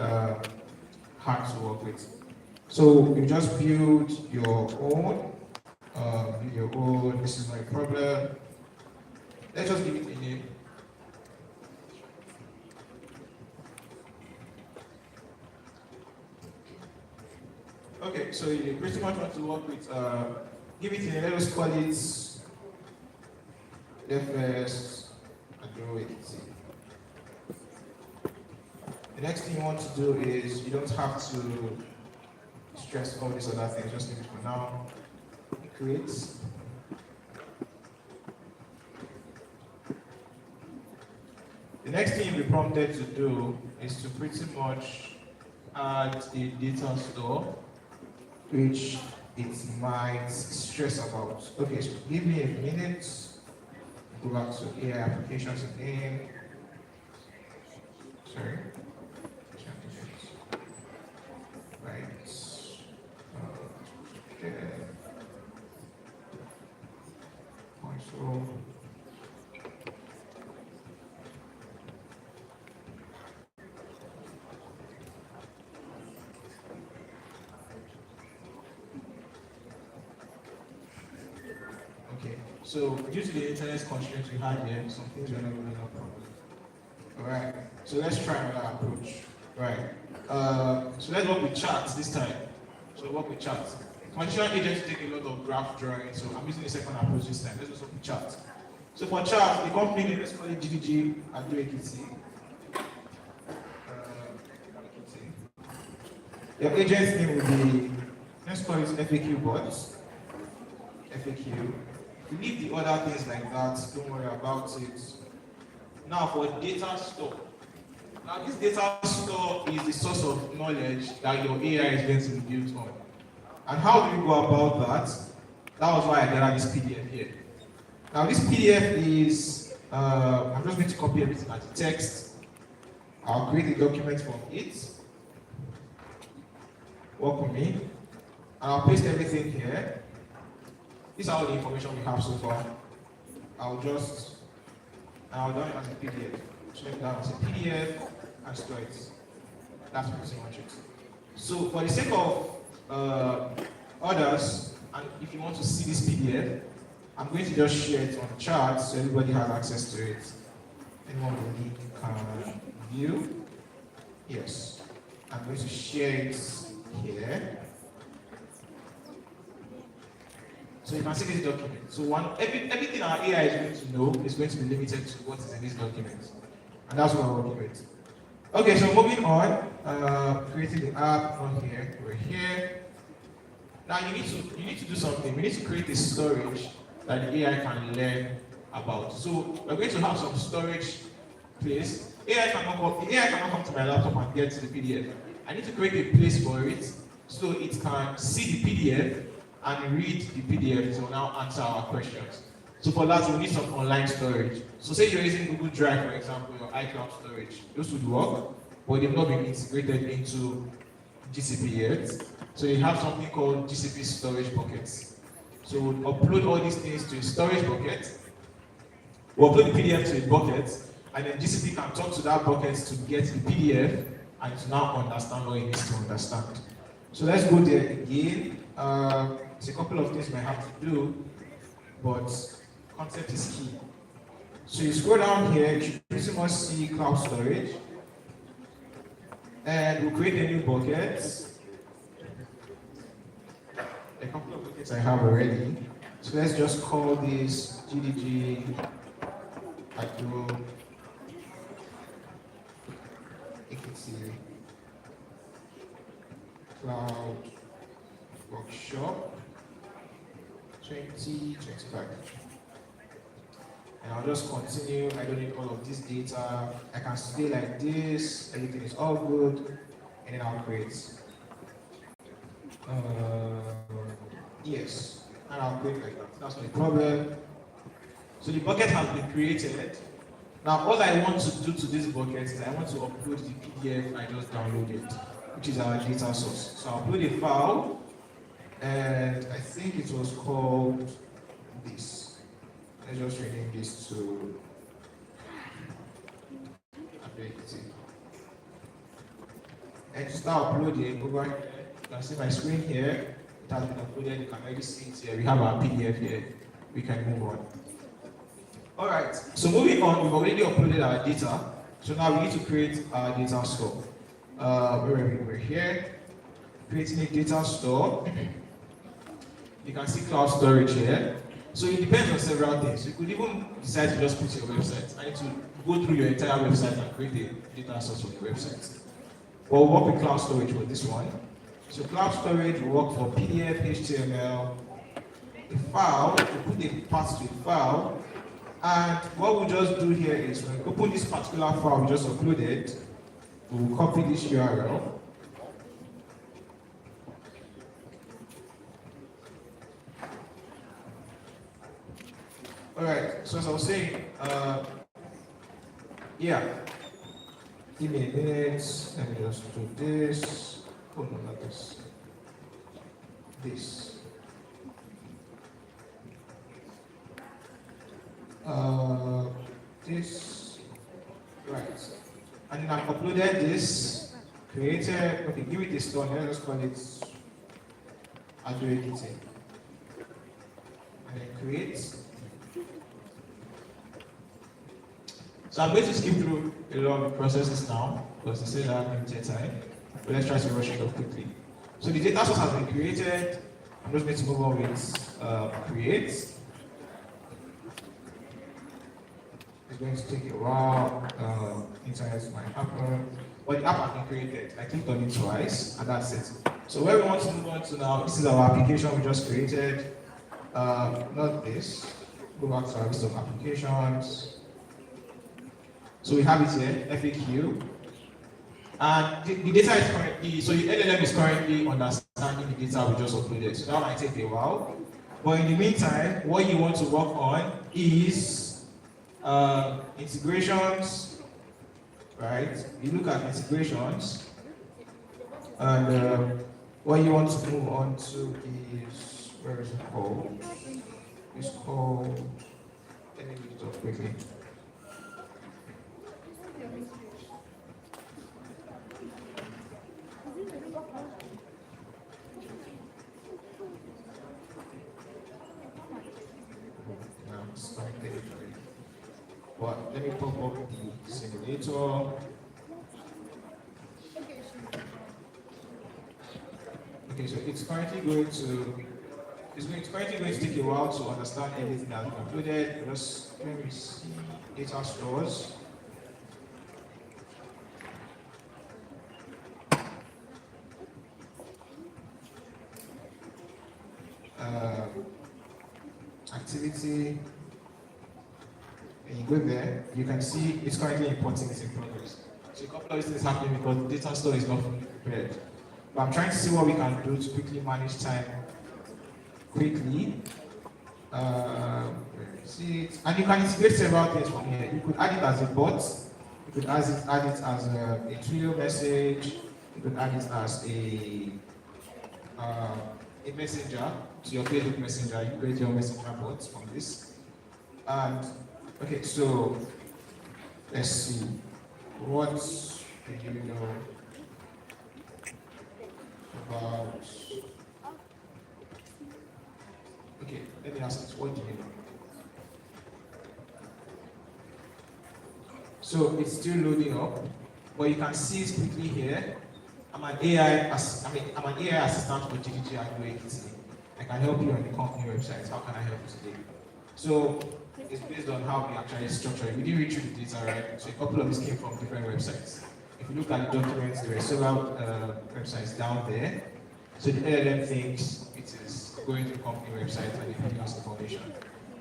hard to work with. So you just build your own. This is my problem. Let's just give it a name. Okay, so you pretty much want to work with, give it a name, let us call it DevFest Adoekiti. The next thing you want to do is, you don't have to stress all these other things, just leave it for now. Create. The next thing you'll be prompted to do is to pretty much add a data store, which it might stress about. Okay, so give me a minute. Go back to AI applications again. Sorry. Right. Okay. Console. So due to the internet constraints we had here, some things are not really up properly. Alright, so let's try another approach. Right. So let's work with charts this time. So work with charts. Conditional agents take a lot of graph drawing, so I'm using the second approach this time. Let's just work with charts. So for charts, the company name, let's call it GDG Adoekiti. Your agent's name will be, let's call it FAQ bots. FAQ. Leave the other things like that, don't worry about it. Now for data store. Now this data store is the source of knowledge that your AI is going to be built on. And how do you go about that? That was why I gathered this PDF here. Now this PDF is, I'm just going to copy everything as text. I'll create a document from it. Work with me. And I'll paste everything here. This is all the information we have so far. I'll done it as a PDF. Check it down as a PDF and store it. That's pretty much it. So for the sake of others, and if you want to see this PDF, I'm going to just share it on the chart so everybody has access to it. Anyone really can view? Yes. I'm going to share it here. So you can see this document. So everything our AI is going to know is going to be limited to what is in this document. And that's what we're working with. Okay, so moving on, creating the app on here. We're here. Now you need to do something. We need to create a storage that the AI can learn about. So we're going to have some storage place. The AI cannot come to my laptop and get the PDF. I need to create a place for it so it can see the PDF and read the PDF to now answer our questions. So for that, we need some online storage. So say you're using Google Drive, for example, or iCloud storage. Those would work, but they've not been integrated into GCP yet. So you have something called GCP storage buckets. So we'll upload all these things to a storage bucket. We'll upload the PDF to a bucket, and then GCP can talk to that bucket to get the PDF and to now understand what it needs to understand. So let's go there again. There's a couple of things we might have to do, but concept is key. So you scroll down here, you should pretty much see cloud storage. And we'll create a new bucket. A couple of buckets I have already. So let's just call this GDG Adoekiti Cloud Workshop 2025. And I'll just continue. I don't need all of this data. I can stay like this. Everything is all good. And then I'll create. Yes. And I'll create like that. That's not a problem. So the bucket has been created. Now all I want to do to this bucket is I want to upload the PDF I just downloaded, which is our data source. So I'll upload a file, and I think it was called this. Let's just rename this to Adoekiti. And to start uploading over here, you can see my screen here. It has been uploaded. You can already see it here. We have our PDF here. We can move on. All right. So moving on, we've already uploaded our data. So now we need to create our data store. We're here, creating a data store. You can see cloud storage here. So it depends on several things. You could even decide to just put your website. I need to go through your entire website and create a data source for your website. We'll work with cloud storage for this one. So cloud storage will work for PDF, HTML, a file, we put a path to a file, and what we'll just do here is when we open this particular file we just uploaded, we'll copy this URL. Alright, so as I was saying, give me a minute, let me just do this. Oh no, not this. This. This. Right. And then I've uploaded this, created, okay, give it a store, let's call it Adoekiti. And then create. So I'm going to skip through a lot of processes now, because it says I have limited time. But let's try to rush it up quickly. So the data source has been created. I'm just going to move on with create. It's going to take a while. Internet might happen. But the app has been created. I clicked on it twice, and that's it. So where we want to move on to now, this is our application we just created. Not this. Go back to our list of applications. So we have it here, FAQ. And the data is currently, so the LLM is currently understanding the data we just uploaded. So that might take a while. But in the meantime, what you want to work on is integrations, right? You look at integrations, and what you want to move on to is, where is it called? It's called, let me read it up quickly. But let me pop up the simulator. Okay, so it's currently going to take a while to understand everything that's been included. Just let me see data stores. activity, and you go there, you can see it's currently importing, it's in progress. So a couple of things happening because the data store is not fully prepared. But I'm trying to see what we can do to quickly manage time quickly. See it. And you can integrate several things from here. You could add it as a bot, you could add it as a Twilio message, you could add it as a messenger to your Facebook messenger. You create your messenger bots from this. And okay, so let's see. What do you know about? Okay, let me ask this. What do you know? So it's still loading up, but you can see it quickly here. I'm an AI assistant for DDG Adoekiti. I can help you on the company website. How can I help you today? So it's based on how we actually structure it. We didn't read through the data, right? So a couple of these came from different websites. If you look at the documents, there are several websites down there. So the LLM thinks it is going to the company website and it gives us information.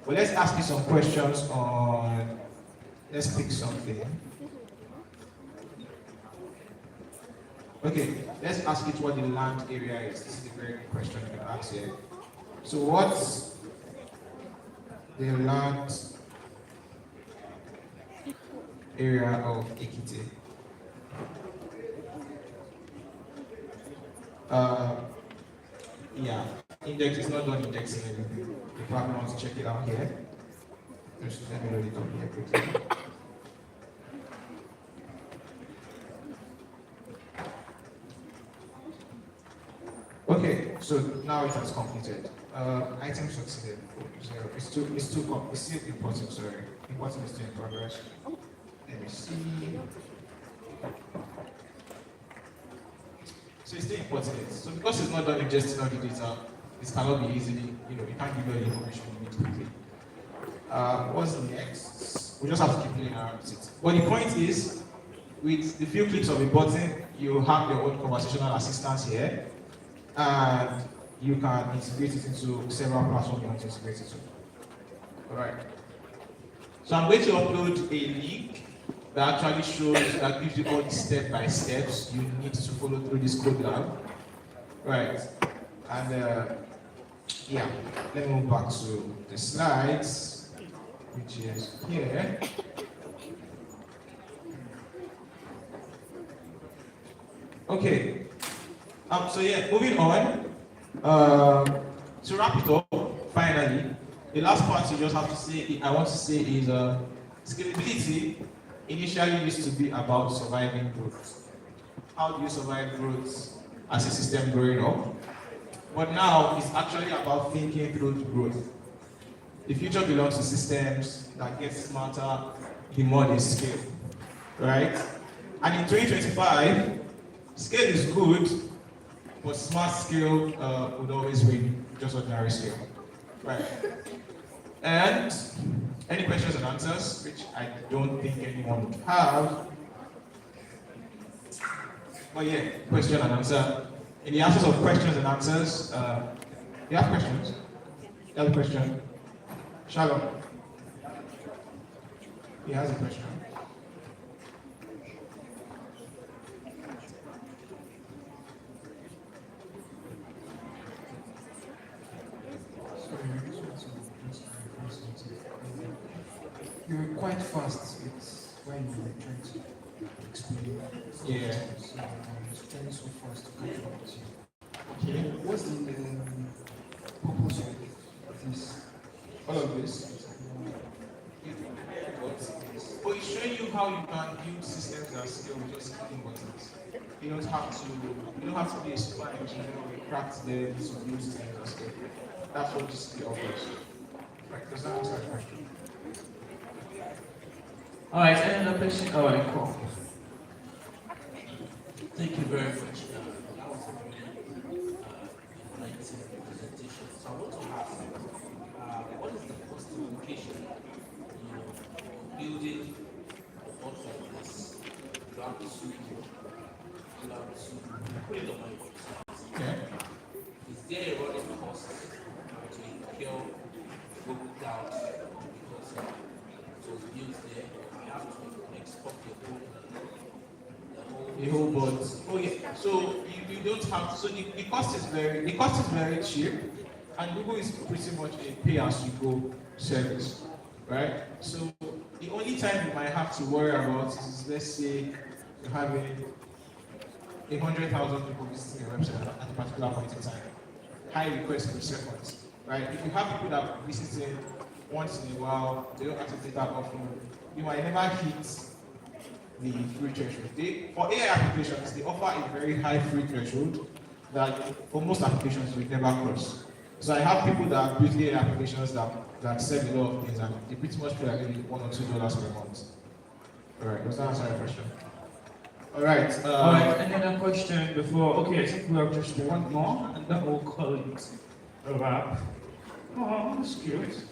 But let's ask you some questions on, let's pick something. Okay, let's ask it what the land area is. This is a very good question you can ask here. So what's the land area of Ekiti? Yeah, index is not done indexing anything. You probably want to check it out here. Just let me load it up here quickly. Okay, so now it has completed. Item succeeded. It's still important, sorry. Important is still in progress. Let me see. So it's still important. So because it's not done ingesting all the data, it cannot be easily, it can't give you all the information you need quickly. What's next? We just have to keep playing around with it. But the point is, with the few clicks of a button, you have your own conversational assistants here. And you can integrate it into several platforms you want to integrate it to. Alright. So I'm going to upload a link that actually shows, that gives you all the step-by-steps you need to follow through this code lab. Right. And yeah, let me move back to the slides, which is here. Okay. So yeah, moving on. To wrap it up, finally, the last part you just have to say, I want to say is scalability initially used to be about surviving growth. How do you survive growth as a system growing up? But now it's actually about thinking through growth. The future belongs to systems that get smarter the more they scale, right? And in 2025, scale is good, but smart scale would always win just ordinary scale, right? And any questions and answers, which I don't think anyone would have. But yeah, question and answer. In the absence of questions and answers, you have questions? You have a question? Shalom. He has a question. You're quite fast with when you're trying to explain. Yeah. So it's trying so fast to catch up with you. Okay. What's the purpose of this? All of this? But it's showing you how you can build systems that scale with just clicking buttons. You don't have to be a super engineer or a craft there to build systems that scale. That's what this offers. Right, does that answer the question? All right, any other question? All right, cool. Thank you very much. That was a very enlightening presentation. So I want to ask, what is the cost implication, of building a bot like this? You have to put it on my website. Okay. Is there a running cost to incur Google a whole bunch. Oh yeah. So you don't have. So the cost is very cheap, and Google is pretty much a pay-as-you-go service, right? So the only time you might have to worry about is, let's say you're having 100,000 people visiting your website at a particular point in time. High request per second, right? If you have people that are visiting once in a while, they don't access data often, you might never hit the free threshold. For AI applications, they offer a very high free threshold that for most applications we never cross. So I have people that build AI applications that sell a lot of things, and they pretty much pay like maybe $1 or $2 per month. All right, does that answer your question? All right. Another question before. Okay, I think we have just one more, and then we'll call it a wrap. Oh, that's cute.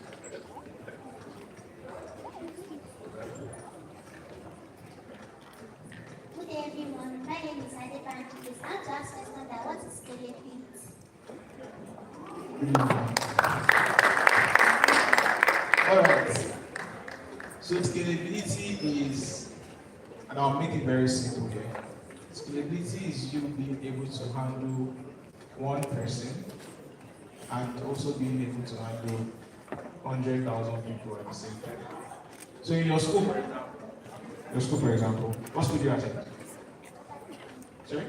Good day, everyone. My name is Adebanji. Please, I want to ask question that what is scalability? All right. So scalability is, and I'll make it very simple here. Scalability is you being able to handle one person and also being able to handle 100,000 people at the same time. So in your school, for example, what school do you attend? Sorry?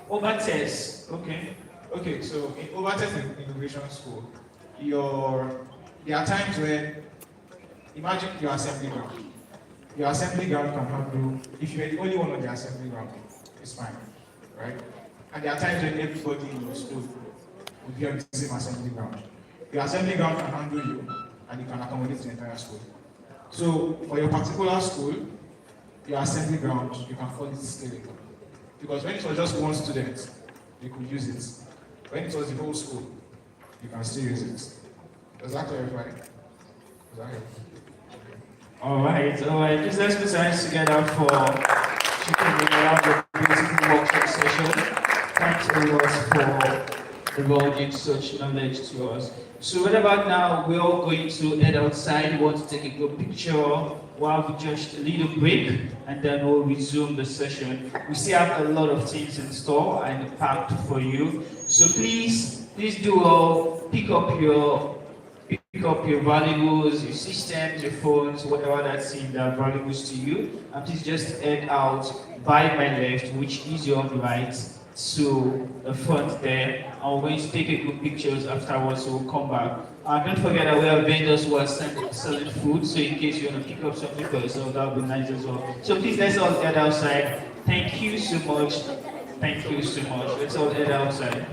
Overtest. Okay. Okay, so in Overtest Innovation School, there are times when, imagine your assembly ground. Your assembly ground can handle, if you're the only one on the assembly ground, it's fine, right? And there are times when everybody in your school will be on the same assembly ground. Your assembly ground can handle you, and you can accommodate the entire school. So for your particular school, your assembly ground, you can call it scalable. Because when it was just one student, you could use it. When it was the whole school, you can still use it. Does that clarify? Does that help? All right. Please let's put our hands together for Chicken around the beautiful workshop session. Thanks a lot for divulging such knowledge to us. So right about now, we're all going to head outside. We want to take a good picture while we just a little break, and then we'll resume the session. We still have a lot of things in store and packed for you. So please do all pick up your valuables, your systems, your phones, whatever that's in that valuables to you, and please just head out by my left, which is your right, to the front there. And we're going to take a good pictures afterwards, so we'll come back. And don't forget that we have vendors who are selling food, so in case you want to pick up something for yourself, that would be nice as well. So please let's all head outside. Thank you so much. Thank you so much. Let's all head outside.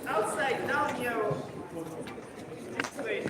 Outside, down here. This way.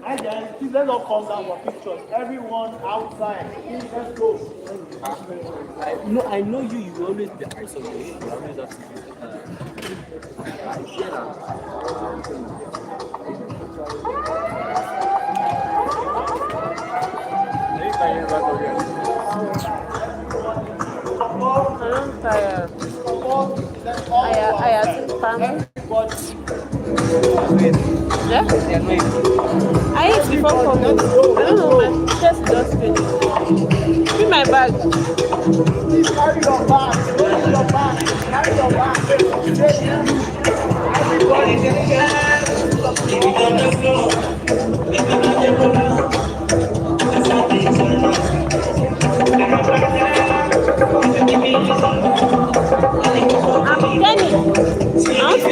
Hi guys, please let's all come down for pictures. Everyone outside, please let's go. I know you. You will always be eyes on me. You always have to I'm tired. I think yeah? I ate before for me. I don't know, my chest just finished. Give me my bag. Please carry your bag. Carry your bag. Carry your bag. Kenny, I want to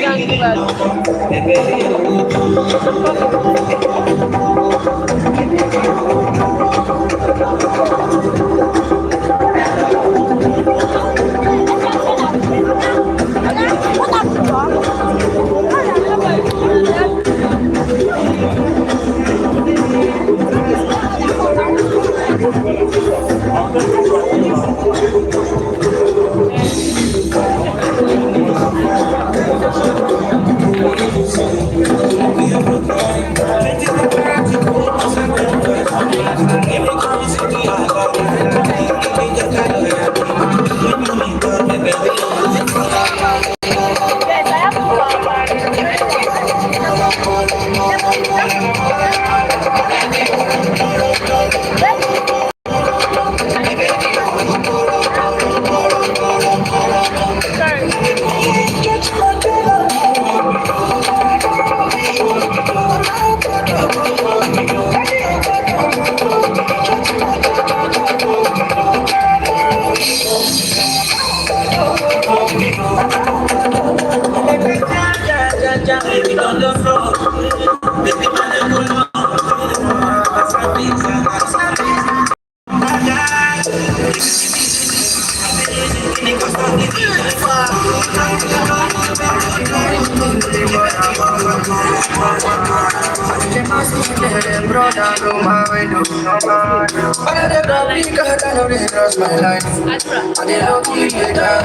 My life, I did not keep it down.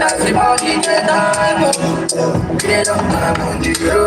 Everybody get down. Get up, I'm on the road.